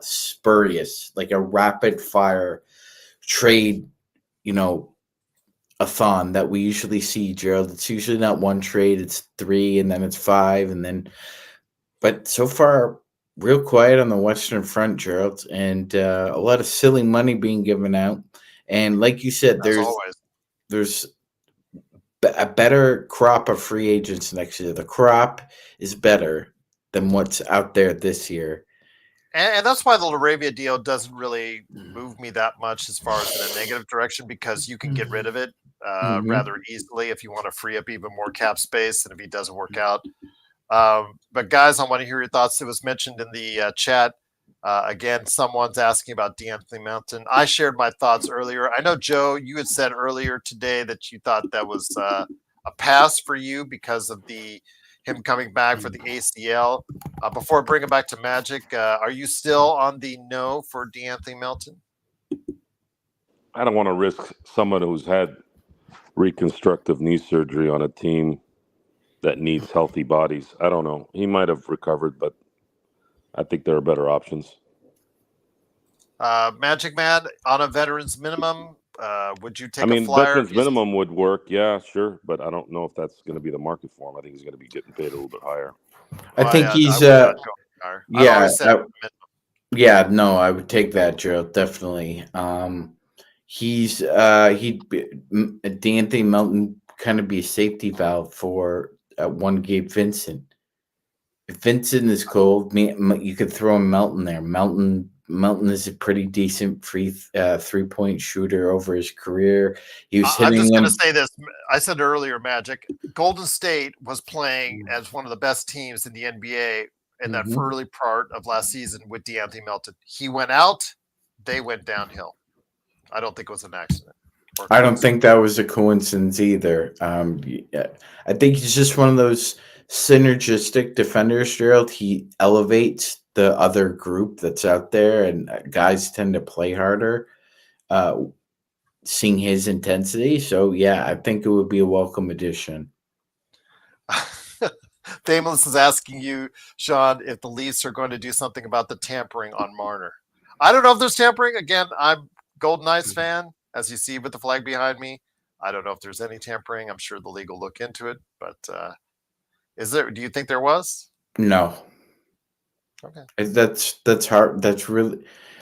spurious, like a rapid fire trade, a thon that we usually see, Gerald. It's usually not one trade, it's 3, and then it's 5, but so far real quiet on the Western Front, Gerald, and a lot of silly money being given out. And like you said, there's a better crop of free agents next year. The crop is better than what's out there this year. And that's why the Laravia deal doesn't really move me that much as far as in a negative direction, because you can get rid of it rather easily if you want to free up even more cap space, and if he doesn't work out. But guys, I want to hear your thoughts. It was mentioned in the chat. Again, someone's asking about DeAnthony Melton. I shared my thoughts earlier. I know, Joe, you had said earlier today that you thought that was a pass for you because of him coming back for the ACL. Before I bring it back to Magic, are you still on the no for DeAnthony Melton? I don't want to risk someone who's had reconstructive knee surgery on a team that needs healthy bodies. I don't know. He might have recovered, but I think there are better options. Magic Man, on a veteran's minimum, would you take a flyer? Veteran's minimum would work, yeah, sure, but I don't know if that's going to be the market for him. I think he's going to be getting paid a little bit higher. I think he's no, I would take that, Joe, definitely. DeAnthony Melton kind of be a safety valve for one Gabe Vincent. If Vincent is cold, you could throw in Melton there. Melton is a pretty decent three-point shooter over his career. He was hitting. I'm just going to say this. I said earlier, Magic, Golden State was playing as one of the best teams in the NBA in that early part of last season with DeAnthony Melton. He went out, they went downhill. I don't think it was an accident. I don't think that was a coincidence either. I think he's just one of those synergistic defenders, Gerald. He elevates the other group that's out there, and guys tend to play harder, seeing his intensity. So, yeah, I think it would be a welcome addition. Thameless is asking you, Sean, if the Leafs are going to do something about the tampering on Marner. I don't know if there's tampering. Again, I'm Golden Knights fan, as you see with the flag behind me. I don't know if there's any tampering. I'm sure the league will look into it. But is there? Do you think there was? No. Okay. That's hard.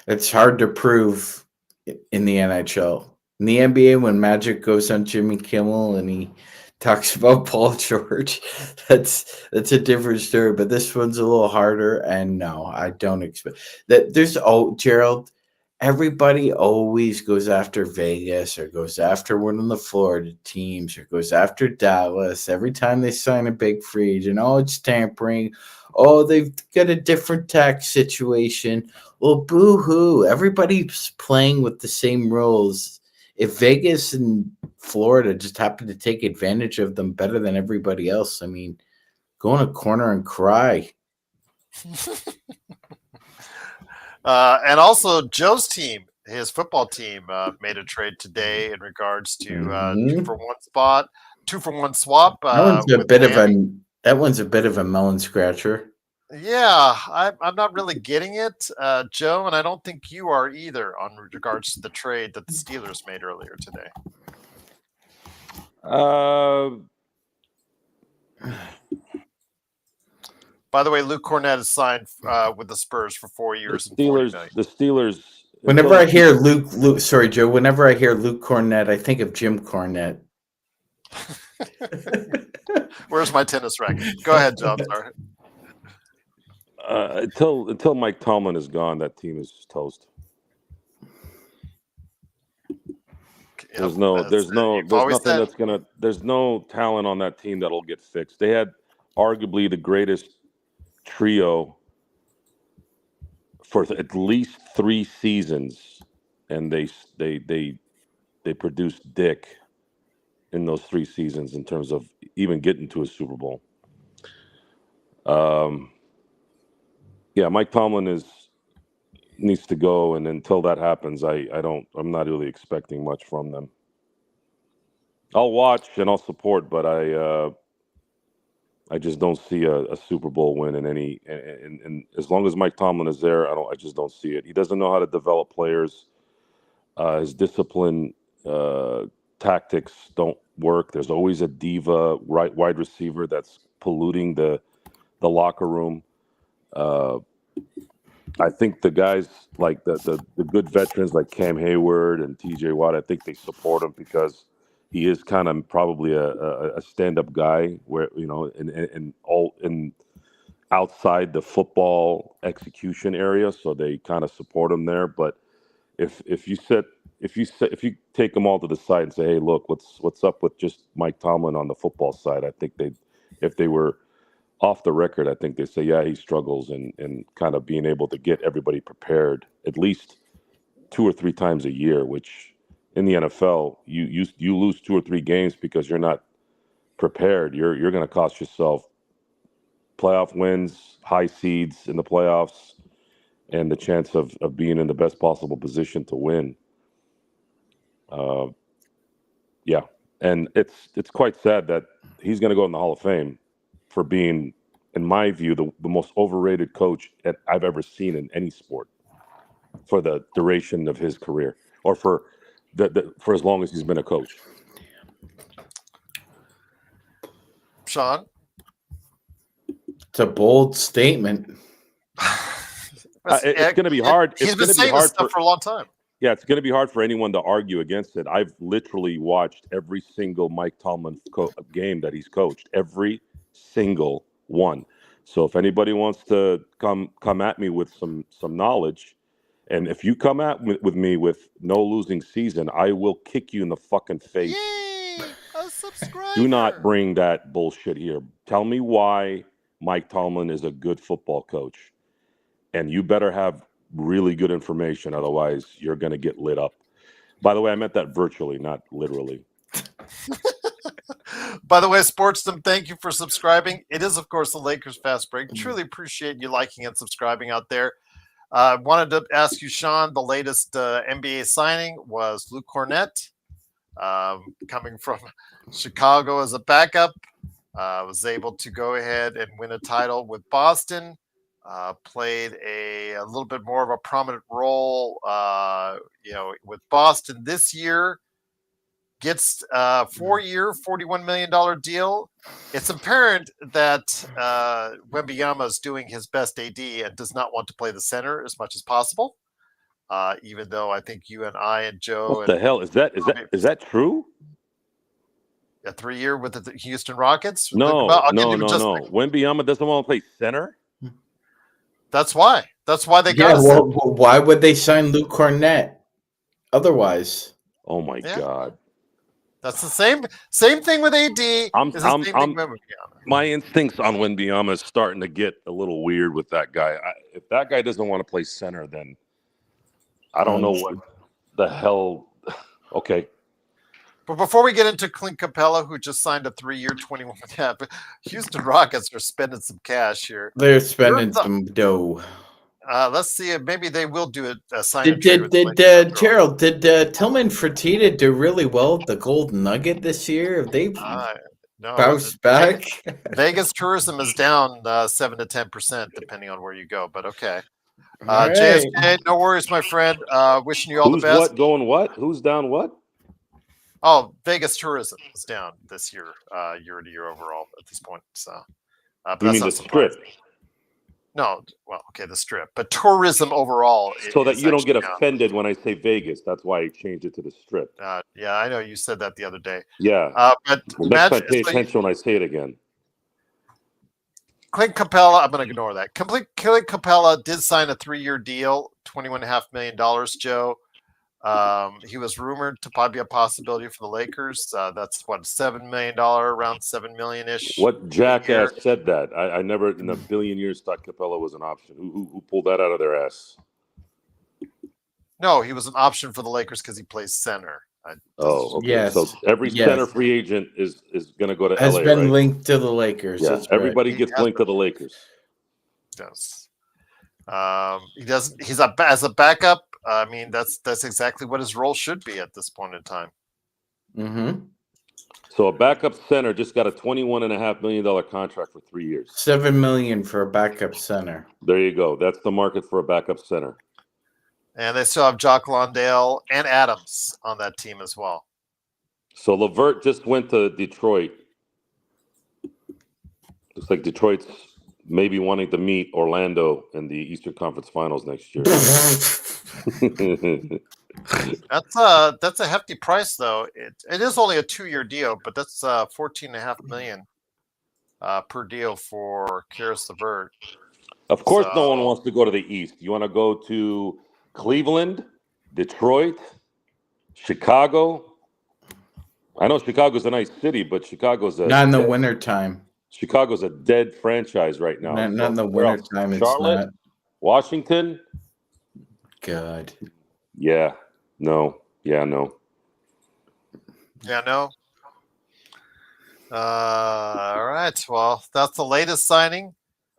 It's hard to prove in the NHL. In the NBA, when Magic goes on Jimmy Kimmel and he talks about Paul George, that's a different story. But this one's a little harder, and no, I don't expect that. Gerald. Everybody always goes after Vegas or goes after one of the Florida teams or goes after Dallas every time they sign a big free agent. Oh, it's tampering. Oh, they've got a different tax situation. Well, boo-hoo. Everybody's playing with the same rules. If Vegas and Florida just happen to take advantage of them better than everybody else, I mean, go in a corner and cry. And also, Joe's team, his football team, made a trade today in regards to 2-for-1 spot, 2-for-1 swap. That one's a bit of a melon scratcher. Yeah, I'm not really getting it, Joe, and I don't think you are either on regards to the trade that the Steelers made earlier today. By the way, Luke Cornett is signed with the Spurs for 4 years and $40 million. The Steelers. Whenever I hear Luke, sorry, Joe. Whenever I hear Luke Cornett, I think of Jim Cornette. Where's my tennis racket? Go ahead, Joe. Sorry. Until Mike Tomlin is gone, that team is toast. There's no talent on that team that'll get fixed. They had arguably the greatest trio for at least 3 seasons, and they produced dick in those 3 seasons in terms of even getting to a Super Bowl. Mike Tomlin needs to go, and until that happens, I'm not really expecting much from them. I'll watch and I'll support, but I just don't see a Super Bowl win in any. And as long as Mike Tomlin is there, I just don't see it. He doesn't know how to develop players. His discipline tactics don't work. There's always a diva wide receiver that's polluting the locker room. I think the guys like the good veterans like Cam Hayward and TJ Watt, I think they support him because he is kind of probably a stand-up guy where, in outside the football execution area. So they kind of support him there. But if you take them all to the side and say, hey, look, what's up with just Mike Tomlin on the football side? I think if they were off the record, I think they say, yeah, he struggles in kind of being able to get everybody prepared at least 2 or 3 times a year, which in the NFL, you lose 2 or 3 games because you're not prepared. You're going to cost yourself playoff wins, high seeds in the playoffs, and the chance of being in the best possible position to win. And it's quite sad that he's going to go in the Hall of Fame for being, in my view, the most overrated coach I've ever seen in any sport for the duration of his career, or for as long as he's been a coach. Sean? It's a bold statement. It's going to be hard. He's been saying this stuff for a long time. Yeah, it's going to be hard for anyone to argue against it. I've literally watched every single Mike Tomlin game that he's coached, every single one. So if anybody wants to come at me with some knowledge, and if you come with me with no losing season, I will kick you in the fucking face. Yay! A subscriber! Do not bring that bullshit here. Tell me why Mike Tomlin is a good football coach. And you better have really good information, otherwise you're going to get lit up. By the way, I meant that virtually, not literally. By the way, Sportsdom, thank you for subscribing. It is, of course, the Lakers Fast Break. Truly appreciate you liking and subscribing out there. I wanted to ask you, Sean, the latest NBA signing was Luke Cornett, coming from Chicago as a backup. Was able to go ahead and win a title with Boston. Played a little bit more of a prominent role, with Boston this year. Gets a 4-year, $41 million deal. It's apparent that Wembanyama is doing his best AD and does not want to play the center as much as possible. Even though I think you and I and Joe What the hell is that? Is that true? A 3-year with the Houston Rockets? No. Wembanyama doesn't want to play center. That's why. That's why they got. Well, why would they sign Luke Cornett otherwise? Oh my God. That's the same thing with AD. My instincts on Wembanyama is starting to get a little weird with that guy. If that guy doesn't want to play center, then I don't know what the hell. Okay. But before we get into Clint Capella, who just signed a 3-year, $21.5, Houston Rockets are spending some cash here. They're spending some dough. Let's see if maybe they will do a sign. Did Gerald? Did Tillman Fertitta do really well at the Gold Nugget this year? Have they bounced back? Vegas tourism is down 7 to 10%, depending on where you go. But okay, Right. JSK, no worries, my friend. Wishing you all the best. Who's what going what? Who's down what? Oh, Vegas tourism is down this year, year to year overall at this point. So, You mean the Strip? No, well, okay, the Strip, but tourism overall. So that you don't get offended when I say Vegas. That's why I changed it to the Strip. Yeah, I know you said that the other day. Yeah. But next time, pay attention when I say it again. Clint Capella, I'm going to ignore that. Clint Capella did sign a 3-year deal, $21.5 million, Joe. He was rumored to probably be a possibility for the Lakers. That's what, $7 million, around $7 million-ish. What jackass said that? I never in a billion years thought Capella was an option. Who pulled that out of their ass? No, he was an option for the Lakers because he plays center. Okay. Yes. So every center free agent is going to go to Has LA, been right? linked to the Lakers. Yeah, That's everybody right. gets linked to the Lakers. Yes. He doesn't. He's as a backup. I mean, that's exactly what his role should be at this point in time. Mm-hmm. So a backup center just got a $21.5 million contract for 3 years. $7 million for a backup center. There you go. That's the market for a backup center. And they still have Jock Landale and Adams on that team as well. So LeVert just went to Detroit. Looks like Detroit's maybe wanting to meet Orlando in the Eastern Conference Finals next year. That's a hefty price, though. It is only a 2-year deal, but that's $14.5 million per deal for Karis LeVert. Of course, no one wants to go to the East. You want to go to Cleveland, Detroit, Chicago. I know Chicago's a nice city, but Chicago's not in the wintertime. Chicago's a dead franchise right now. Not in the wintertime. Charlotte, it's not. Washington. God. Yeah. No. Yeah. No. Yeah. No. All right. Well, that's the latest signing.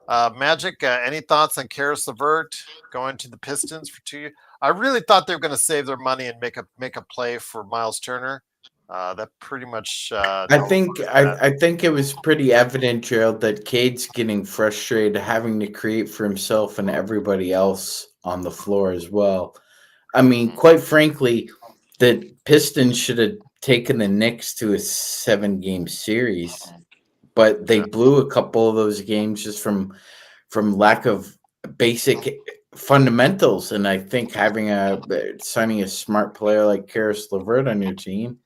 Magic. Any thoughts on Karis LeVert going to the Pistons for 2 years? I really thought they were going to save their money and make a play for Miles Turner. That pretty much. I think it was pretty evident, Gerald, that Cade's getting frustrated having to create for himself and everybody else on the floor as well. I mean, quite frankly, the Pistons should have taken the Knicks to a 7-game series, but they blew a couple of those games just from lack of basic fundamentals. And I think signing a smart player like Karis LeVert on your team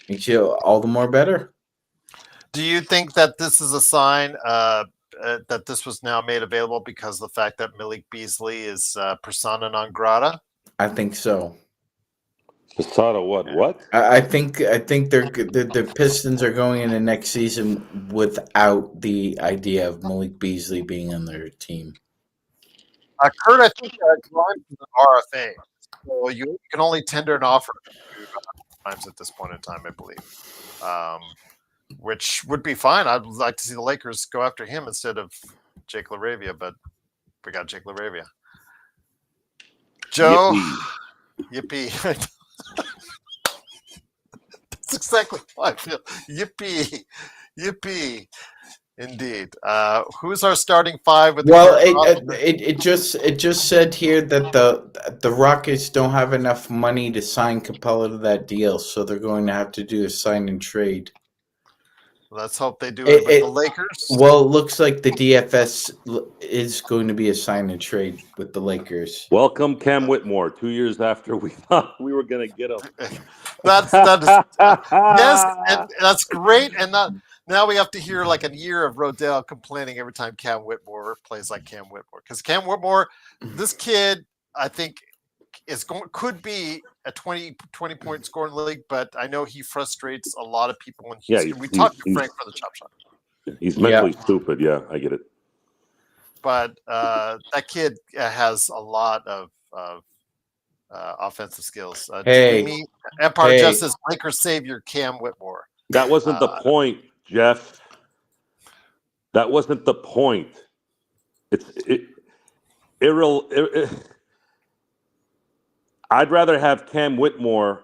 makes you all the more better. Do you think that this is a sign that this was now made available because of the fact that Malik Beasley is persona non grata? I think so. Persona what? I think the Pistons are going into next season without the idea of Malik Beasley being on their team. Kurt, I think Grimes is an RFA, so you can only tender an offer times at this point in time, I believe, which would be fine. I'd like to see the Lakers go after him instead of Jake Laravia, but we got Jake Laravia. Joe, yippee. That's exactly how I feel. Yippee. Yippee. Indeed. Who's our starting five? With Well, the it just said here that the Rockets don't have enough money to sign Capella to that deal, so they're going to have to do a sign and trade. Let's hope they do it with the Lakers. Well, it looks like the DFS is going to be a sign and trade with the Lakers. Welcome Cam Whitmore. 2 years after we thought we were going to get him. that is yes, and that's great. And now we have to hear like a year of Rodell complaining every time Cam Whitmore plays like Cam Whitmore, because Cam Whitmore, this kid, I think could be a 20 point scoring league, but I know he frustrates a lot of people in Houston. We talked to Frank for the chop shop. He's mentally stupid. Yeah, I get it. But that kid has a lot of offensive skills. Empire Justice, Lakers savior Cam Whitmore. That wasn't the point, Jeff. That wasn't the point. I'd rather have Cam Whitmore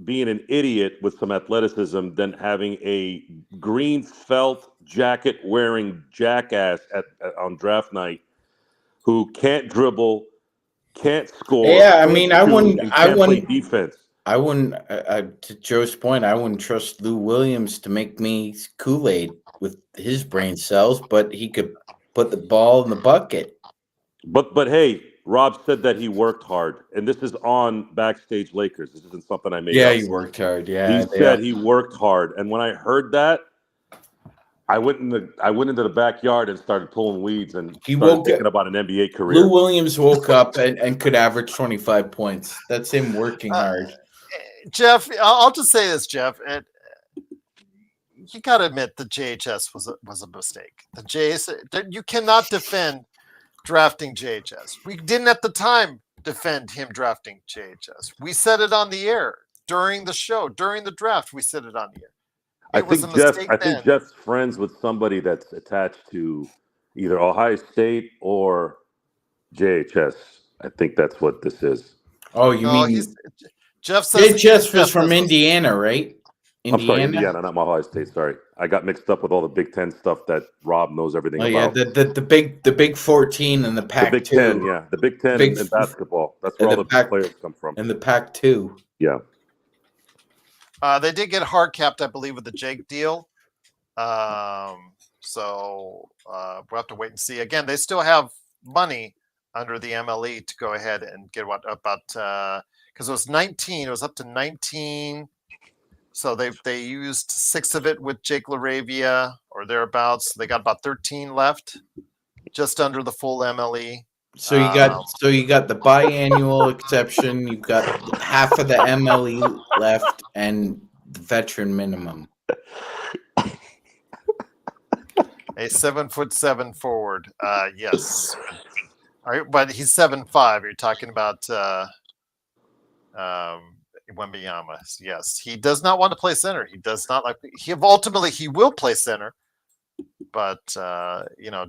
being an idiot with some athleticism than having a green felt jacket wearing jackass on draft night who can't dribble, can't score. Yeah, I mean, I wouldn't play defense. I wouldn't. To Joe's point, I wouldn't trust Lou Williams to make me Kool-Aid with his brain cells, but he could put the ball in the bucket. But hey, Rob said that he worked hard, and this is on Backstage Lakers. This isn't something I made. Yeah, he worked hard. Yeah, he said he worked hard, and when I heard that, I went into the backyard and started pulling weeds and started thinking about an NBA career. Lou Williams woke up and could average 25 points. That's him working hard. Jeff, I'll just say this, Jeff. You got to admit the JHS was a mistake. You cannot defend drafting JHS. We didn't at the time defend him drafting JHS. We said it on the air during the show, during the draft. We said it on the air. I think Jeff's friends with somebody that's attached to either Ohio State or JHS. I think that's what this is. Oh, you mean Jeff says JHS was from Indiana, right? I'm sorry, Indiana, not Ohio State. Sorry, I got mixed up with all the Big Ten stuff that Rob knows everything about. Yeah, the Big 14 and the Pac-2. The Big 10, yeah, the Big 10 in basketball. That's where all the big players come from. And the Pac-2. Yeah. They did get hard capped, I believe, with the Jake deal. So we'll have to wait and see. Again, they still have money under the MLE to go ahead and get because it was 19. It was up to 19. So they used 6 of it with Jake Laravia or thereabouts. They got about 13 left, just under the full MLE. So you got the biannual exception. You've got half of the MLE left and the veteran minimum. A 7'7" forward. Yes. All right, but he's 7'5". You're talking about Wembanyama. Yes, he does not want to play center. He does not like. Ultimately he will play center. But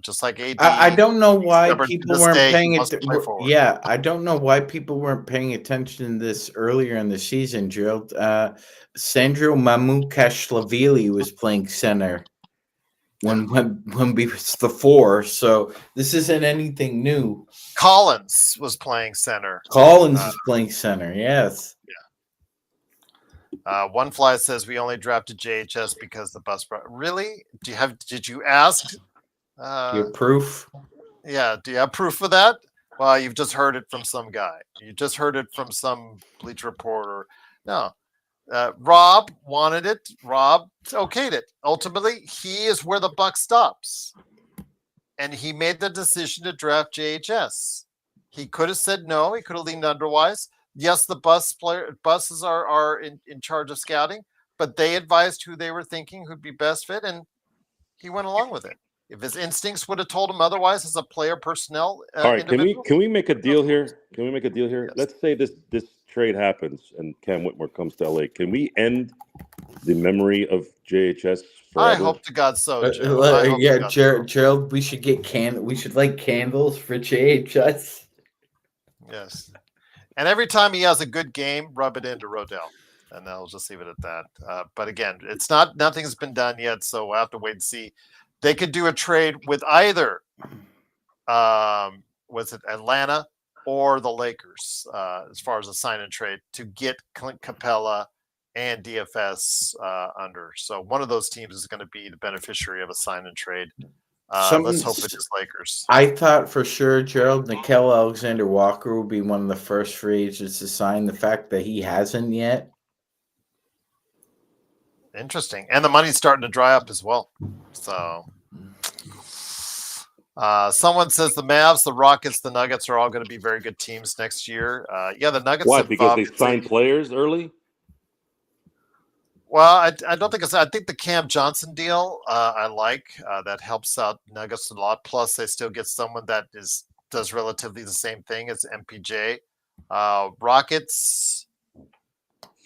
just like AD, I don't know why people weren't paying attention. Yeah, I don't know why people weren't paying attention to this earlier in the season, Gerald. Sandro Mamukashvili was playing center when we was the 4. So this isn't anything new. Collins was playing center. Collins is playing center. Yes. One Fly says we only drafted JHS because the bus brought. Really? Did you ask? Your proof? Yeah. Do you have proof of that? Well, you've just heard it from some guy. You just heard it from some Bleacher Report. No. Rob wanted it. Rob okayed it. Ultimately, he is where the buck stops, and he made the decision to draft JHS. He could have said no. He could have leaned otherwise. Yes, the buses are in charge of scouting, but they advised who they were thinking who'd be best fit, and he went along with it. If his instincts would have told him otherwise, as a player personnel, all right. Can we make a deal here? Yes. Let's say this trade happens and Cam Whitmore comes to LA. Can we end the memory of JHS forever? I hope to God so. Gerald, we should get We should light candles for JHS. Yes. And every time he has a good game, rub it into Rodell. and I'll just leave it at that. But again, nothing's been done yet, so we'll have to wait and see. They could do a trade with either, was it Atlanta or the Lakers, as far as a sign and trade to get Clint Capella and DFS under. So one of those teams is going to be the beneficiary of a sign and trade. Let's hope it is Lakers. I thought for sure, Gerald, Nickeil Alexander-Walker would be one of the first free agents to sign. The fact that he hasn't yet. Interesting. And the money's starting to dry up as well. So someone says the Mavs, the Rockets, the Nuggets are all going to be very good teams next year. Yeah, the Nuggets. Why? Because they signed players early? Well, I don't think I think the Cam Johnson deal I like. That helps out Nuggets a lot. Plus, they still get someone that does relatively the same thing as MPJ. Rockets,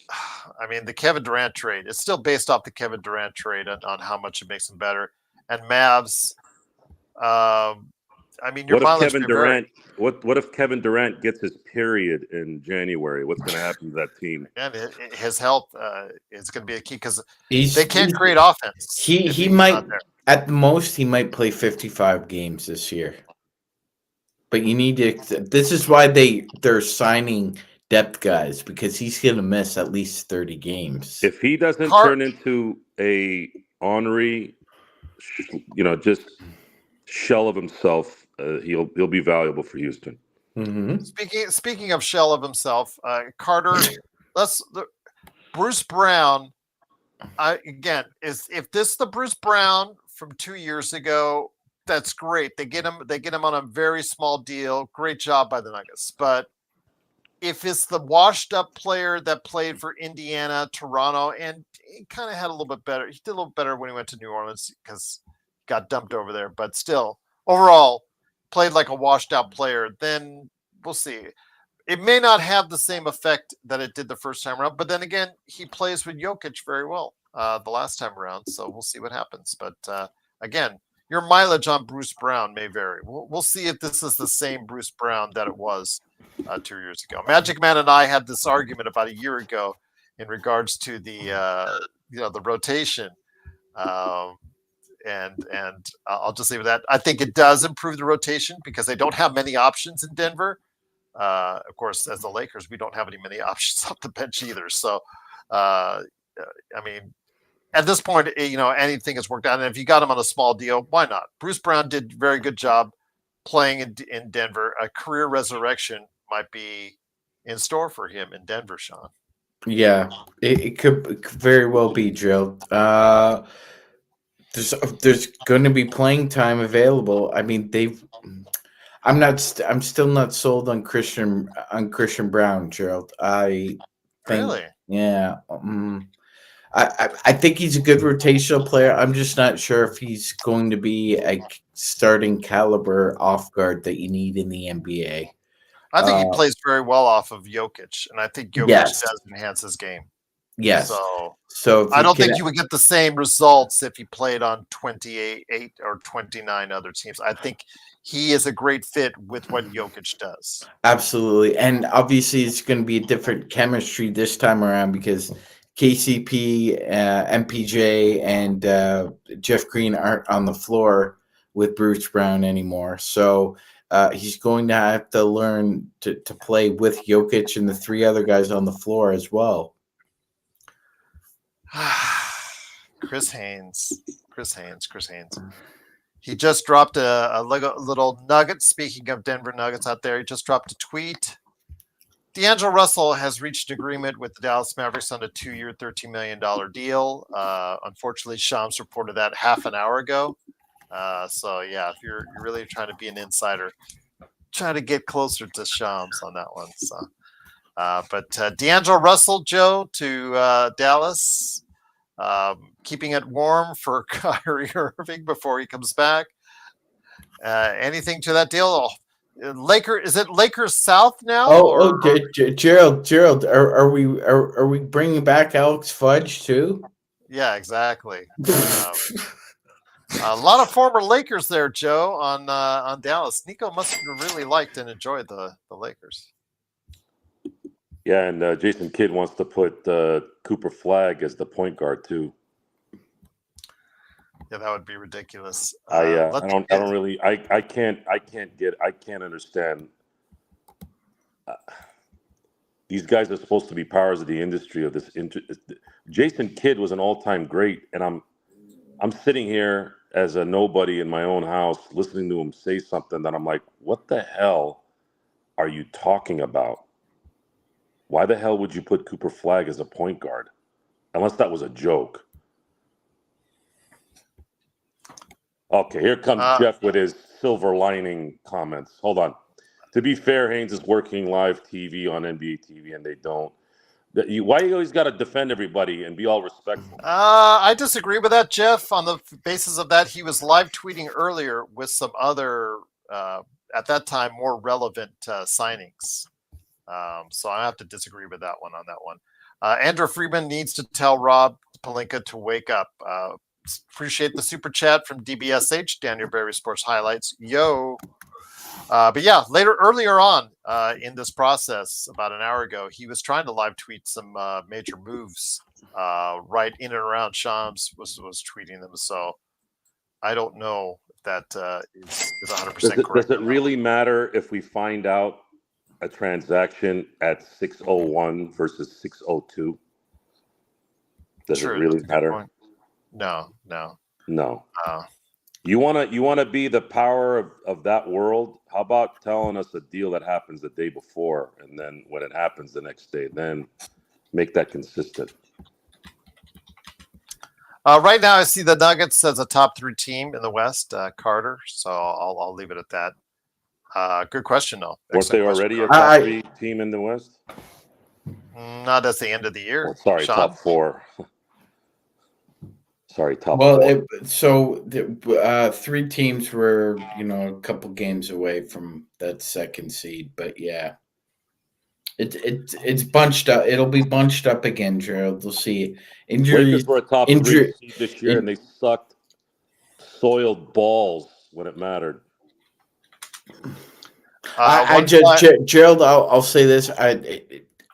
I mean, the Kevin Durant trade, it's still based off the Kevin Durant trade on how much it makes them better. And Mavs, I mean, what if Kevin Durant? What if Kevin Durant gets his period in January? What's going to happen to that team? And his health is going to be a key because they can't create offense. He might, at the most, he might play 55 games this year. But you need to. This is why they're signing depth guys, because he's going to miss at least 30 games. If he doesn't turn into a ornery, just shell of himself, he'll be valuable for Houston. Mm-hmm. Speaking of shell of himself, Carter, Bruce Brown. Again, if this is the Bruce Brown from 2 years ago, that's great. They get him on a very small deal. Great job by the Nuggets. But if it's the washed up player that played for Indiana, Toronto, and he kind of had a little bit better. He did a little better when he went to New Orleans because he got dumped over there. But still, overall, played like a washed out player. Then we'll see. It may not have the same effect that it did the first time around. But then again, he plays with Jokic very well the last time around. So we'll see what happens. But again, your mileage on Bruce Brown may vary. We'll see if this is the same Bruce Brown that it was 2 years ago. Magic Man and I had this argument about a year ago in regards to the the rotation, and I'll just leave it at that. I think it does improve the rotation because they don't have many options in Denver. Of course, as the Lakers, we don't have many options off the bench either. So, I mean, at this point, anything has worked out. And if you got him on a small deal, why not? Bruce Brown did a very good job playing in Denver. A career resurrection might be in store for him in Denver, Sean. Yeah, it could very well be, Joe. There's going to be playing time available. I mean, I'm still not sold on Christian Brown, Gerald. I think, really, yeah. I think he's a good rotational player. I'm just not sure if he's going to be a starting caliber off guard that you need in the NBA. I think he plays very well off of Jokic, and I think Jokic does enhance his game. Yes. So I don't think you would get the same results if he played on 28 or 29 other teams. I think he is a great fit with what Jokic does. Absolutely. And obviously it's going to be a different chemistry this time around because KCP, MPJ, and Jeff Green aren't on the floor with Bruce Brown anymore. So he's going to have to learn to play with Jokic and the three other guys on the floor as well. Chris Haynes. He just dropped a little nugget. Speaking of Denver Nuggets out there, he just dropped a tweet. D'Angelo Russell has reached an agreement with the Dallas Mavericks on a 2-year, $13 million deal. Unfortunately, Shams reported that half an hour ago. So, yeah, if you're really trying to be an insider, try to get closer to Shams on that one. So, but D'Angelo Russell, Joe, to Dallas, keeping it warm for Kyrie Irving before he comes back. Anything to that deal? Is it Lakers South now? Gerald, are we bringing back Alex Fudge too? Yeah, exactly. A lot of former Lakers there, Joe, on Dallas. Nico must have really liked and enjoyed the Lakers. Yeah, and Jason Kidd wants to put Cooper Flagg as the point guard too. Yeah, that would be ridiculous. I can't understand. These guys are supposed to be powers of the industry of this. Jason Kidd was an all-time great, and I'm sitting here as a nobody in my own house, listening to him say something that I'm like, what the hell are you talking about? Why the hell would you put Cooper Flagg as a point guard? Unless that was a joke. Okay, here comes Jeff with his silver lining comments. Hold on. To be fair, Haynes is working live TV on NBA TV, and they don't. Why you always got to defend everybody and be all respectful? I disagree with that, Jeff. On the basis of that, he was live tweeting earlier with some other, at that time, more relevant signings. So I have to disagree with that one on that one. Andrew Freeman needs to tell Rob Pelinka to wake up. Appreciate the super chat from DBSH, Daniel Berry Sports Highlights. Yo. But yeah, earlier on in this process, about an hour ago, he was trying to live tweet some major moves right in and around Shams was tweeting them. So I don't know if that is 100% correct. Does it really matter if we find out a transaction at 6:01 versus 6:02? Does it really matter? No. You wanna be the power of that world? How about telling us a deal that happens the day before, and then when it happens the next day, then make that consistent? Right now, I see the Nuggets as a top 3 team in the West, Carter. So I'll leave it at that. Good question, though. Weren't they already a top 3 team in the West? Not at the end of the year. Oh, sorry, Sean. top 4. Sorry, top 4. Well, so 3 teams were, a couple games away from that second seed, but yeah, it's bunched up. It'll be bunched up again, Gerald. We'll see injuries. Lakers were a top 3 seed this year, and they sucked soiled balls when it mattered. Gerald, I'll say this.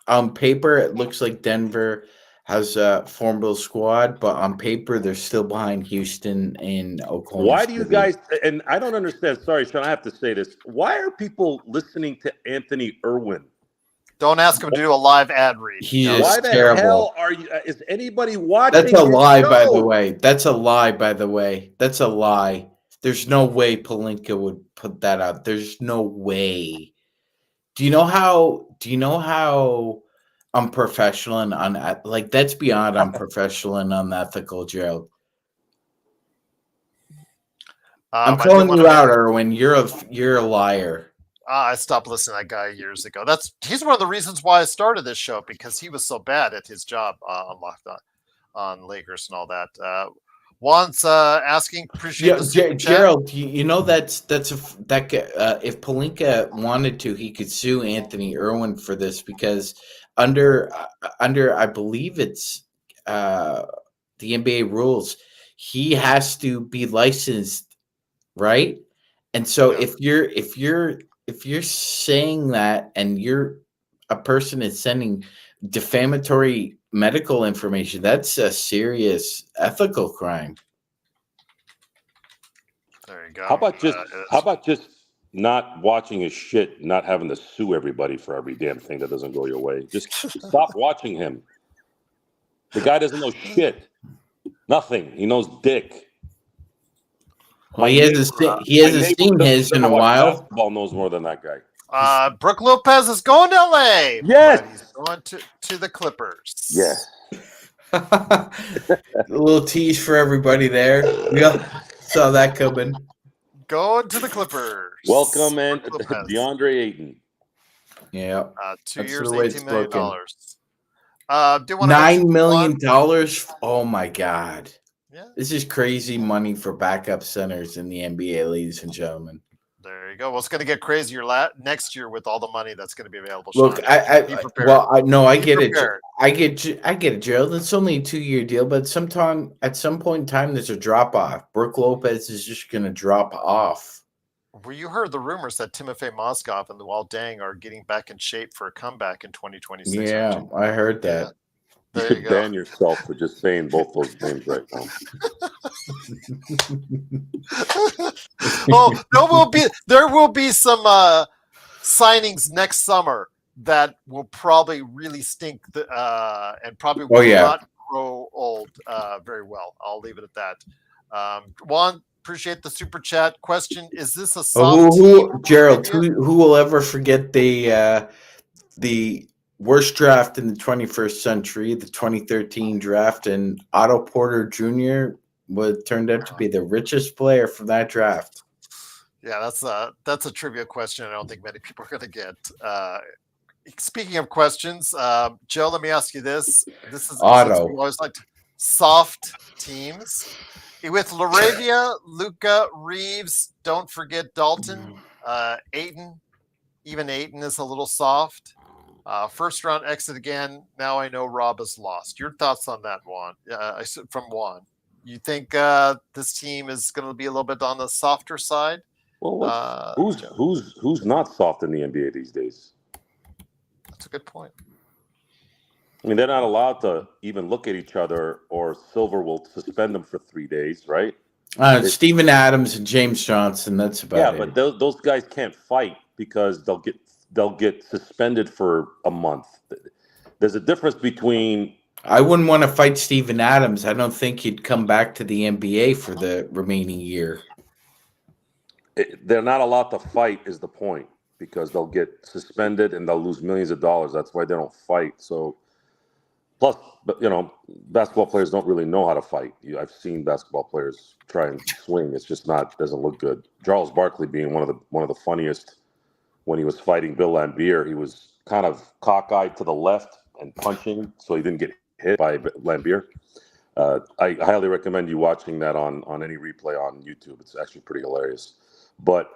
On paper, it looks like Denver has a formidable squad, but on paper, they're still behind Houston and Oklahoma. Why do you guys, and I don't understand, sorry, Sean, I have to say this. Why are people listening to Anthony Irwin? Don't ask him to do a live ad read. Why the hell are you, is anybody watching? That's a lie, by the way. That's a lie, by the way. That's a lie. There's no way Pelinka would put that out. There's no way. Do you know how unprofessional and that's beyond unprofessional and unethical, Gerald. I'm calling you out, Erwin. You're a liar. I stopped listening to that guy years ago. He's one of the reasons why I started this show, because he was so bad at his job on Locked on Lakers and all that. Juan's asking, appreciate the Gerald. You know if Pelinka wanted to, he could sue Anthony Irwin for this, because under I believe it's the NBA rules, he has to be licensed, right? And so if you're saying that, and you're a person is sending defamatory medical information, that's a serious ethical crime. There you go. How about just not watching his shit, not having to sue everybody for every damn thing that doesn't go your way? Just stop watching him. The guy doesn't know shit. Nothing. He knows dick. Well, he hasn't seen his in a while. Basketball knows more than that guy. Brooke Lopez is going to LA. Yes. He's going to the Clippers. Yeah. A little tease for everybody there. We all saw that coming. Going to the Clippers. Welcome, and DeAndre Ayton. Yeah. 2 years, $18 million. $9 million. Oh my God. Yeah. This is crazy money for backup centers in the NBA, ladies and gentlemen. There you go. Well, it's going to get crazier next year with all the money that's going to be available. Look, Sean. I get it. I get it, Gerald. It's only a 2-year deal, but at some point in time, there's a drop off. Brooke Lopez is just going to drop off. Well, you heard the rumors that Timofey Mozgov and Luol Deng are getting back in shape for a comeback in 2026. Yeah, I heard that. Yeah. You There should you go. ban yourself for just saying both those names right now. Oh, there will be some signings next summer that will probably really stink and probably will not grow old very well. I'll leave it at that. Juan, appreciate the super chat question. Is this a soft team? Gerald, who will ever forget the worst draft in the 21st century, the 2013 draft, and Otto Porter Jr. turned out to be the richest player from that draft. Yeah, that's a trivia question. I don't think many people are going to get. Speaking of questions, Joe, let me ask you this. This is Otto. You always liked soft teams. With Laravia, Luca, Reeves, don't forget Dalton, Ayton. Even Ayton is a little soft. First round exit again. Now I know Rob is lost. Your thoughts on that, Juan? From Juan. You think this team is going to be a little bit on the softer side? Well, who's not soft in the NBA these days? That's a good point. I mean, they're not allowed to even look at each other, or Silver will suspend them for 3 days, right? Steven Adams and James Johnson. That's about it. Yeah, but those guys can't fight because they'll get suspended for a month. There's a difference between. I wouldn't want to fight Steven Adams. I don't think he'd come back to the NBA for the remaining year. They're not allowed to fight is the point, because they'll get suspended and they'll lose millions of dollars. That's why they don't fight. So, plus, basketball players don't really know how to fight. I've seen basketball players try and swing. It's just doesn't look good. Charles Barkley being one of the funniest when he was fighting Bill Laimbeer. He was kind of cockeyed to the left and punching, so he didn't get hit by Laimbeer. I highly recommend you watching that on any replay on YouTube. It's actually pretty hilarious. But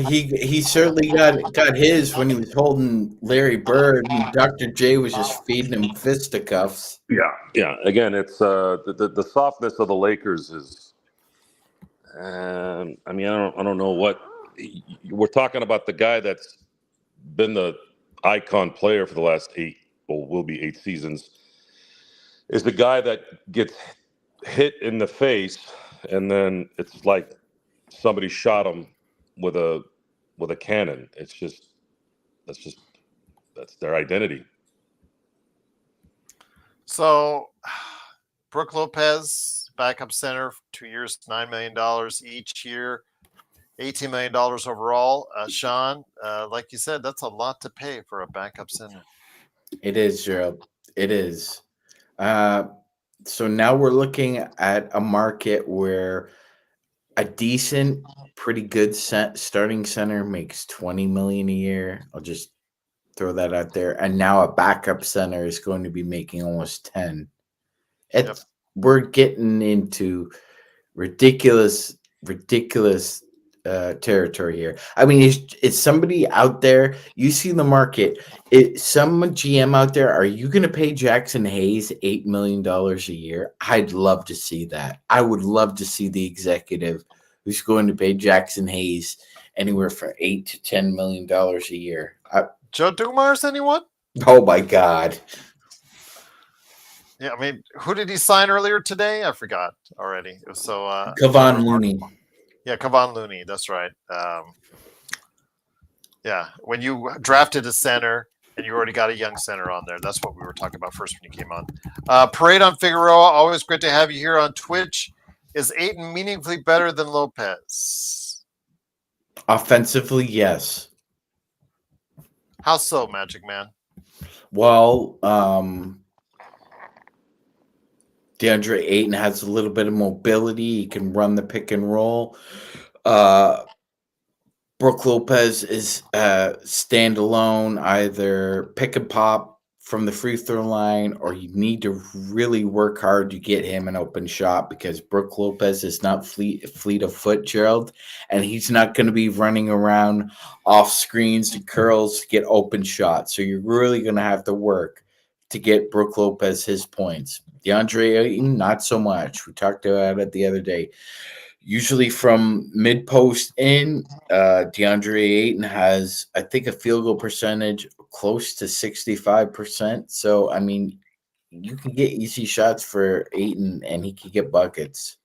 he certainly got his when he was holding Larry Bird, and Dr. J was just feeding him fisticuffs. Yeah. Again, it's the softness of the Lakers is. I don't know what we're talking about. The guy that's been the icon player for the last 8 seasons is the guy that gets hit in the face, and then it's like somebody shot him with a cannon. That's their identity. So, Brook Lopez, backup center, 2 years, $9 million each year, $18 million overall. Sean, like you said, that's a lot to pay for a backup center. It is, Gerald. It is. So now we're looking at a market where a decent, pretty good starting center makes $20 million a year. I'll just throw that out there. And now a backup center is going to be making almost 10. We're getting into ridiculous territory here. I mean, is somebody out there? You see the market. Some GM out there? Are you going to pay Jackson Hayes $8 million a year? I'd love to see that. I would love to see the executive who's going to pay Jackson Hayes anywhere from $8 to $10 million a year. Joe Dumars, anyone? Oh my God. Yeah, I mean, who did he sign earlier today? I forgot already. So Kevon Looney. Yeah, Kevon Looney. That's right. Yeah, when you drafted a center and you already got a young center on there, that's what we were talking about first when you came on. Parade on Figueroa. Always great to have you here on Twitch. Is Ayton meaningfully better than Lopez? Offensively, yes. How so, Magic Man? Well, DeAndre Ayton has a little bit of mobility. He can run the pick and roll. Brook Lopez is standalone, either pick and pop from the free throw line, or you need to really work hard to get him an open shot, because Brook Lopez is not fleet of foot, Gerald, and he's not going to be running around off screens and curls to get open shots. So you're really going to have to work to get Brook Lopez his points. DeAndre Ayton, not so much. We talked about it the other day. usually from mid post in. DeAndre Ayton has, I think, a field goal percentage close to 65%. So, I mean, you can get easy shots for Ayton, and he can get buckets.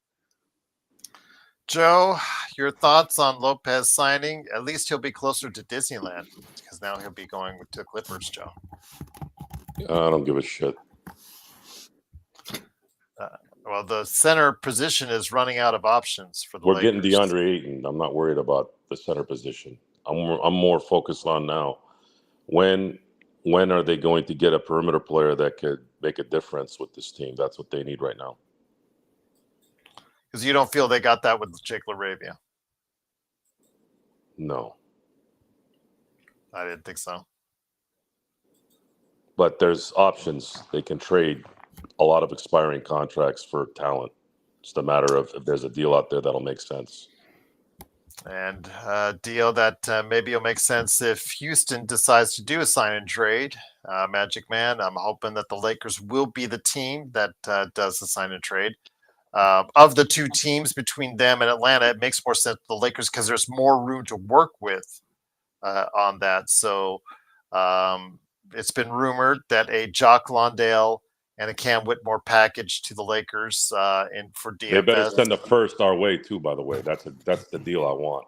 Joe, your thoughts on Lopez signing? At least he'll be closer to Disneyland because now he'll be going to Clippers, Joe. I don't give a shit. Well, the center position is running out of options for the We're Lakers. getting DeAndre Ayton. I'm not worried about the center position. I'm more focused on now. When are they going to get a perimeter player that could make a difference with this team? That's what they need right now. Because you don't feel they got that with Jake Laravia. No. I didn't think so. But there's options. They can trade a lot of expiring contracts for talent. It's a matter of if there's a deal out there that'll make sense. And a deal that maybe will make sense if Houston decides to do a sign and trade. Magic Man, I'm hoping that the Lakers will be the team that does the sign and trade. Of the two teams between them and Atlanta, it makes more sense to the Lakers because there's more room to work with on that. So it's been rumored that a Jock Londale and a Cam Whitmore package to the Lakers for DFS. They better send a first our way too. By the way, that's the deal I want.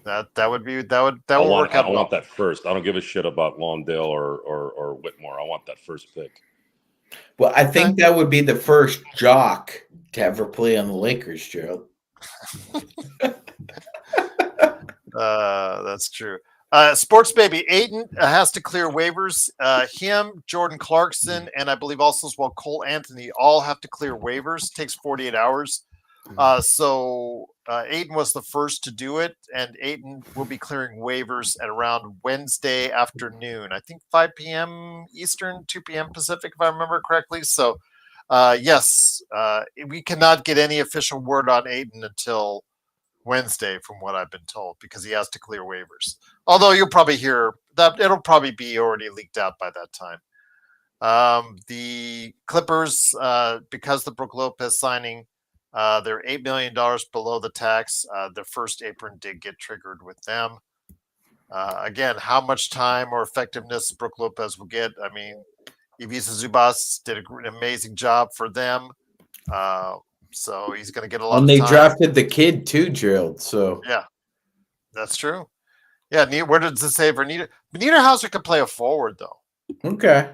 That would work out I well. want that first. I don't give a shit about Lawndale or Whitmore. I want that first pick. Well, I think that would be the first Jock to ever play on the Lakers, Gerald. That's true. Sports Baby Ayton has to clear waivers. Him, Jordan Clarkson, and I believe also as well Cole Anthony all have to clear waivers. It takes 48 hours. So Ayton was the first to do it, and Ayton will be clearing waivers at around Wednesday afternoon. I think 5 p.m. Eastern, 2 p.m. Pacific, if I remember correctly. So, yes, we cannot get any official word on Ayton until Wednesday, from what I've been told, because he has to clear waivers. Although you'll probably hear that it'll probably be already leaked out by that time. The Clippers, because the Brook Lopez signing, they're $8 million below the tax. The first apron did get triggered with them. Again, how much time or effectiveness Brook Lopez will get? I mean, Ivica Zubac did an amazing job for them. So he's going to get a lot of time. And they drafted the kid too, Gerald. So yeah, that's true. Yeah, where does it say Benita Hauser could play a forward though? Okay,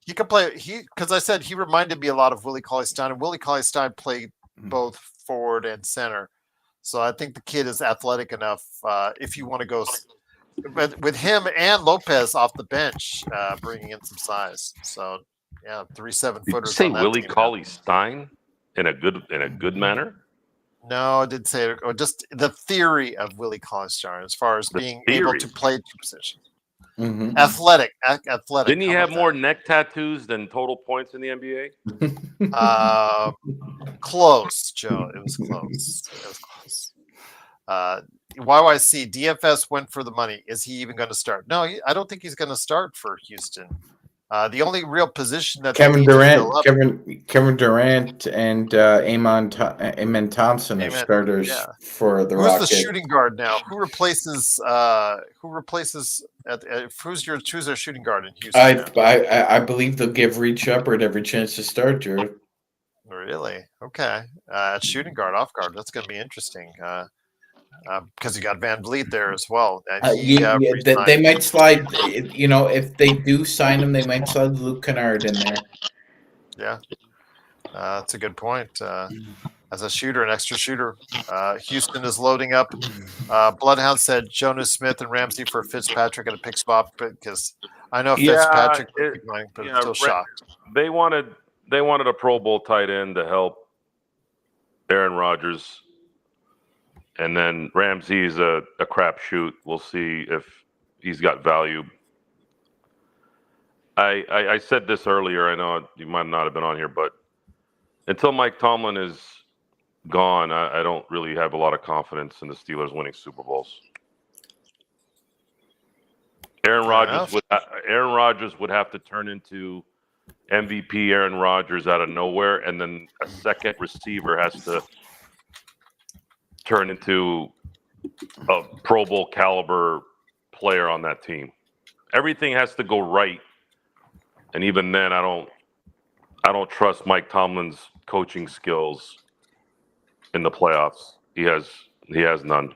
he could play. Because I said he reminded me a lot of Willie Cauley-Stein, and Willie Cauley-Stein played both forward and center. So I think the kid is athletic enough. If you want to go with him and Lopez off the bench, bringing in some size. So yeah, 3 7-footers. Did you say Willie Cauley-Stein in a good manner? No, I didn't say it. Or just the theory of Willie Cauley-Stein as far as being able to play two positions. Mm-hmm. Athletic. Didn't he have more neck tattoos than total points in the NBA? Close, Joe. It was close. YYC DFS went for the money. Is he even going to start? No, I don't think he's going to start for Houston. The only real position that Kevin Durant and Amen Thompson are starters for the Rockets. Who's the shooting guard now? Who replaces? Who's their shooting guard in Houston? I believe they'll give Reed Shepherd every chance to start, Drew. Really? Okay. At shooting guard, off guard. That's going to be interesting. Because you got Van Vliet there as well. They might slide. If they do sign him, they might slide Luke Kennard in there. Yeah, that's a good point. As a shooter, an extra shooter, Houston is loading up. Bloodhound said Jonas Smith and Ramsey for Fitzpatrick at a pick spot because I know Fitzpatrick would be going, but still shocked. They wanted a Pro Bowl tight end to help Aaron Rodgers. And then Ramsey's a crapshoot. We'll see if he's got value. I said this earlier. I know you might not have been on here, but until Mike Tomlin is gone, I don't really have a lot of confidence in the Steelers winning Super Bowls. Aaron Rodgers would have to turn into MVP Aaron Rodgers out of nowhere, and then a second receiver has to turn into a Pro Bowl caliber player on that team. Everything has to go right, and even then, I don't trust Mike Tomlin's coaching skills in the playoffs. He has none.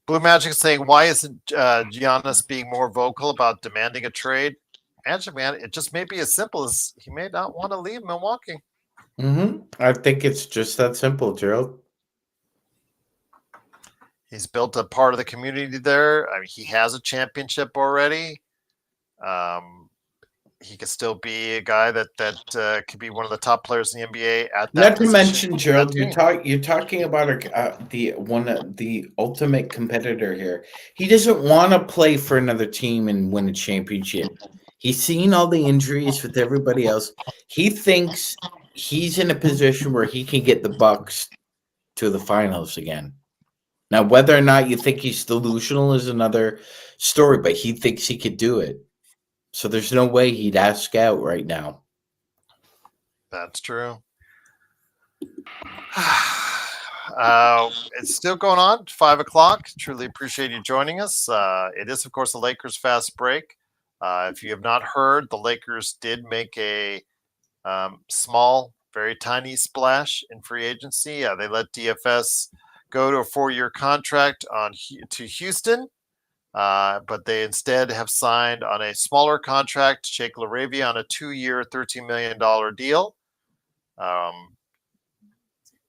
Blue Magic is saying, why isn't Giannis being more vocal about demanding a trade? Magic, man, it just may be as simple as he may not want to leave Milwaukee. I think it's just that simple, Gerald. He's built a part of the community there. I mean, he has a championship already. He could still be a guy that could be one of the top players in the NBA at that. Not to position, mention, Gerald, that you're talking about the ultimate competitor here. He doesn't want to play for another team and win a championship. He's seen all the injuries with everybody else. He thinks he's in a position where he can get the Bucks to the finals again. Now, whether or not you think he's delusional is another story, but he thinks he could do it. So there's no way he'd ask out right now. That's true. It's still going on, 5 o'clock. Truly appreciate you joining us. It is, of course, the Lakers fast break. If you have not heard, the Lakers did make a small, very tiny splash in free agency. They let DFS go to a 4-year contract to Houston, but they instead have signed on a smaller contract, Jake Laravia, on a 2-year, $13 million deal.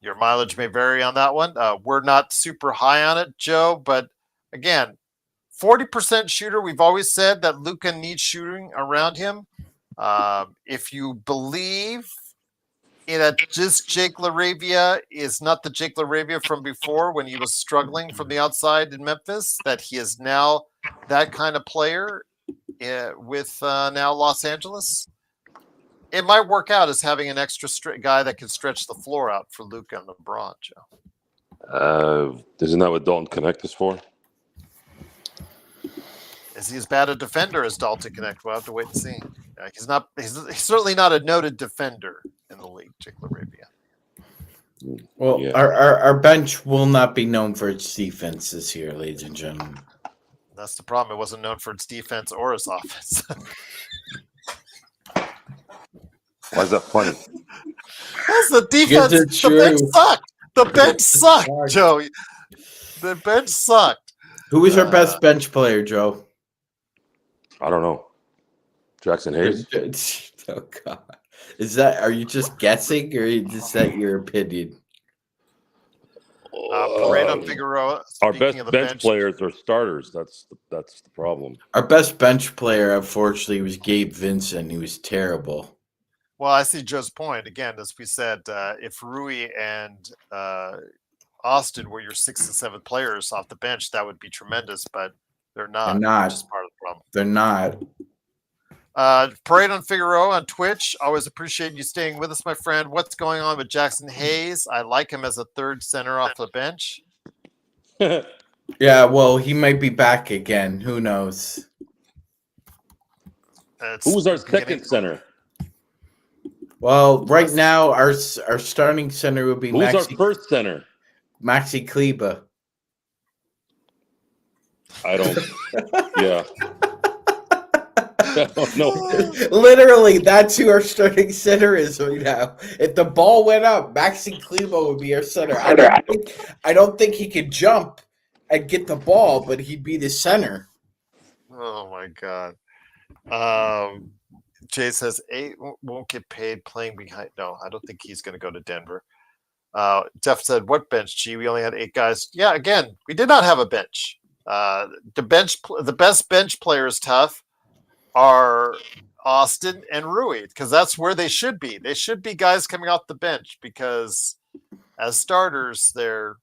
Your mileage may vary on that one. We're not super high on it, Joe, but again, 40% shooter. We've always said that Luka needs shooting around him. If you believe that just Jake Laravia is not the Jake Laravia from before when he was struggling from the outside in Memphis, that he is now that kind of player with now Los Angeles, it might work out as having an extra guy that can stretch the floor out for Luka and LeBron, Joe. Isn't that what Dalton Connect is for? Is he as bad a defender as Dalton Connect? We'll have to wait and see. He's not. He's certainly not a noted defender in the league, Jake Laravia. Well, Yeah. our bench will not be known for its defense this year, ladies and gentlemen. That's the problem. It wasn't known for its defense or its offense. Why is that funny? That's the defense. it's The bench true. sucked. The bench sucked, Joe. The bench sucked. Who is our best bench player, Joe? I don't know. Jackson Hayes. Oh God, are you just guessing, or is that your opinion? Pareto Figueroa. Our Speaking best of the bench players are starters. That's the problem. Our best bench player, unfortunately, was Gabe Vincent. He was terrible. Well, I see Joe's point. Again, as we said, if Rui and Austin were your 6th and 7th players off the bench, that would be tremendous, but they're not. They're not. Which is part of the problem. They're not. Parade on Figueroa on Twitch. Always appreciate you staying with us, my friend. What's going on with Jackson Hayes? I like him as a 3rd center off the bench. Yeah, well, he might be back again. Who knows? Who was our second center? Well, right now our starting center would be Who's our first center? Maxi Kleba. I don't. Yeah. I don't know. Literally, that's who our starting center is right now. If the ball went up, Maxi Kleba would be our center. I don't think he could jump and get the ball, but he'd be the center. Oh my God. Jay says 8 won't get paid playing behind. No, I don't think he's going to go to Denver. Jeff said, "What bench? Gee, we only had 8 guys." Yeah, again, we did not have a bench. The best bench players, tough, are Austin and Rui, because that's where they should be. They should be guys coming off the bench, because as starters, they're,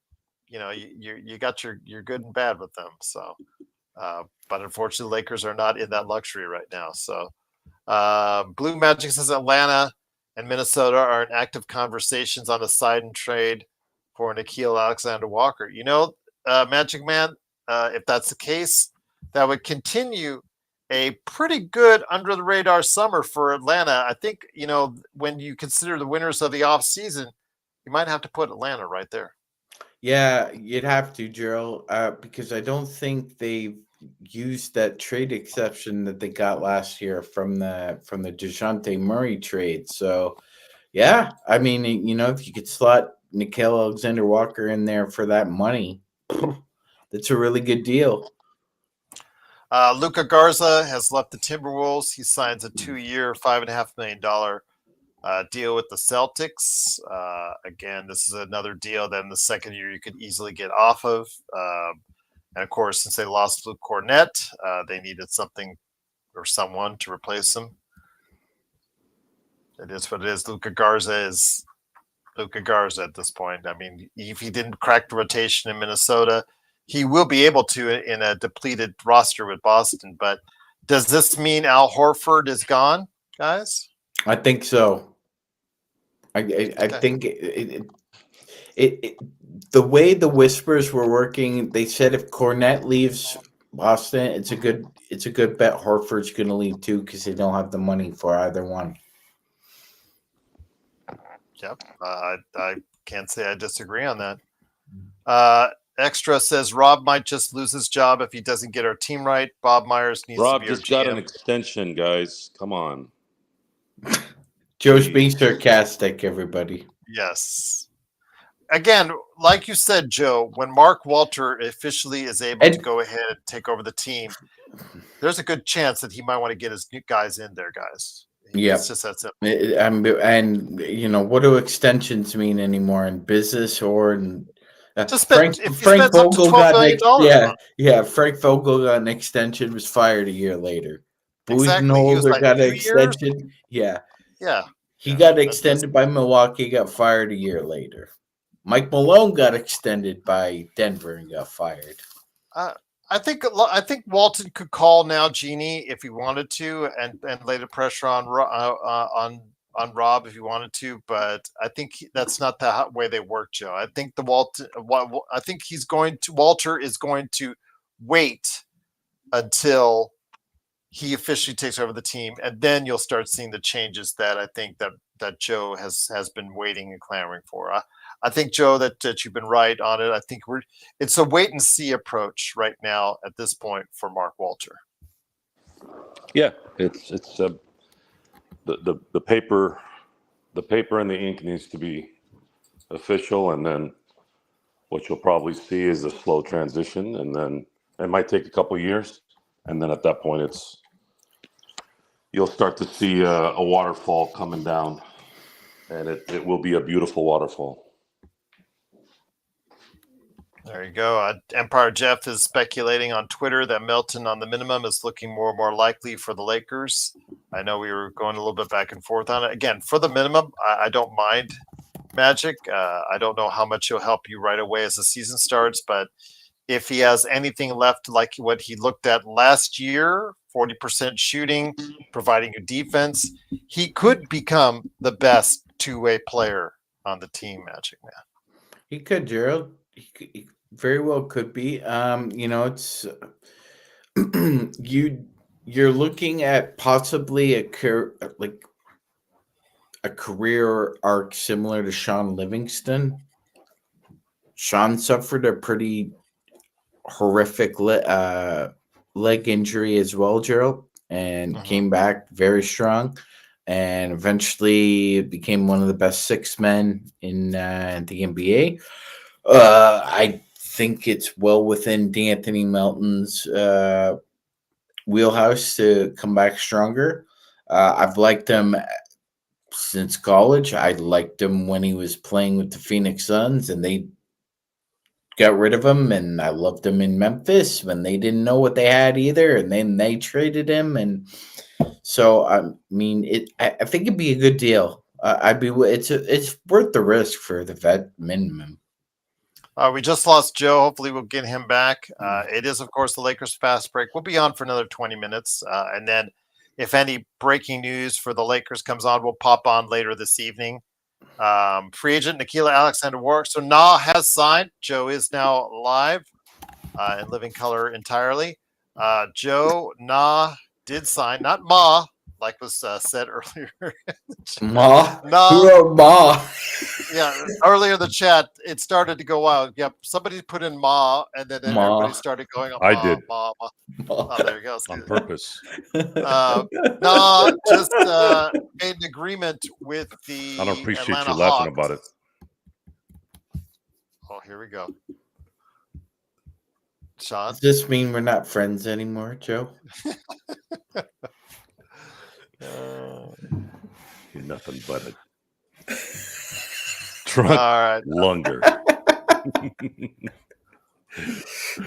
you got your good and bad with them. So, but unfortunately, Lakers are not in that luxury right now. So, Blue Magic says Atlanta and Minnesota are in active conversations on a sign and trade for Nickeil Alexander-Walker. Magic Man, if that's the case, that would continue a pretty good under the radar summer for Atlanta. I think, when you consider the winners of the offseason, you might have to put Atlanta right there. Yeah, you'd have to, Gerald, because I don't think they've used that trade exception that they got last year from the DeJounte Murray trade. So, yeah, I mean, if you could slot Nickeil Alexander-Walker in there for that money, that's a really good deal. Luka Garza has left the Timberwolves. He signs a 2-year, $5.5 million deal with the Celtics. Again, this is another deal that in the second year you could easily get off of. And of course, since they lost Luke Cornett, they needed something or someone to replace him. It is what it is. Luka Garza is Luka Garza at this point. I mean, if he didn't crack the rotation in Minnesota, he will be able to in a depleted roster with Boston. But does this mean Al Horford is gone, guys? I think so. I Okay. think the way the whispers were working, they said if Cornette leaves Boston, it's a good bet Horford's going to leave too because they don't have the money for either one. Yep, I can't say I disagree on that. Extra says Rob might just lose his job if he doesn't get our team right. Bob Myers needs Rob to be our just got an GM. extension, guys. Come on. Joe's being sarcastic, everybody. Yes. Again, like you said, Joe, when Mark Walter officially is able to go ahead and take over the team, there's a good chance that he might want to get his new guys in there, guys. Yeah. It's just that simple. And what do extensions mean anymore in business or in Just Frank Vogel got Frank Vogel got an extension, was fired a year later. Exactly. He was Budenholzer like got an 2 years? extension. Yeah. He Yeah. got extended by Milwaukee, got fired a year later. Mike Malone got extended by Denver and got fired. I think Walton could call now Genie if he wanted to, and lay the pressure on Rob if he wanted to. But I think that's not the way they work, Joe. I think Walter is going to wait until he officially takes over the team, and then you'll start seeing the changes that I think that Joe has been waiting and clamoring for. I think, Joe, that you've been right on it. I think it's a wait and see approach right now at this point for Mark Walter. Yeah, it's the paper and the ink needs to be official, and then what you'll probably see is a slow transition, and then it might take a couple of years, and then at that point you'll start to see a waterfall coming down, and it will be a beautiful waterfall. There you go. Empire Jeff is speculating on Twitter that Melton on the minimum is looking more and more likely for the Lakers. I know we were going a little bit back and forth on it. Again, for the minimum, I don't mind Magic. I don't know how much he'll help you right away as the season starts, but if he has anything left like what he looked at last year, 40% shooting, providing you defense, he could become the best two-way player on the team, Magic Man. He could, Gerald. He very well could be. It's you're looking at possibly a career arc similar to Sean Livingston. Sean suffered a pretty horrific leg injury as well, Gerald, and came back very strong, and eventually became one of the best six men in the NBA. I think it's well within D'Anthony Melton's wheelhouse to come back stronger. I've liked him since college. I liked him when he was playing with the Phoenix Suns, and they got rid of him, and I loved him in Memphis when they didn't know what they had either, and then they traded him, and so I think it'd be a good deal. It's worth the risk for the vet minimum. We just lost Joe. Hopefully we'll get him back. It is, of course, the Lakers fast break. We'll be on for another 20 minutes. And then if any breaking news for the Lakers comes on, we'll pop on later this evening. Free agent Nickeil Alexander-Walker. So Na has signed. Joe is now live in living color entirely. Joe, Na did sign, not Ma, like was said earlier. Ma? Na. Who wrote Ma? Yeah, earlier in the chat, it started to go wild. Yep, somebody put in Ma, and then Ma. everybody started going on I Ma, did. Ma, Ma. Oh, there you go. On purpose. No, just made an agreement with the I don't appreciate Atlanta you laughing Hawks. about it. Oh, here we go. Sean? Does this mean we're not friends anymore, Joe? You're nothing but a All drunk right. lunger.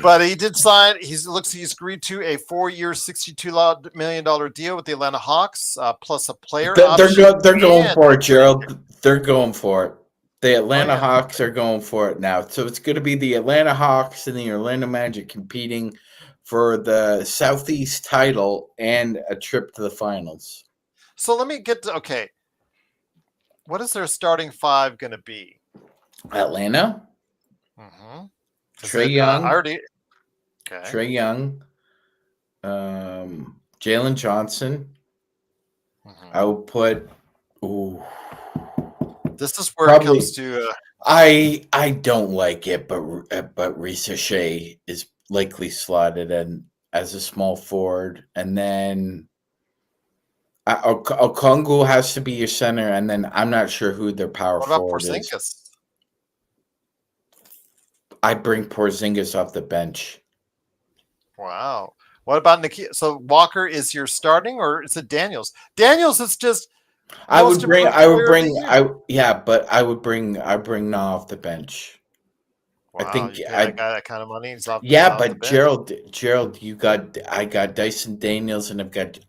But he did sign. He's agreed to a 4-year, $62 million deal with the Atlanta Hawks, plus a player option. They're going and- for it, Gerald. They're going for it. The Atlanta yeah. Hawks are going for it now. So it's going to be the Atlanta Hawks and the Orlando Magic competing for the Southeast title and a trip to the finals. So let me get to, okay. What is their starting five going to be? Atlanta, Mm-hmm. Trae Young. Okay. Trae Young, Jalen Johnson. Mhm. I would put. Ooh, This is where Probably- it comes to. I don't like it, but Shea is likely slotted in as a small forward, and then Okongwu has to be your center, and then I'm not sure who their power What about forward is. Porzingis? I bring Porzingis off the bench. Wow. What about Nikita? So Walker is your starting, or is it Daniels? Daniels is just. I would most bring improved player of the year. but I bring Na off the bench. Wow, I think you pay I- that guy that kind of money. He's off. Yeah, off the but bench. Gerald, I got Dyson Daniels, and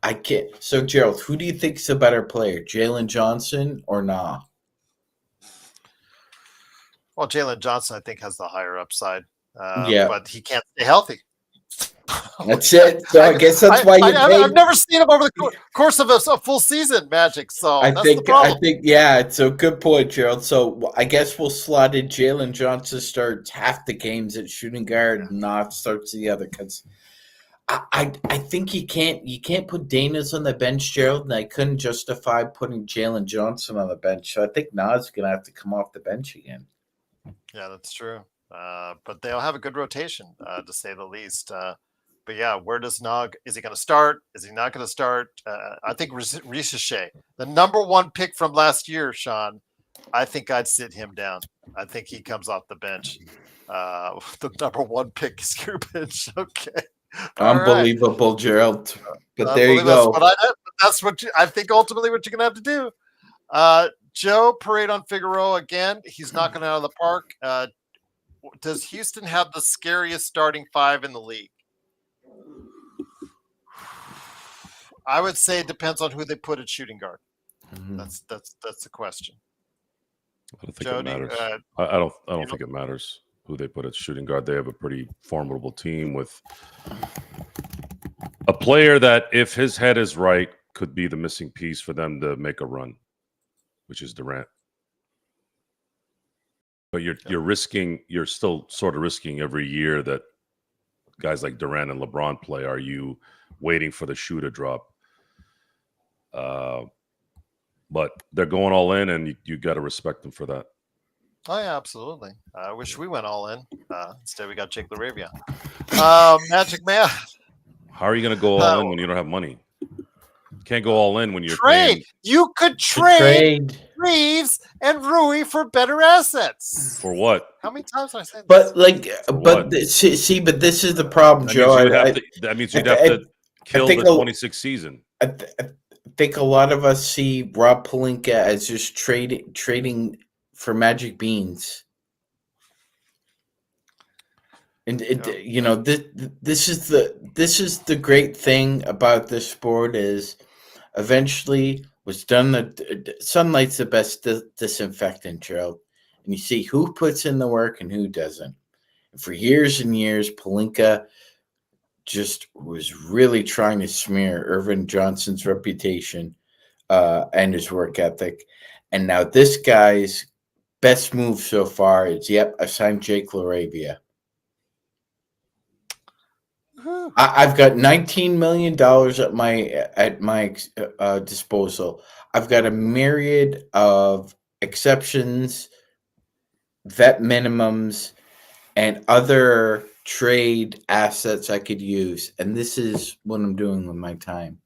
I can't. So Gerald, who do you think's a better player, Jalen Johnson or Nah? Well, Jalen Johnson, I think, has the higher upside. Yeah. But he can't stay healthy. That's it. So I guess that's why you I've paid. never seen him over the course of a full season, Magic. So that's the problem. Yeah, it's a good point, Gerald. So I guess we'll slot in Jalen Johnson starts half the games at shooting guard, and not starts the other. Because I think you can't put Daniels on the bench, Gerald, and I couldn't justify putting Jalen Johnson on the bench. So I think Nas gonna have to come off the bench again. Yeah, that's true. But they'll have a good rotation, to say the least. But yeah, where does Nog? Is he going to start? Is he not going to start? I think Shea, the number one pick from last year, Sean. I think I'd sit him down. I think he comes off the bench. The number one pick is your bench. Okay, all right. Unbelievable, Gerald. But there you go. That's what I think. Ultimately, what you're going to have to do. Joe Parade on Figueroa again. He's knocking it out of the park. Does Houston have the scariest starting five in the league? I would say it depends on who they put at shooting guard. Mhm. That's the question. I don't think Joe, it matters. do you, I don't think it matters who they put at shooting guard. They have a pretty formidable team with a player that, if his head is right, could be the missing piece for them to make a run, which is Durant. But you're still sort of risking every year that guys like Durant and LeBron play. Are you waiting for the shoe to drop? But they're going all in, and you got to respect them for that. Oh yeah, absolutely. I wish we went all in. Instead, we got Jake Laravia. Magic Man. How are you going to go all in when you don't have money? You can't go all in when you're Trade. paying You could trade Reeves and Rui for better assets. for what? How many times did I say this? But like, what? but this is the problem, That Joe. means you'd have to kill the think 26 season. I think a lot of us see Rob Pelinka as just trading for magic beans. And this is the great thing about this sport is eventually was done. The sunlight's the best disinfectant, Gerald, and you see who puts in the work and who doesn't. And for years and years, Pelinka just was really trying to smear Irvin Johnson's reputation and his work ethic. And now this guy's best move so far is, I signed Jake Laravia. I've got $19 million at my disposal. I've got a myriad of exceptions vet minimums, and other trade assets I could use. And this is what I'm doing with my time.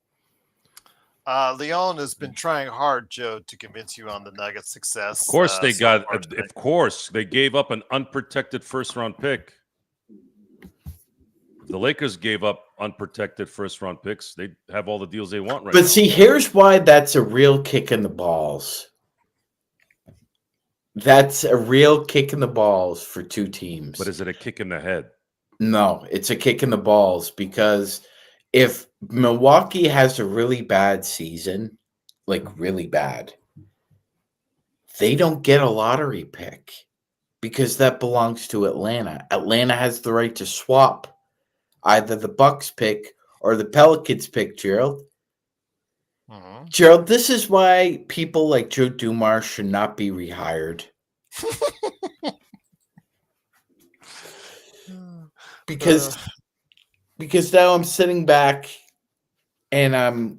Leon has been trying hard, Joe, to convince you on the Nuggets' success. Of course, they so got. far today. Of course, they gave up an unprotected first-round pick. The Lakers gave up unprotected first-round picks. They have all the deals they want right now. But see, here's why that's a real kick in the balls. That's a real kick in the balls for two teams. But is it a kick in the head? No, it's a kick in the balls because if Milwaukee has a really bad season, like really bad, they don't get a lottery pick because that belongs to Atlanta. Atlanta has the right to swap either the Bucks pick or the Pelicans pick, Gerald. Mhm. Gerald, this is why people like Joe Dumars should not be rehired. Because now I'm sitting back and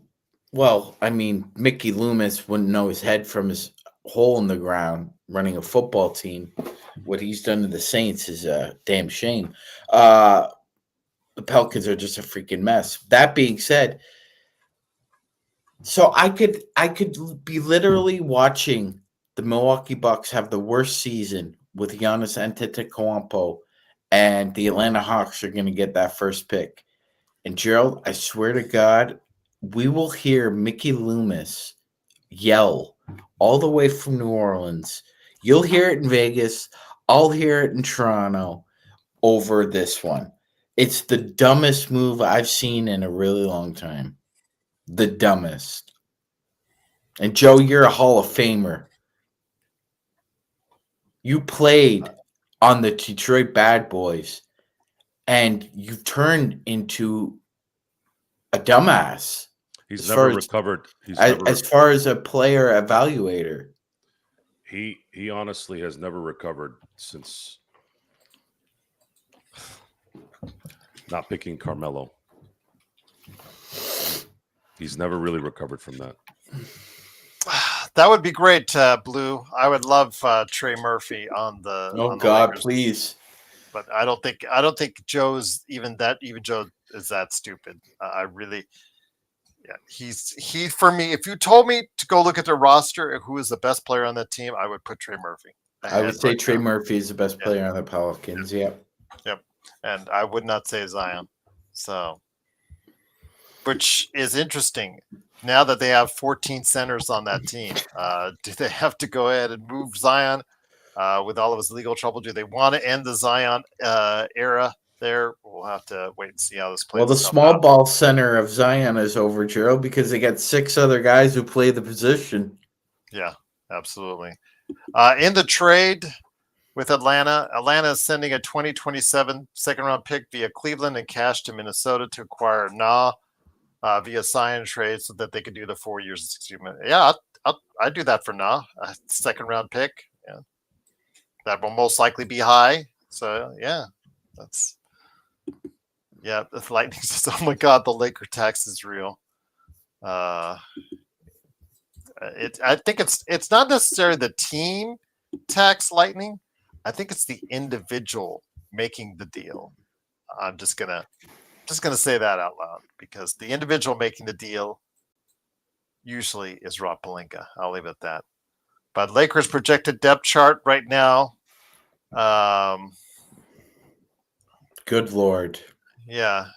Mickey Loomis wouldn't know his head from his hole in the ground running a football team. What he's done to the Saints is a damn shame. The Pelicans are just a freaking mess. That being said, so I could be literally watching the Milwaukee Bucks have the worst season with Giannis Antetokounmpo, and the Atlanta Hawks are going to get that first pick. And Gerald, I swear to God, we will hear Mickey Loomis yell all the way from New Orleans. You'll hear it in Vegas. I'll hear it in Toronto over this one. It's the dumbest move I've seen in a really long time. The dumbest. And Joe, you're a Hall of Famer. You played on the Detroit Bad Boys, and you've turned into a dumbass. He's As never far as- recovered. As far as a player evaluator. He honestly has never recovered since not picking Carmelo. He's never really recovered from that. That would be great, Blue. I would love Trey Murphy on the. Oh on the God, Lakers, please. but I don't think Joe's even Joe is that stupid. I really, yeah, he for me. If you told me to go look at the roster, who is the best player on that team, I would put Trey Murphy. I would say right Trey now. Murphy is the best player on the Pelicans. Yep. And I would not say Zion. So, which is interesting. Now that they have 14 centers on that team, do they have to go ahead and move Zion with all of his legal trouble? Do they want to end the Zion era there? We'll have to wait and see how this plays. Well, the itself small out. ball center of Zion is over, Gerald, because they got 6 other guys who play the position. Yeah, absolutely. In the trade with Atlanta is sending a 2027 second-round pick via Cleveland and cash to Minnesota to acquire Na via sign trade so that they could do the 4 years and 60 minutes. Yeah, I'd do that for Na, a second-round pick. Yeah, that will most likely be high. So, yeah, that's... Yeah, the Lightning says, oh my God, the Laker tax is real. I think it's not necessarily the team tax Lightning. I think it's the individual making the deal. I'm just gonna say that out loud because the individual making the deal usually is Rob Pelinka. I'll leave it at that. But Lakers projected depth chart right now. Good Lord. Yeah.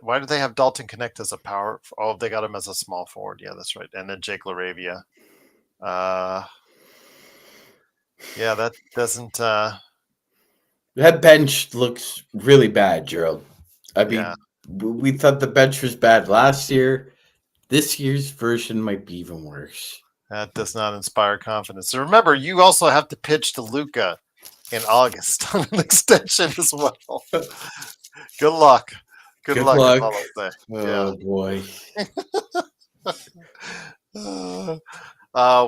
Why do they have Dalton Connect as a power? Oh, they got him as a small forward. Yeah, that's right. And then Jake Laravia. Yeah, that doesn't. That bench looks really bad, Gerald. I mean, Yeah. we thought the bench was bad last year. This year's version might be even worse. That does not inspire confidence. So remember, you also have to pitch to Luca in August on an extension as well. Good luck. Good luck. Is all I'll say. Oh boy.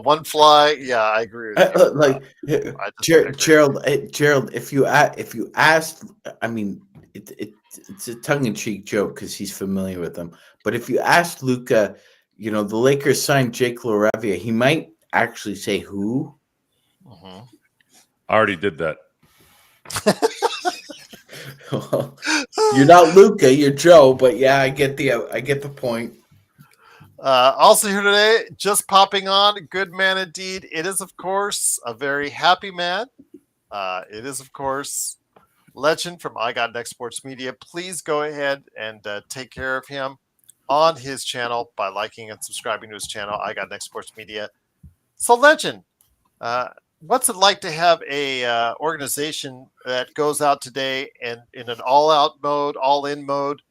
One fly. Yeah, I agree with you. Gerald, if you asked, I mean, it's a tongue-in-cheek joke because he's familiar with them. But if you asked Luca, the Lakers signed Jake Laravia, he might actually say who. Mhm. I already did that. Well, you're not Luca, you're Joe, but yeah, I get the point. Also here today, just popping on, good man indeed. It is, of course, a very happy man. It is, of course, Legend from I Got Next Sports Media. Please go ahead and take care of him on his channel by liking and subscribing to his channel, I Got Next Sports Media. So, Legend, what's it like to have a organization that goes out today and in an all-out mode, all-in mode,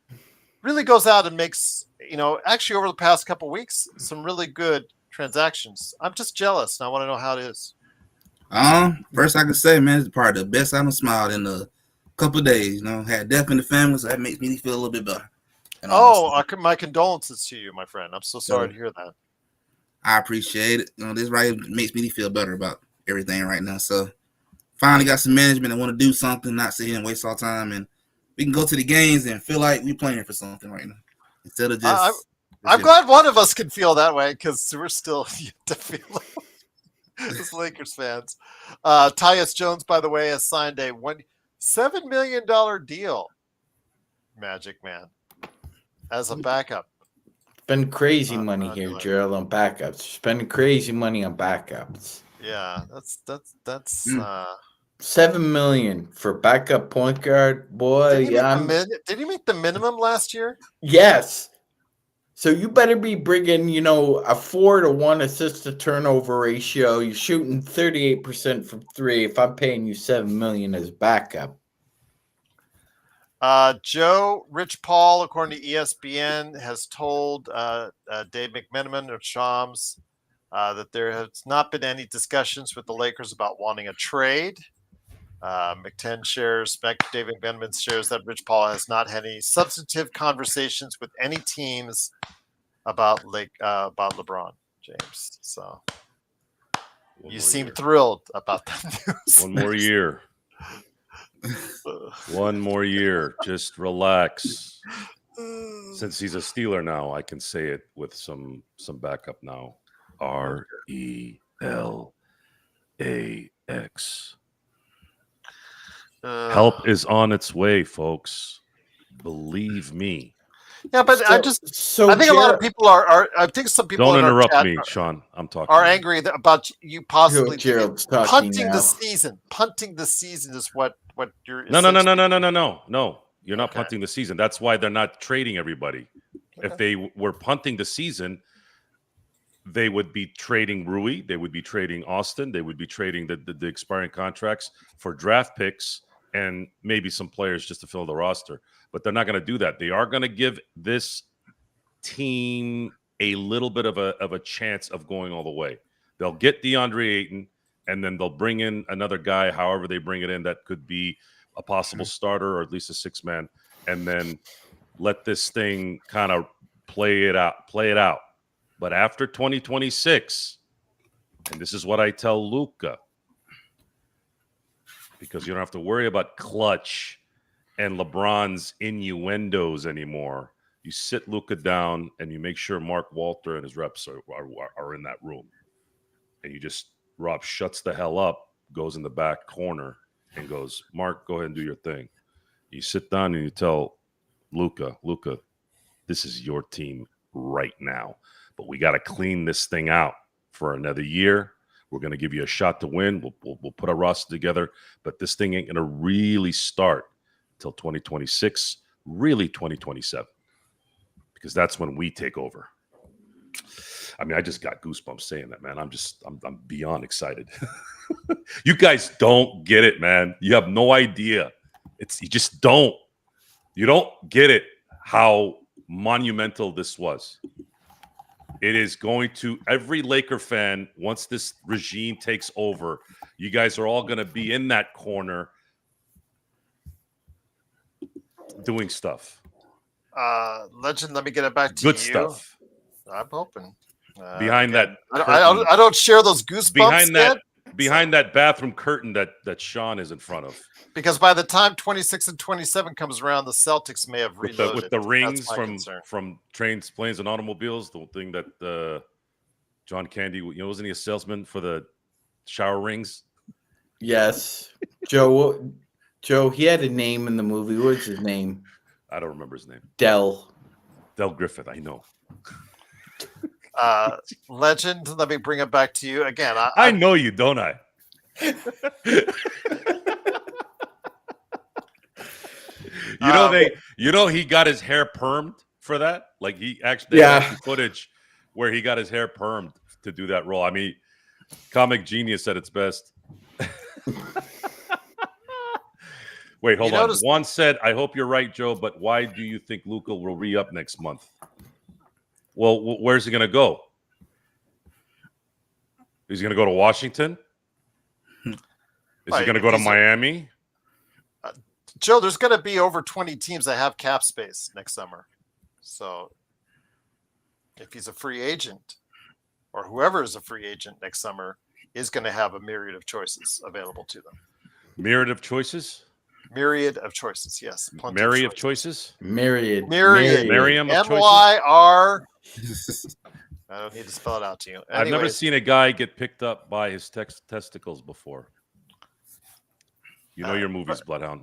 really goes out and makes, actually over the past couple of weeks, some really good transactions? I'm just jealous, and I want to know how it is. First I can say, man, it's probably the best I've smiled in a couple of days. Had death in the family, so that makes me feel a little bit better. My condolences to you, my friend. I'm so sorry to hear that. I appreciate it. This right makes me feel better about everything right now. So finally got some management that want to do something, not sit here and waste our time, and we can go to the games and feel like we're playing for something right now instead of just. I'm glad one of us can feel that way because we're still to feel as Lakers fans. Tyus Jones, by the way, has signed a $7 million deal. Magic Man as a backup. Spend crazy money here, Gerald, on backups. Spend crazy money on backups. Yeah, that's $7 million for backup point guard, boy. Did he make the minimum last year? Yes. So you better be bringing, a 4-to-1 assist to turnover ratio. You're shooting 38% from three. If I'm paying you $7 million as backup. Joe Rich Paul, according to ESPN, has told Dave McMenamin of Shams that there has not been any discussions with the Lakers about wanting a trade. David McMenamin shares that Rich Paul has not had any substantive conversations with any teams about LeBron James. So you seem thrilled about that news. One more year. One more year. Just relax. Since he's a Steeler now, I can say it with some backup now. RELAX. Help is on its way, folks. Believe me. Yeah, but I think a lot of people are. I think some people don't interrupt me, Sean. I'm talking. Are angry about you possibly punting the season. Punting the season is what you're. No. You're not punting the season. That's why they're not trading everybody. Okay. If they were punting the season, they would be trading Rui. They would be trading Austin. They would be trading the expiring contracts for draft picks and maybe some players just to fill the roster. But they're not going to do that. They are going to give this team a little bit of a chance of going all the way. They'll get DeAndre Ayton, and then they'll bring in another guy, however they bring it in, that could be a possible starter or at least a six-man, and then let this thing kind of play it out. But after 2026, and this is what I tell Luka, because you don't have to worry about clutch and LeBron's innuendos anymore. You sit Luka down and you make sure Mark Walter and his reps are in that room. And Rob shuts the hell up, goes in the back corner and goes, Mark, go ahead and do your thing. You sit down and you tell Luka, this is your team right now. But we got to clean this thing out for another year. We're going to give you a shot to win. We'll put a roster together. But this thing ain't going to really start till 2026, really 2027. Because that's when we take over. I mean, I just got goosebumps saying that, man. I'm beyond excited. You guys don't get it, man. You have no idea. You just don't. You don't get it how monumental this was. It is going to every Laker fan, once this regime takes over, you guys are all going to be in that corner doing stuff. Legend, let me get it back to Good you. Stuff. I'm hoping. Behind that, I don't share those goosebumps behind that bathroom curtain that Sean is in front of. Because by the time 26 and 27 comes around, the Celtics may have reloaded. With the rings from trains, planes, and automobiles, the thing that John Candy, wasn't he a salesman for the shower rings? Yes. Joe, he had a name in the movie. What's his name? I don't remember his name. Del Griffith. I know. Legend, let me bring it back to you again. I know you, don't I? He got his hair permed for that. Like he actually had footage where he got his hair permed to do that role. I mean, Comic Genius said it's best. Wait, hold on. Juan said, "I hope you're right, Joe. But why do you think Luka will re-up next month?" Well, where's he going to go? He's going to go to Washington? Is he going to go to Miami? Joe, there's going to be over 20 teams that have cap space next summer. So if he's a free agent, or whoever is a free agent next summer, is going to have a myriad of choices available to them. Myriad of choices? Myriad of choices, yes. Myriad of choices? Myriad. Miriam of choices? M-Y-R. I don't need to spell it out to you. Anyways, I've never seen a guy get picked up by his testicles before. You know your movies, Bloodhound.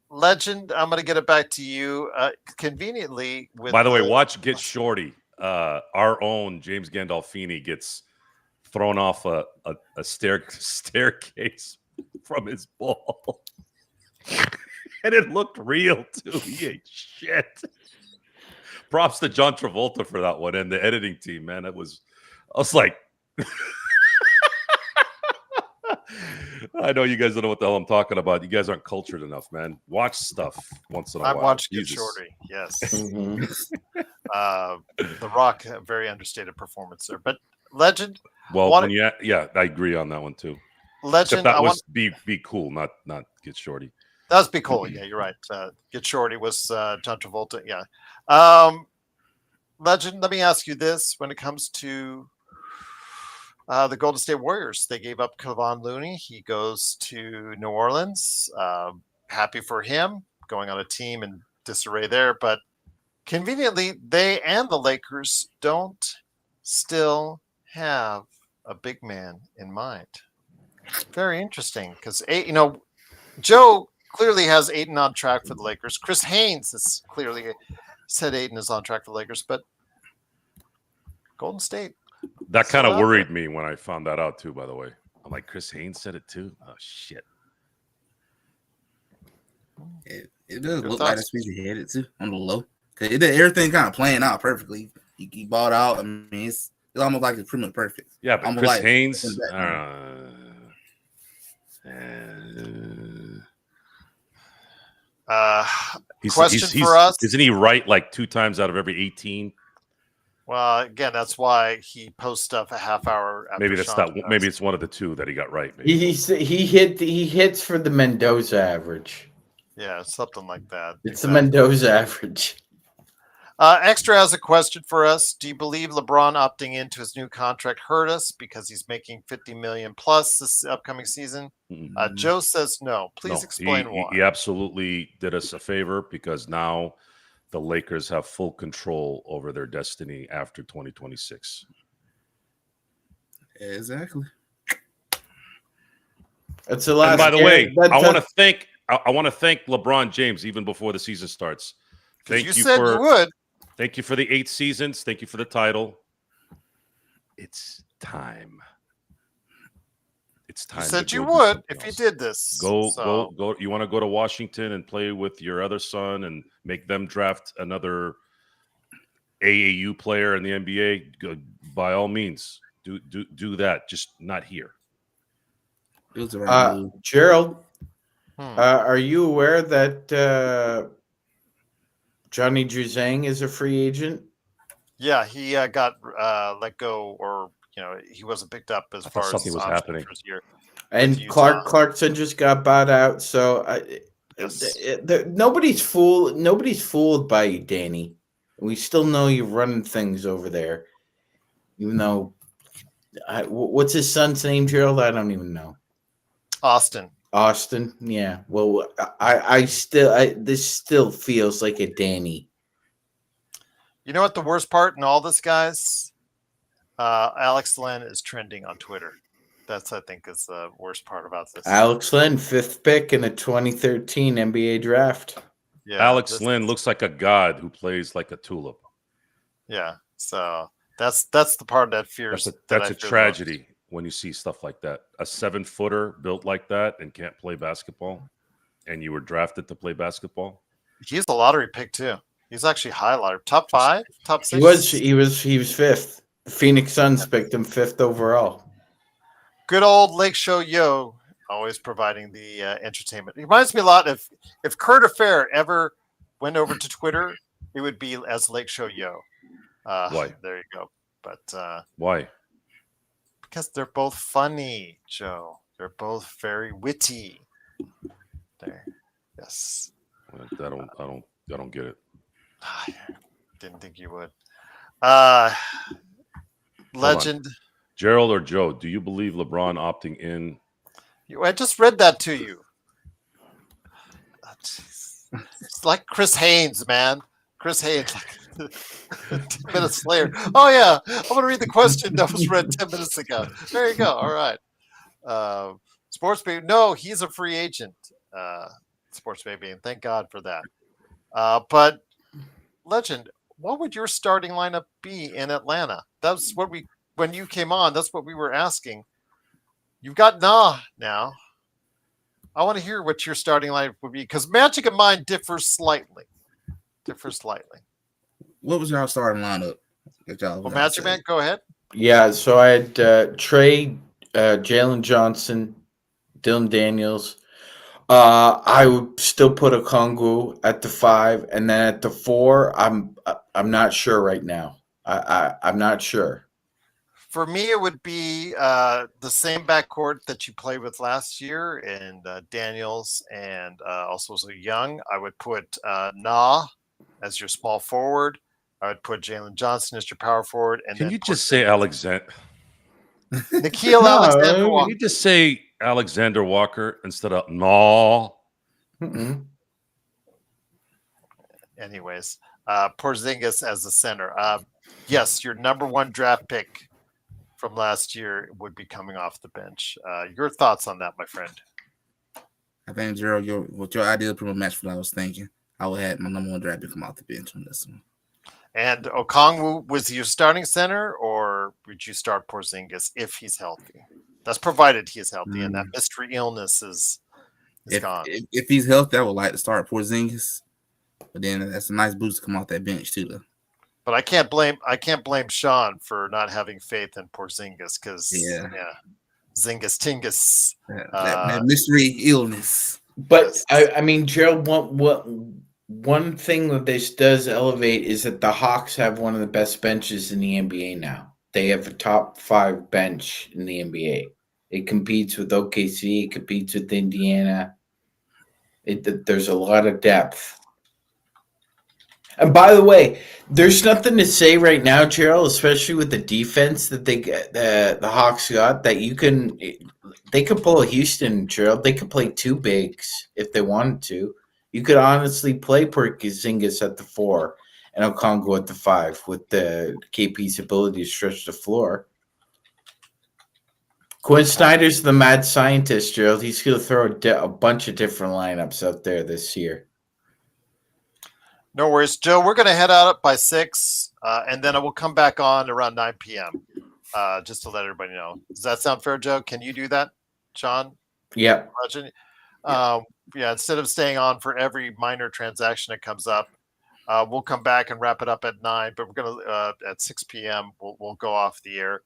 Legend, I'm going to get it back to you conveniently. By the way, watch Get Shorty. Our own James Gandolfini gets thrown off a staircase from his ball. And it looked real, too. He ate shit. Props to John Travolta for that one and the editing team, man. I was like... I know you guys don't know what the hell I'm talking about. You guys aren't cultured enough, man. Watch stuff once in a while. I watched Get Shorty, yes. The Rock, a very understated performance there. But Legend... Well, I agree on that one, too. Legend... Except that was Be Cool, not Get Shorty. That was Be Cool, yeah, you're right. Get Shorty was John Travolta, yeah. Legend, let me ask you this. When it comes to the Golden State Warriors, they gave up Kevon Looney. He goes to New Orleans. Happy for him, going on a team in disarray there. But conveniently, they and the Lakers don't still have a big man in mind. Very interesting because, Joe clearly has Ayton on track for the Lakers. Chris Haynes has clearly said Ayton is on track for the Lakers, but Golden State. That kind of worried me when I found that out, too, by the way. I'm like, Chris Haynes said it, too? Oh, shit. It does look like that's where he headed, too, on the low. Because everything kind of playing out perfectly. He bought out. I mean, it's almost like it's pretty much perfect. Yeah, but Chris Haynes... question for us. Isn't he right like 2 times out of every 18? Well, again, that's why he posts stuff a half hour after. Maybe that's not. Maybe it's one of the 2 that he got right. Maybe. He hits for the Mendoza average. Yeah, something like that. It's the Mendoza average. Extra has a question for us. Do you believe LeBron opting into his new contract hurt us because he's making $50 million plus this upcoming season? Joe says no. Please explain why. He absolutely did us a favor because now the Lakers have full control over their destiny after 2026. Exactly. That's the last. And by the way, I want to thank LeBron James even before the season starts. Thank you said you would. Thank you for the 8 seasons. Thank you for the title. It's time. It's time. You said you would if you did this. Go. You want to go to Washington and play with your other son and make them draft another AAU player in the NBA? Go, by all means, do that. Just not here. Gerald, are you aware that Johnny Juzang is a free agent? Yeah, he got let go, or he wasn't picked up as far as something was happening. Year. And Clarkson just got bought out, so nobody's fooled by you, Danny. We still know you're running things over there, even though what's his son's name, Gerald? I don't even know. Austin, yeah. Well, this still feels like a Danny. You know what the worst part in all this, guys? Alex Len is trending on Twitter. That's I think is the worst part about this. Alex Len, 5th pick in the 2013 NBA draft. Yeah, Alex Lynn looks like a god who plays like a tulip. Yeah, so that's the part that fears. That's a tragedy when you see stuff like that. A 7-footer built like that and can't play basketball, and you were drafted to play basketball. He's a lottery pick too. He's actually high lottery, top 5, top 6. He was 5th. The Phoenix Suns picked him 5th overall. Good old Lake Show Yo, always providing the entertainment. It reminds me a lot of if Kurt Affair ever went over to Twitter, it would be as Lake Show Yo. Why? There you go. But Why? because they're both funny, Joe. They're both very witty. There, yes. I don't get it. Didn't think you would. Legend. Gerald or Joe, do you believe LeBron opting in? I just read that to you. It's like Chris Haynes, man. Chris Haynes, like 10 minutes later. Oh, yeah. I'm going to read the question that was read 10 minutes ago. There you go. All right. Sports Baby. No, he's a free agent. Sports Baby. And thank God for that. But, Legend, what would your starting lineup be in Atlanta? That's what when you came on, that's what we were asking. You've got Nah now. I want to hear what your starting lineup would be because Magic and mine differ slightly. What was y'all starting lineup? Well, Magic Man, go ahead. Yeah, so I had Trey, Jalen Johnson, Dylan Daniels. I would still put a Okongwu at the 5, and then at the 4, I'm not sure right now. I'm not sure. For me, it would be the same backcourt that you played with last year, and Daniels and also so Young. I would put Nah as your small forward. I would put Jalen Johnson as your power forward. And Can then you just say Alexander? Nikhil Alexander Can Walker. you just say Alexander Walker instead of no? Anyways, Porzingis as the center. Yes, your number 1 draft pick from last year would be coming off the bench. Your thoughts on that, my friend? I think, Gerald, your idea pretty much matched what I was thinking. I would have my number 1 draft pick come off the bench on this one. And Okongwu, was he your starting center, or would you start Porzingis if he's healthy? That's provided he is healthy, and that mystery illness is gone. If he's healthy, I would like to start Porzingis, but then that's a nice boost to come off that bench too, though. But I can't blame Sean for not having faith in Porzingis because Zingus Tingus. That mystery illness. But I mean, Gerald, one thing that this does elevate is that the Hawks have one of the best benches in the NBA now. They have a top 5 bench in the NBA. It competes with OKC. It competes with Indiana. There's a lot of depth. And by the way, there's nothing to say right now, Gerald, especially with the defense that the Hawks got, that they could pull a Houston, Gerald. They could play 2 bigs if they wanted to. You could honestly play Porzingis at the 4 and Okongwu at the 5 with the KP's ability to stretch the floor. Quinn Snyder's the mad scientist, Gerald. He's going to throw a bunch of different lineups out there this year. No worries, Joe. We're going to head out by 6, and then I will come back on around 9 p.m. Just to let everybody know. Does that sound fair, Joe? Can you do that, Sean? Yeah. Instead of staying on for every minor transaction that comes up, we'll come back and wrap it up at 9. But we're going to at 6 p.m. We'll go off the air.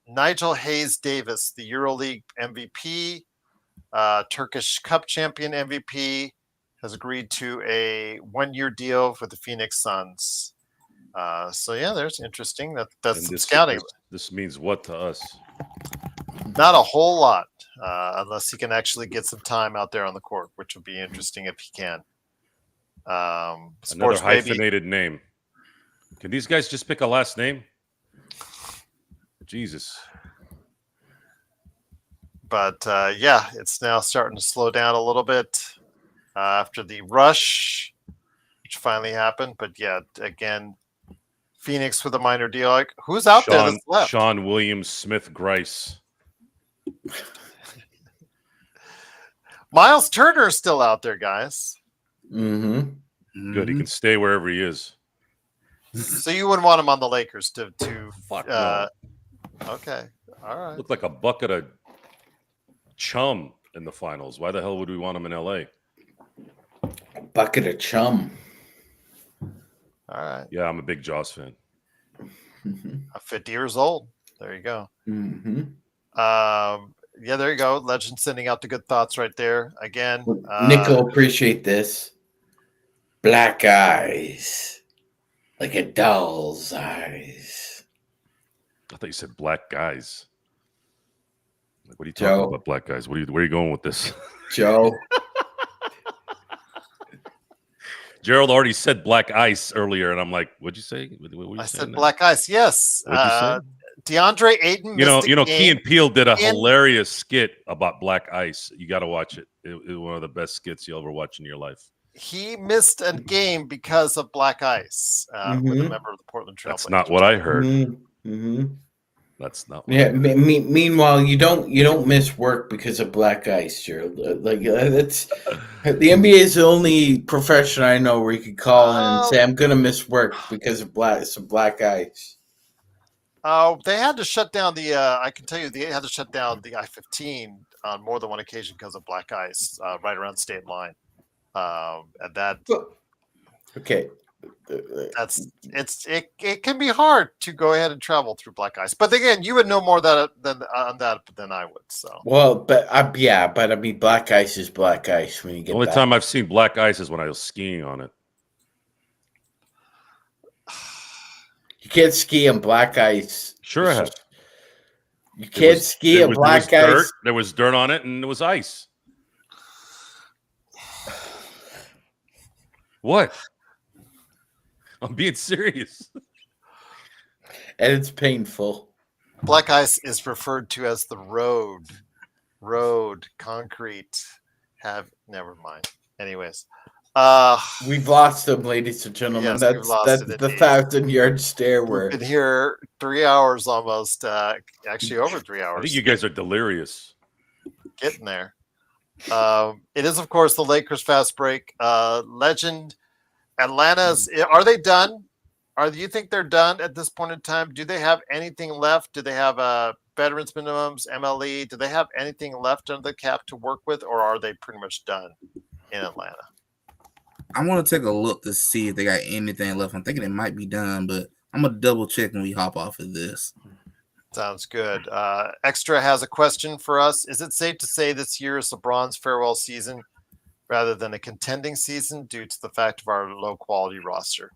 Nigel Hayes Davis, the EuroLeague MVP, Turkish Cup champion MVP, has agreed to a 1-year deal with the Phoenix Suns. There's interesting. That's some scouting. This means what to us? Not a whole lot, unless he can actually get some time out there on the court, which would be interesting if he can. Another hyphenated name. Can these guys just pick a last name? Jesus. But it's now starting to slow down a little bit after the rush, which finally happened. But again, Phoenix with a minor deal. Like, who's out there that's left? Sean Williams Smith Grice. Miles Turner is still out there, guys. Mm-hmm. Good. He can stay wherever he is. So you wouldn't want him on the Lakers to Fuck no. Okay. All right. Looked like a bucket of chum in the finals. Why the hell would we want him in LA? Bucket of chum. All right. Yeah, I'm a big Jaws fan. 50 years old. There you go. Mm-hmm. Yeah, there you go. Legend sending out the good thoughts right there. Again, Nico, appreciate this. Black eyes, like a doll's eyes. I thought you said black guys. Like, what are you Joe. talking about, black guys? Where are you going with this? Joe. Gerald already said black ice earlier, and I'm like, what'd you say? What were you I saying said now? black ice. Yes. What'd you say? DeAndre Ayton. You know, missed a Key game. and Peele did a in- hilarious skit about black ice. You got to watch it. It was one of the best skits you'll ever watch in your life. He missed a game because of black ice with a Mhm. member of the Portland Trail That's not what I heard. Mm-hmm. That's not what Yeah. I heard. Meanwhile, you don't miss work because of black ice, Gerald. That's the NBA is the only profession I know where you could call in and say I'm gonna miss work because of black ice. They had to shut down the. I can tell you, they had to shut down the I-15 on more than one occasion because of black ice right around the state line. And that Okay. it can be hard to go ahead and travel through black ice. But again, you would know more than on that than I would. So Well, but I mean, black ice is black ice when you The get only back. time I've seen black ice is when I was skiing on it. You can't ski on black ice. Sure I have. You can't ski on black ice. Dirt, there was dirt on it, and it was ice. What? I'm being serious. And it's painful. black ice is referred to as the road, concrete. Never mind. Anyways, We've lost them, ladies and gentlemen. Yes, we've lost that's it the indeed. 1,000-yard stare we've where been here 3 hours almost. Actually, over 3 hours. I think you guys are delirious. Getting there. It is, of course, the Lakers fast break. Legend, Atlanta's. Are they done? Do you think they're done at this point in time? Do they have anything left? Do they have veterans minimums, MLE? Do they have anything left under the cap to work with, or are they pretty much done in Atlanta? I want to take a look to see if they got anything left. I'm thinking it might be done, but I'm gonna double check when we hop off of this. Sounds good. Extra has a question for us. Is it safe to say this year is LeBron's farewell season rather than a contending season due to the fact of our low quality roster?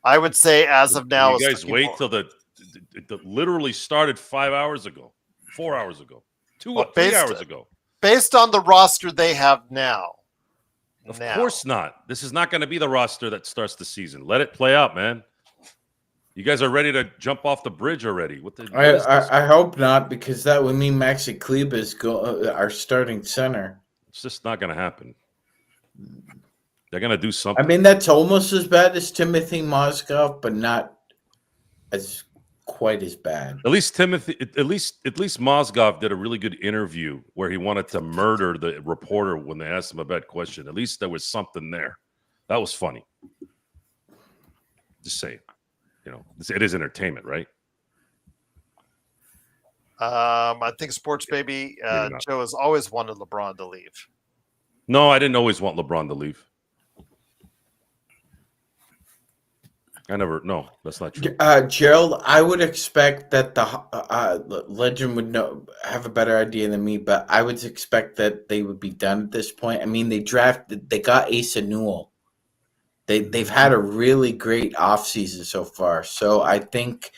I would say as of now, You guys wait till the literally started 5 hours ago, 4 hours ago, 3 hours ago. Based on the roster they have now. Of course not. This is not going to be the roster that starts the season. Let it play out, man. You guys are ready to jump off the bridge already. What is this? I hope not, because that would mean Maxi Kleba is our starting center. It's just not going to happen. They're going to do something. I mean, that's almost as bad as Timothy Mozgov, but not as quite as bad. At least Mozgov did a really good interview where he wanted to murder the reporter when they asked him a bad question. At least there was something there. That was funny. Just saying. You know, it is entertainment, right? I think Sports Baby Joe has always wanted LeBron to leave. No, I didn't always want LeBron to leave. No, that's not true. Gerald, I would expect that the Legend would have a better idea than me, but I would expect that they would be done at this point. I mean, they got Asa Newell. They've had a really great offseason so far. So I think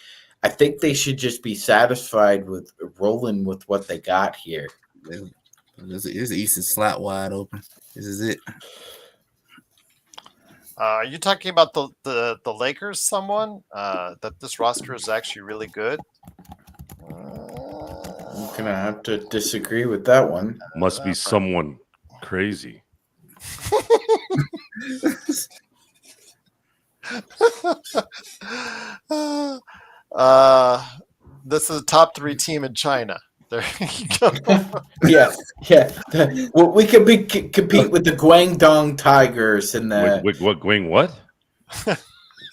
they should just be satisfied with rolling with what they got here. This East is slot wide open. This is it. Are you talking about the Lakers? Someone that this roster is actually really good. I'm gonna have to disagree with that one. Must be someone crazy. This is a top 3 team in China. There you go. Yeah. Well, we could compete with the Guangdong Tigers and the What going what?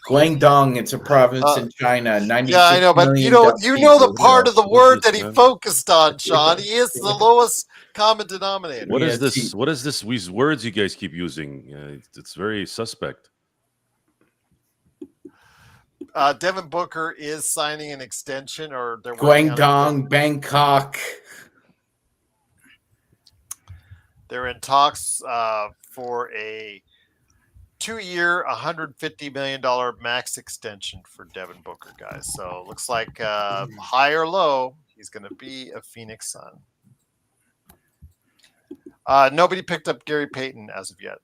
Guangdong. It's a province in China. 96 Yeah, I know, but you million know the people. part of the What is word this, that he man? focused on, Sean. He is the lowest common denominator. What Yeah, is this? What is this? These words you guys keep using? It's very suspect. Devin Booker is signing an extension, or they're working on it. Guangdong, Bangkok. They're in talks for a 2-year, $150 million max extension for Devin Booker, guys. So it looks like high or low, he's going to be a Phoenix Sun. Nobody picked up Gary Payton as of yet.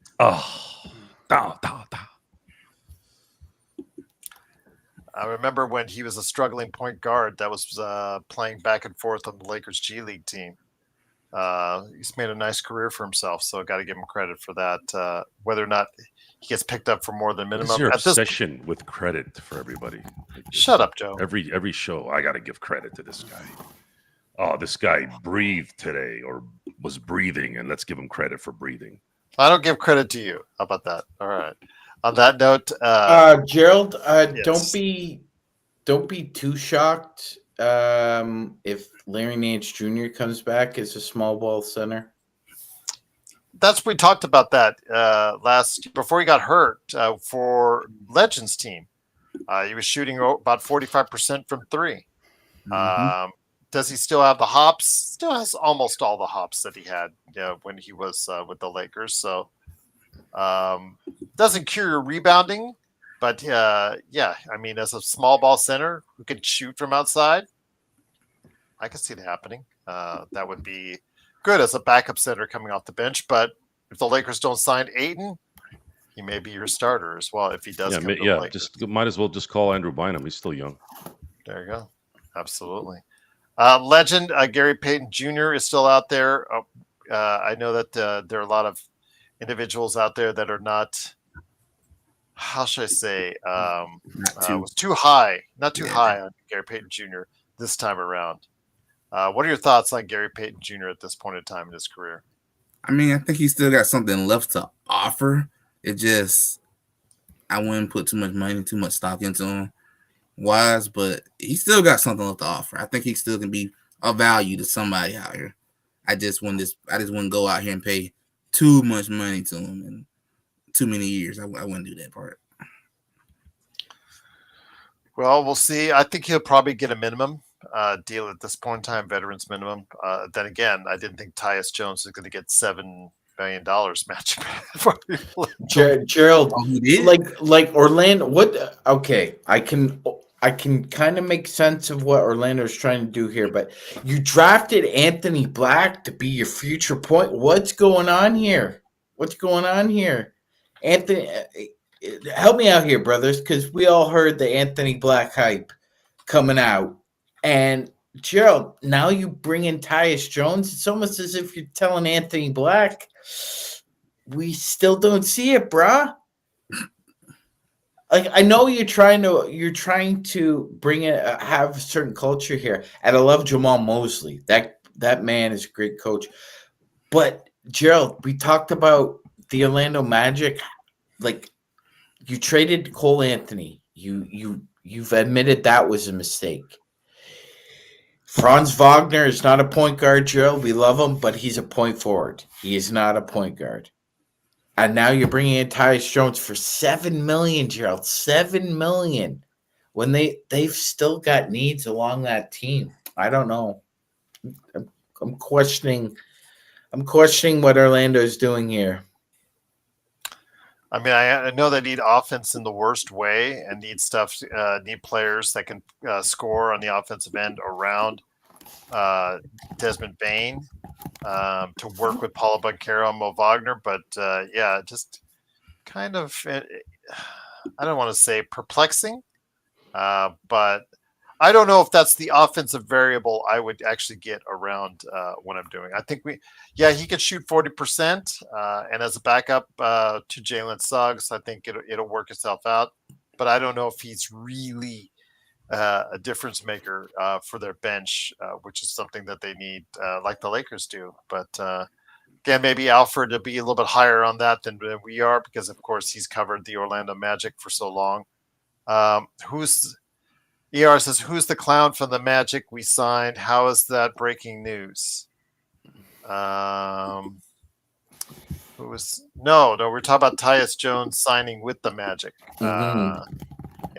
I remember when he was a struggling point guard that was playing back and forth on the Lakers G League team. He's made a nice career for himself, so got to give him credit for that. Whether or not he gets picked up for more than minimum. What's your obsession with credit for everybody? Shut up, Joe. Every show, I got to give credit to this guy. Oh, this guy breathed today or was breathing, and let's give him credit for breathing. I don't give credit to you. How about that? All right. On that note, Gerald, yes. don't be too shocked if Larry Nance Jr. comes back as a small ball center. We talked about that before he got hurt for Legends team. He was shooting about 45% from three. Mhm. Does he still have the hops? Still has almost all the hops that he had when he was with the Lakers. So doesn't cure your rebounding, but yeah, I mean, as a small ball center who can shoot from outside, I can see it happening. That would be good as a backup center coming off the bench. But if the Lakers don't sign Ayton, he may be your starter as well if he does. Just might as well just call Andrew Bynum. He's still young. There you go. Absolutely. Legend Gary Payton Jr. is still out there. I know that there are a lot of individuals out there that are not, how should I say, was too high, not too high on Gary Payton Jr. this time around. What are your thoughts on Gary Payton Jr. at this point in time in his career? I mean, I think he's still got something left to offer. It just, I wouldn't put too much money, too much stock into him, but he still got something left to offer. I think he still can be of value to somebody out here. I just wouldn't go out here and pay too much money to him in too many years. I wouldn't do that part. Well, we'll see. I think he'll probably get a minimum deal at this point in time, veterans minimum. Then again, I didn't think Tyus Jones was going to get $7 million matching. Gerald, like Orlando. What? Okay, I can kind of make sense of what Orlando's trying to do here, but you drafted Anthony Black to be your future point. What's going on here? Anthony, help me out here, brothers, because we all heard the Anthony Black hype coming out. And Gerald, now you bring in Tyus Jones. It's almost as if you're telling Anthony Black, we still don't see it, bruh. Like, I know you're trying to bring it, have a certain culture here. And I love Jamal Mosley. That man is a great coach. But Gerald, we talked about the Orlando Magic. Like, you traded Cole Anthony. You've admitted that was a mistake. Franz Wagner is not a point guard, Gerald. We love him, but he's a point forward. He is not a point guard. And now you're bringing in Tyus Jones for $7 million, Gerald. $7 million. When they've still got needs along that team. I don't know. I'm questioning what Orlando's doing here. I mean, I know they need offense in the worst way and need players that can score on the offensive end around Desmond Bane to work with Paulo Banchero and Mo Wagner. But just kind of, I don't want to say perplexing, but I don't know if that's the offensive variable I would actually get around what I'm doing. I think he could shoot 40%, and as a backup to Jalen Suggs, I think it'll work itself out. But I don't know if he's really a difference maker for their bench, which is something that they need, like the Lakers do. But again, maybe Alfred to be a little bit higher on that than we are, because of course he's covered the Orlando Magic for so long. Who's ER says, who's the clown from the Magic we signed? How is that breaking news? Who was no, we're talking about Tyus Jones signing with the Magic. Yeah,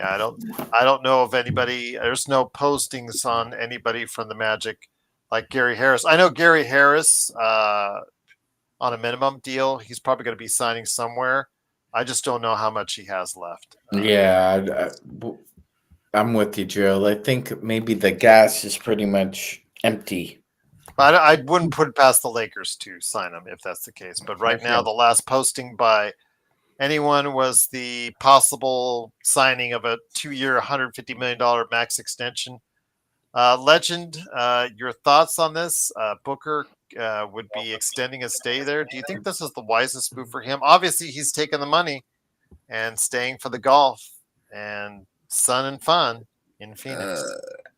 I don't know of anybody. There's no postings on anybody from the Magic like Gary Harris. I know Gary Harris on a minimum deal. He's probably going to be signing somewhere. I just don't know how much he has left. I'm with you, Joe. I think maybe the gas is pretty much empty. I wouldn't put it past the Lakers to sign him if that's the case. But right now, the last posting by anyone was the possible signing of a 2-year, $150 million max extension. Legend, your thoughts on this? Booker would be extending his stay there. Do you think this is the wisest move for him? Obviously, he's taking the money and staying for the golf and sun and fun in Phoenix.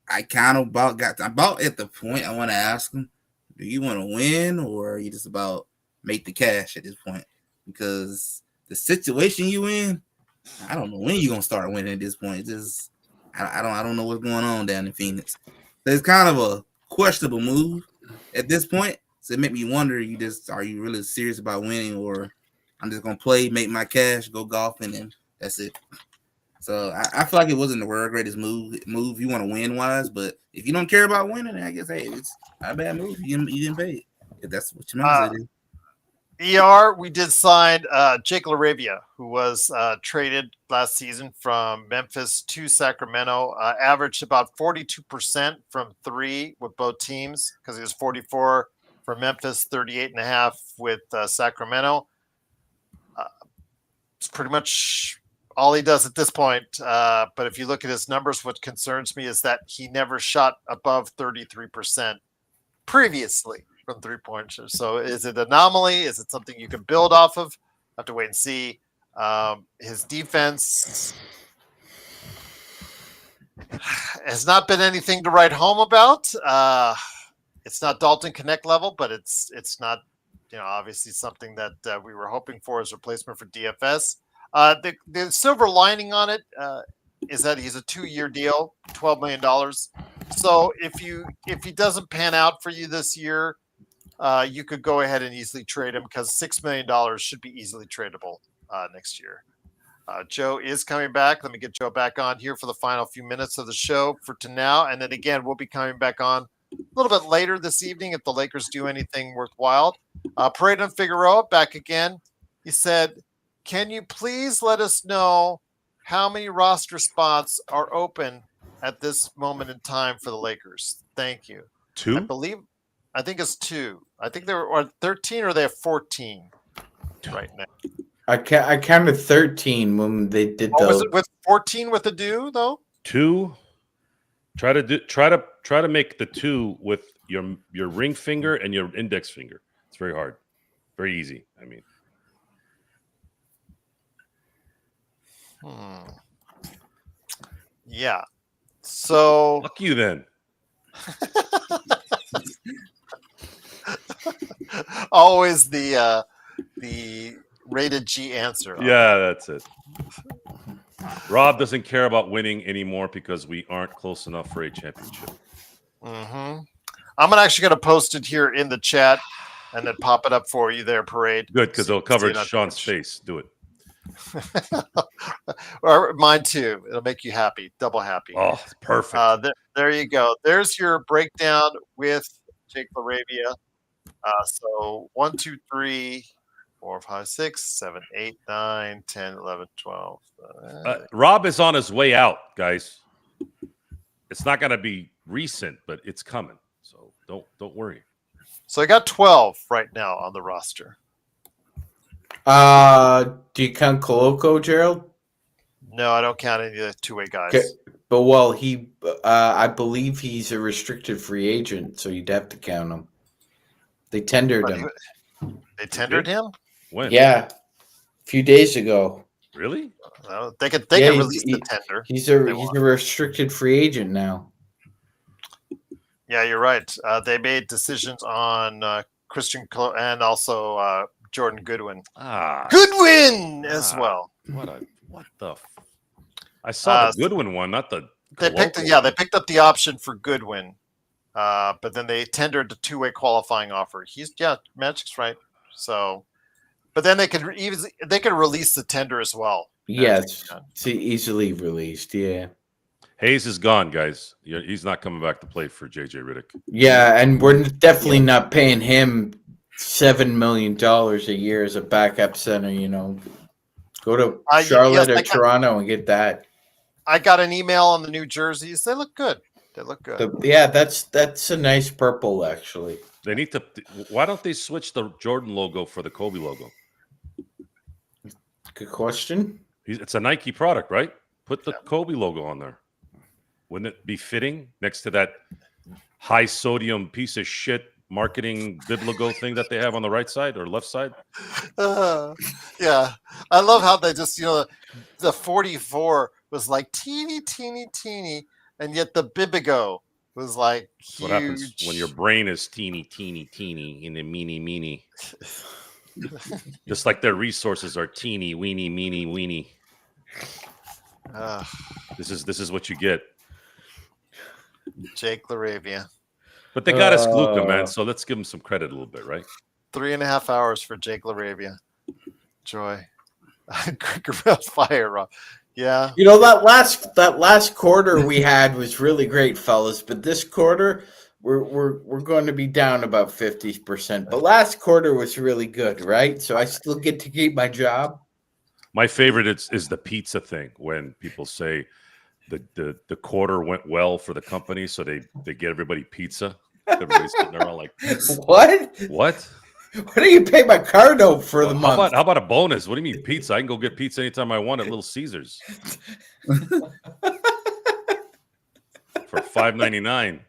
I kind of about at the point I want to ask him, do you want to win, or are you just about make the cash at this point? Because the situation you in, I don't know when you're gonna start winning at this point. Just I don't know what's going on down in Phoenix. So it's kind of a questionable move at this point. So it made me wonder, are you really serious about winning, or I'm just gonna play, make my cash, go golfing, and that's it. So I feel like it wasn't the world greatest move. You want to win wise, but if you don't care about winning, I guess it's not a bad move. You didn't pay it. If that's what your mind is. We did sign Jake Laravia, who was traded last season from Memphis to Sacramento. Averaged about 42% from three with both teams, because he was 44 for Memphis, 38.5 with Sacramento. It's pretty much all he does at this point. But if you look at his numbers, what concerns me is that he never shot above 33% previously from three-pointers. So is it an anomaly? Is it something you can build off of? Have to wait and see. His defense has not been anything to write home about. It's not Dalton Connect level, but it's not, obviously something that we were hoping for as a replacement for DFS. The silver lining on it is that he's a 2-year deal, $12 million. So if he doesn't pan out for you this year, you could go ahead and easily trade him, because $6 million should be easily tradable next year. Joe is coming back. Let me get Joe back on here for the final few minutes of the show for now. And then again, we'll be coming back on a little bit later this evening if the Lakers do anything worthwhile. Paredes Figueroa back again. He said, can you please let us know how many roster spots are open at this moment in time for the Lakers? Thank you. 2? I think it's 2. I think there are 13, or they have 14 right now. I counted 13 when they did Was it with 14 with the do though? 2. Try to make the 2 with your ring finger and your index finger. It's very hard. Very easy. I mean. Yeah. So fuck you then. Always the rated G answer. Yeah, that's it. Rob doesn't care about winning anymore because we aren't close enough for a championship. I'm actually going to post it here in the chat and then pop it up for you there, Parade. Good, because it'll cover Sean's face. Do it. Or mine too. It'll make you happy, double happy. Oh, perfect. There you go. There's your breakdown with Jake Laravia. So 1, 2, 3, 4, 5, 6, 7, 8, 9, 10, 11, 12. Rob is on his way out, guys. It's not going to be recent, but it's coming. So don't worry. So I got 12 right now on the roster. Do you count Coloco, Gerald? No, I don't count any of the two-way guys. Okay. But he, I believe he's a restricted free agent, so you'd have to count him. They tendered him. They tendered him? When? Yeah, a few days ago. Really? They could Yeah, release the tender. He's they a want. restricted free agent now. Yeah, you're right. They made decisions on Christian and also Jordan Goodwin. Goodwin as well. What the? I saw the Goodwin one, not the. They picked up the option for Goodwin, but then they tendered the two-way qualifying offer. Magic's right. So, but then they could release the tender as well. Yes, it's easily released. Yeah. Hayes is gone, guys. He's not coming back to play for JJ Redick. Yeah, and we're definitely not paying him $7 million a year as a backup center. Go to Charlotte or Toronto and get that. I got an email on the new jerseys. They look good. That's a nice purple, actually. They need to. Why don't they switch the Jordan logo for the Kobe logo? Good question. It's a Nike product, right? Put the Kobe logo on there. Wouldn't it be fitting next to that high sodium piece of shit marketing bib logo thing that they have on the right side or left side? Yeah. I love how they just, the 44 was like teeny, and yet the Bibigo was like huge. What happens when your brain is teeny, in a meeny. Just like their resources are teeny, weeny. This is what you get. Jake Laravia. But they got us Luka, man. So let's give them some credit a little bit, right? 3.5 hours for Jake Laravia. Joy. Fire, Rob. Yeah. That last quarter we had was really great, fellas. But this quarter, we're going to be down about 50%. But last quarter was really good, right? So I still get to keep my job. My favorite is the pizza thing when people say the quarter went well for the company, so they get everybody pizza. Everybody's sitting there all like, what? What do you pay my car note for the month? How about a bonus? What do you mean pizza? I can go get pizza anytime I want at Little Caesars for $5.99.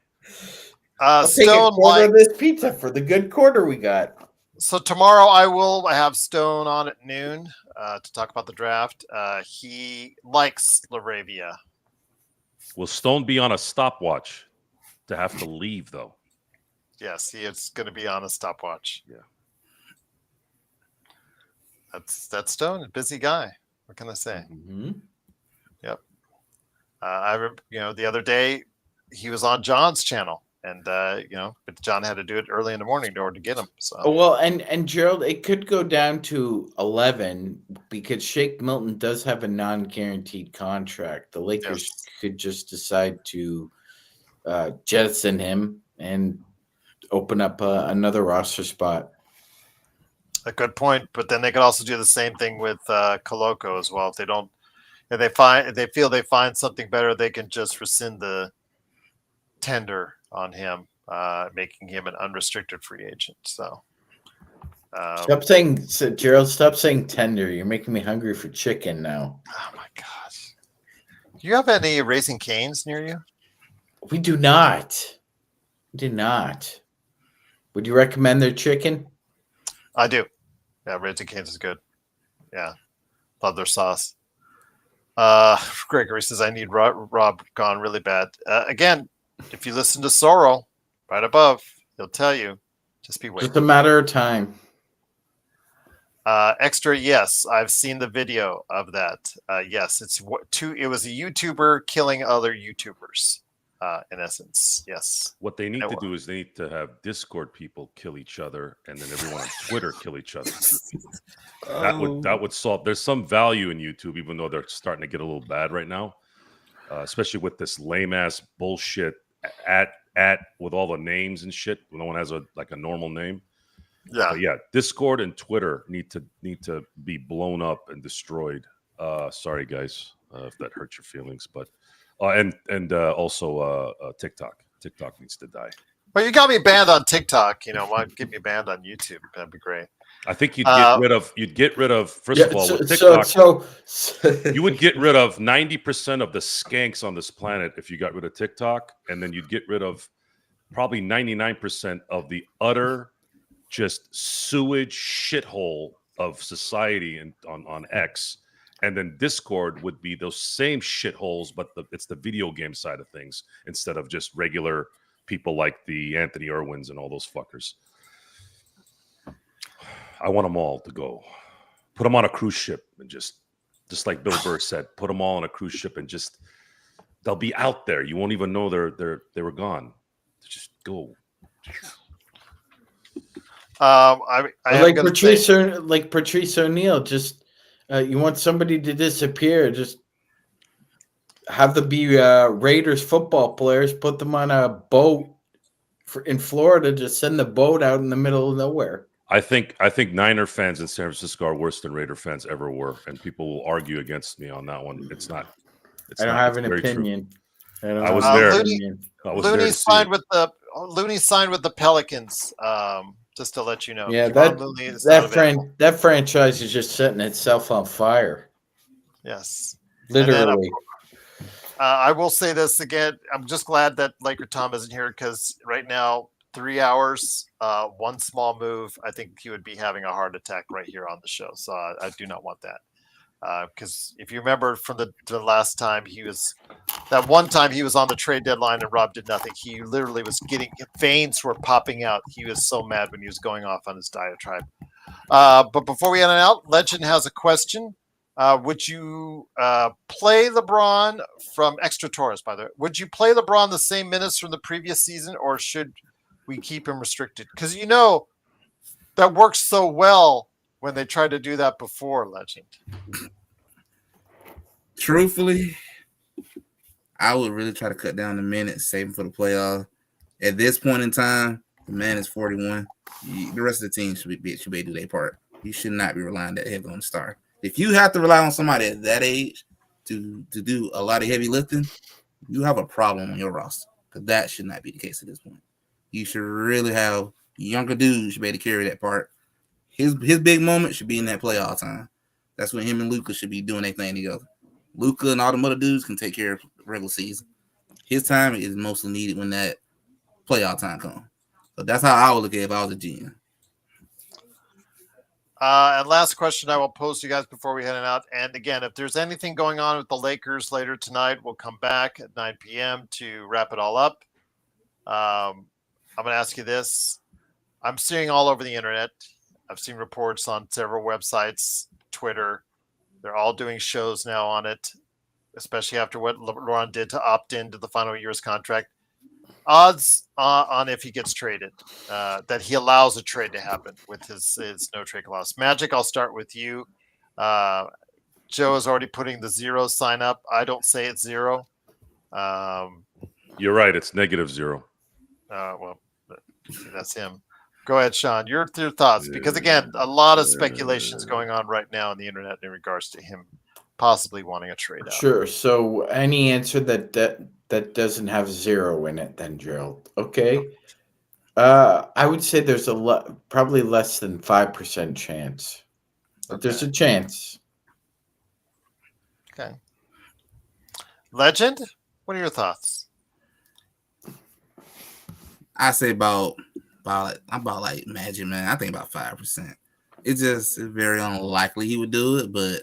I'll take a quarter of this pizza for the good quarter we got. So tomorrow I will have Stone on at noon to talk about the draft. He likes Laravia. Will Stone be on a stopwatch to have to leave, though? Yes, he is going to be on a stopwatch. Yeah. That's Stone, a busy guy. What can I say? Mm-hmm. Yep. The other day he was on John's channel, and but John had to do it early in the morning in order to get him. So well, and Gerald, it could go down to 11 because Shake Milton does have a non-guaranteed contract. The Lakers could just decide to jettison him and open up another roster spot. A good point, but then they could also do the same thing with Koloko as well. If they feel they find something better, they can just rescind the tender on him, making him an unrestricted free agent. So, Gerald, stop saying tender. You're making me hungry for chicken now. Oh my gosh! Do you have any Raising Cane's near you? We do not. Would you recommend their chicken? I do. Yeah, Raising Cane's is good. Yeah, love their sauce. Gregory says I need Rob gone really bad. Again, if you listen to Sorrel right above, he'll tell you. Just be waiting. It's a matter of time. Extra, yes, I've seen the video of that. Yes, it was a YouTuber killing other YouTubers. In essence, yes. What they need to do is they need to have Discord people kill each other, and then everyone on Twitter kill each other. That would solve. There's some value in YouTube, even though they're starting to get a little bad right now, especially with this lame ass bullshit at with all the names and shit. No one has a normal name. Yeah, but yeah. Discord and Twitter need to be blown up and destroyed. Sorry guys, if that hurt your feelings, but. And also TikTok. TikTok needs to die. Well, you got me banned on TikTok. Why get me banned on YouTube? That'd be great. I think you'd get rid of. First of all, with TikTok, you would get rid of 90% of the skanks on this planet if you got rid of TikTok, and then you'd get rid of probably 99% of the utter just sewage shithole of society and on X. And then Discord would be those same shitholes, but it's the video game side of things instead of just regular people like the Anthony Irwins and all those fuckers. I want them all to go. Put them on a cruise ship and just like Bill Burr said, put them all on a cruise ship and just they'll be out there. You won't even know they were gone. Just go. I like Patrice O'Neal, just you want somebody to disappear, just have them be Raiders football players, put them on a boat in Florida, just send the boat out in the middle of nowhere. I think Niner fans in San Francisco are worse than Raider fans ever were, and people will argue against me on that one. It's not. I don't have an opinion. I was there. Looney signed with the Pelicans. Just to let you know. Yeah, that franchise is just setting itself on fire. Yes, literally. I will say this again. I'm just glad that Laker Tom isn't here because right now, 3 hours, one small move, I think he would be having a heart attack right here on the show. So I do not want that. Because if you remember from the last time that one time he was on the trade deadline and Rob did nothing, he literally was getting veins were popping out. He was so mad when he was going off on his diatribe. But before we end it out, Legend has a question. Would you play LeBron from Extra Taurus, by the way? Would you play LeBron the same minutes from the previous season, or should we keep him restricted? Because that works so well when they tried to do that before, Legend. Truthfully, I would really try to cut down the minutes, save him for the playoff. At this point in time, the man is 41. The rest of the team should be do their part. You should not be relying that heavy on the star. If you have to rely on somebody at that age to do a lot of heavy lifting, you have a problem on your roster. Because that should not be the case at this point. You should really have younger dudes should be able to carry that part. His big moment should be in that playoff time. That's when him and Luka should be doing their thing together. Luka and all the other dudes can take care of regular season. His time is mostly needed when that playoff time comes. So that's how I would look at it if I was a GM. And last question I will pose to you guys before we head out. And again, if there's anything going on with the Lakers later tonight, we'll come back at 9 p.m. to wrap it all up. I'm going to ask you this. I'm seeing all over the internet. I've seen reports on several websites, Twitter. They're all doing shows now on it, especially after what LeBron did to opt into the final year's contract. Odds on if he gets traded, that he allows a trade to happen with his no trade clause. Magic, I'll start with you. Joe is already putting the 0 sign up. I don't say it's 0. You're right. It's -0. Well, that's him. Go ahead, Sean. Your thoughts, because again, a lot of speculations going on right now on the internet in regards to him possibly wanting a trade out. Sure. So any answer that doesn't have 0 in it, then Gerald. Okay. I would say there's probably less than 5% chance, but there's a chance. Okay. Legend, what are your thoughts? I say about like Magic, man. I think about 5%. It's very unlikely he would do it, but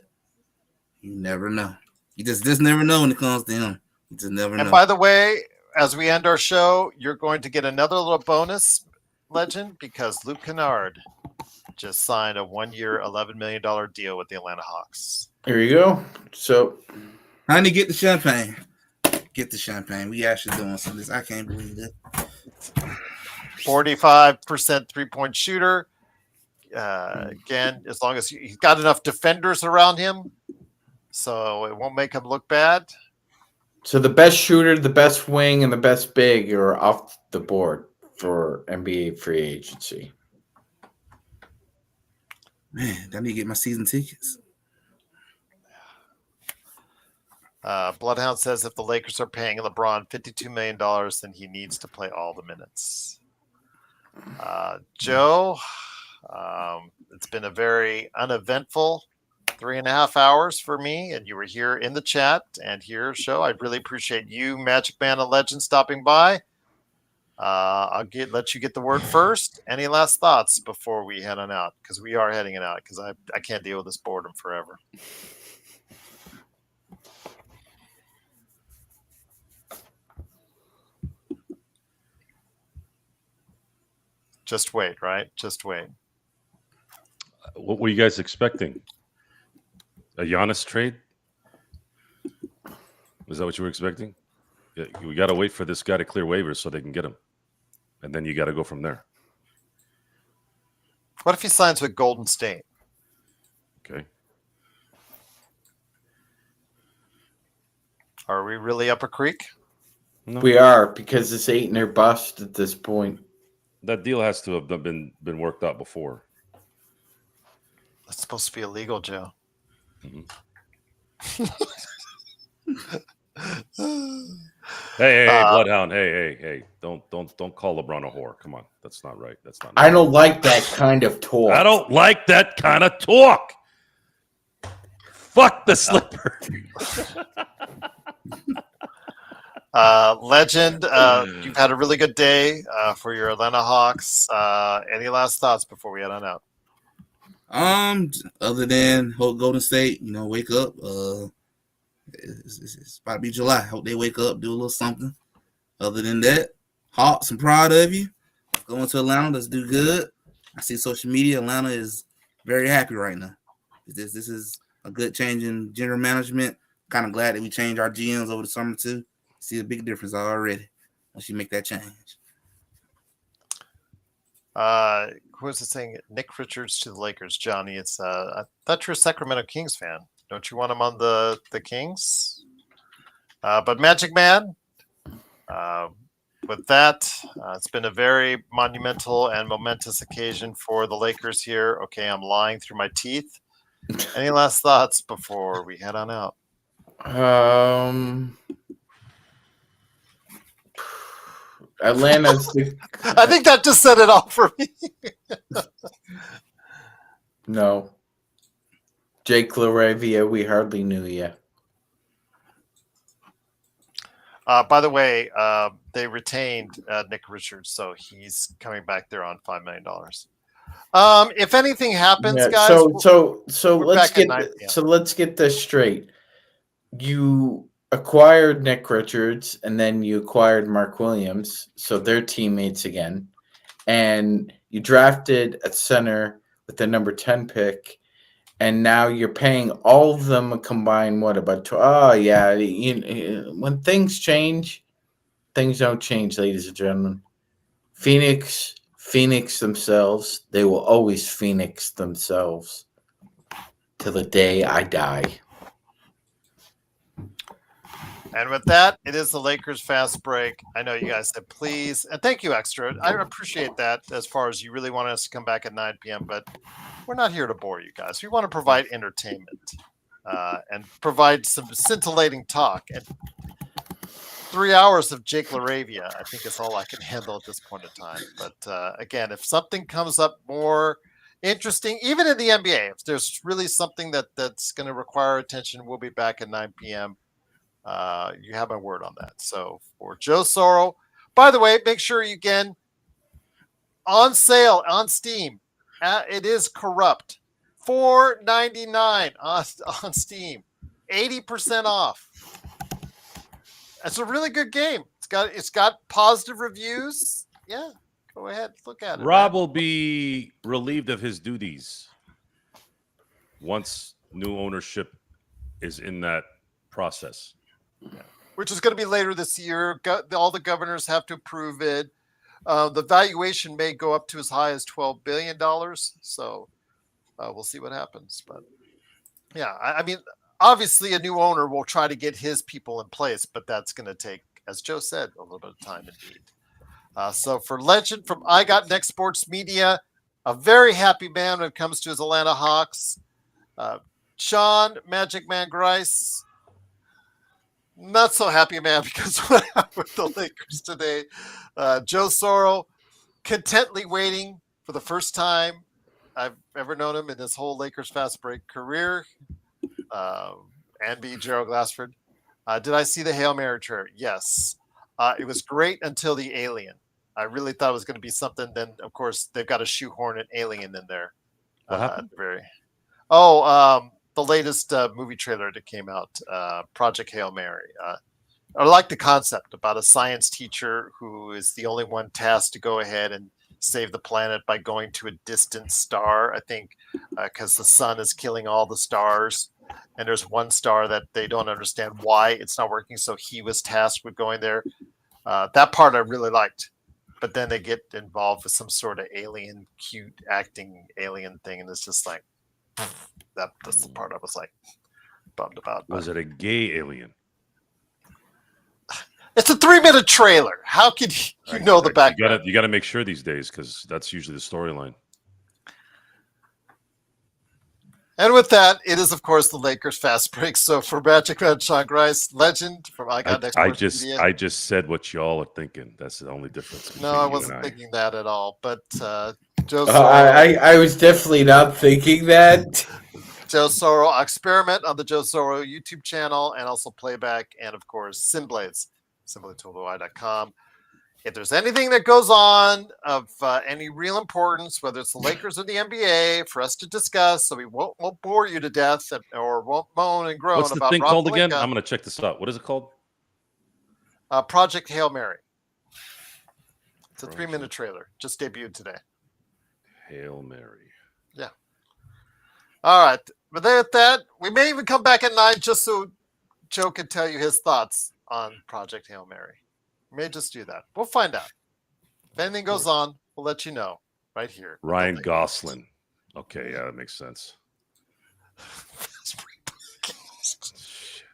you never know. You just never know when it comes to him. You just never know. And by the way, as we end our show, you're going to get another little bonus, Legend, because Luke Kennard just signed a 1-year, $11 million deal with the Atlanta Hawks. Here you go. So, honey, get the champagne. Get the champagne. We actually doing some of this. I can't believe it. 45% three-point shooter. Again, as long as he's got enough defenders around him, so it won't make him look bad. So the best shooter, the best wing, and the best big are off the board for NBA free agency. Man, I need to get my season tickets. Bloodhound says if the Lakers are paying LeBron $52 million, then he needs to play all the minutes. Joe, it's been a very uneventful 3.5 hours for me, and you were here in the chat and here show. I really appreciate you, Magic Man and Legend, stopping by. I'll let you get the word first. Any last thoughts before we head on out? Because we are heading it out because I can't deal with this boredom forever. Just wait, right? Just wait. What were you guys expecting? A Giannis trade? Was that what you were expecting? Yeah, we got to wait for this guy to clear waivers so they can get him, and then you got to go from there. What if he signs with Golden State? Okay. Are we really up a creek? No, We are, because it's Ayton or bust at this point. that deal has to have been worked out before. That's supposed to be illegal, Joe. Hey, Bloodhound. Hey. Don't call LeBron a whore. Come on. That's not right. That's not I don't like that kind of talk. I don't like that kind of talk. Fuck the slipper. Legend, you've had a really good day for your Atlanta Hawks. Any last thoughts before we head on out? Other than hope Golden State, wake up. It's about to be July. Hope they wake up, do a little something. Other than that, Hawks, I'm proud of you. Going to Atlanta, let's do good. I see social media. Atlanta is very happy right now. This is a good change in general management. Kind of glad that we changed our GMs over the summer too. See a big difference already once you make that change. Who was it saying? Nick Richards to the Lakers, Johnny. It's I thought you're a Sacramento Kings fan. Don't you want him on the Kings? But Magic Man, with that, it's been a very monumental and momentous occasion for the Lakers here. Okay, I'm lying through my teeth. Any last thoughts before we head on out? Atlanta's I think that just said it all for me. no. Jake Laravia, we hardly knew you. By the way, they retained Nick Richards, so he's coming back there on $5 million. If anything happens, guys, so we're let's back at get 9 p.m. so let's get this straight. You acquired Nick Richards, and then you acquired Mark Williams, so they're teammates again, and you drafted at center with the number 10 pick. And now you're paying all of them a combined what about? When things change, things don't change, ladies and gentlemen. Phoenix themselves. They will always Phoenix themselves till the day I die. And with that, it is the Lakers fast break. I know you guys said please, and thank you, Extra. I appreciate that as far as you really want us to come back at 9 p.m., but we're not here to bore you guys. We want to provide entertainment and provide some scintillating talk. And 3 hours of Jake Laravia, I think, is all I can handle at this point in time. But again, if something comes up more interesting, even in the NBA, if there's really something that's going to require attention, we'll be back at 9 p.m. You have my word on that. So for Joe Sorrell, by the way, make sure you again on sale on Steam. It is Corrupt, $4.99 on Steam, 80% off. It's a really good game. It's got positive reviews. Yeah, go ahead, look at it. Rob will be relieved of his duties once new ownership is in that process. Yeah. Which is going to be later this year. All the governors have to approve it. The valuation may go up to as high as $12 billion. So we'll see what happens. But yeah, I mean, obviously a new owner will try to get his people in place, but that's going to take, as Joe said, a little bit of time indeed. So for Legend from I Got Next Sports Media, a very happy man when it comes to his Atlanta Hawks. Sean Magic Man Grice, not so happy man because what happened with the Lakers today. Joe Sorrell, contently waiting for the first time I've ever known him in his whole Lakers fast break career. And B. Gerald Glassford. Did I see the Hail Mary trailer? Yes. It was great until the alien. I really thought it was going to be something. Then, of course, they've got to shoehorn an alien in there. What happened? The latest movie trailer that came out, Project Hail Mary. I like the concept about a science teacher who is the only one tasked to go ahead and save the planet by going to a distant star. I think because the sun is killing all the stars, and there's one star that they don't understand why it's not working. So he was tasked with going there. That part I really liked. But then they get involved with some sort of alien, cute acting alien thing, and it's just like that's the part I was like bummed about. Was it a gay alien? It's a 3-minute trailer. How could you know the background? You got to make sure these days because that's usually the storyline. And with that, it is of course the Lakers fast break. So for Magic Man, Sean Grice, legend from I Got Next. I just said what y'all are thinking. That's the only difference. No, I wasn't thinking that at all. But Joe I was definitely not thinking that. Joe Soro experiment on the Joe Soro YouTube channel, and also playback, and of course Simblades, SimbladeTotalY.com. If there's anything that goes on of any real importance, whether it's the Lakers or the NBA, for us to discuss, so we won't bore you to death or won't moan and groan What's the about thing Rob called again? Pelinka. I'm going to check this out. What is it called? Project Hail Mary. It's a 3-minute trailer. Just debuted today. Hail Mary. Yeah. All right. But then at that, we may even come back at 9 just so Joe can tell you his thoughts on Project Hail Mary. We may just do that. We'll find out. If anything goes on, we'll let you know right here. Ryan Gosling. Okay, yeah, that makes sense. Shit.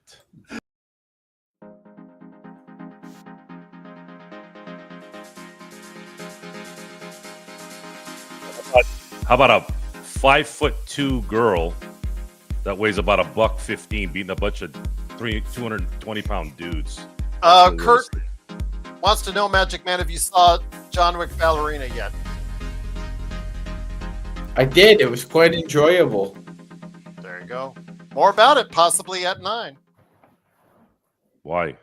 How about a 5'2" girl that weighs about $115 beating a bunch of 220-pound dudes? Kurt wants to know, Magic Man, if you saw John Wick Ballerina yet. I did. It was quite enjoyable. There you go. More about it, possibly at 9. Why?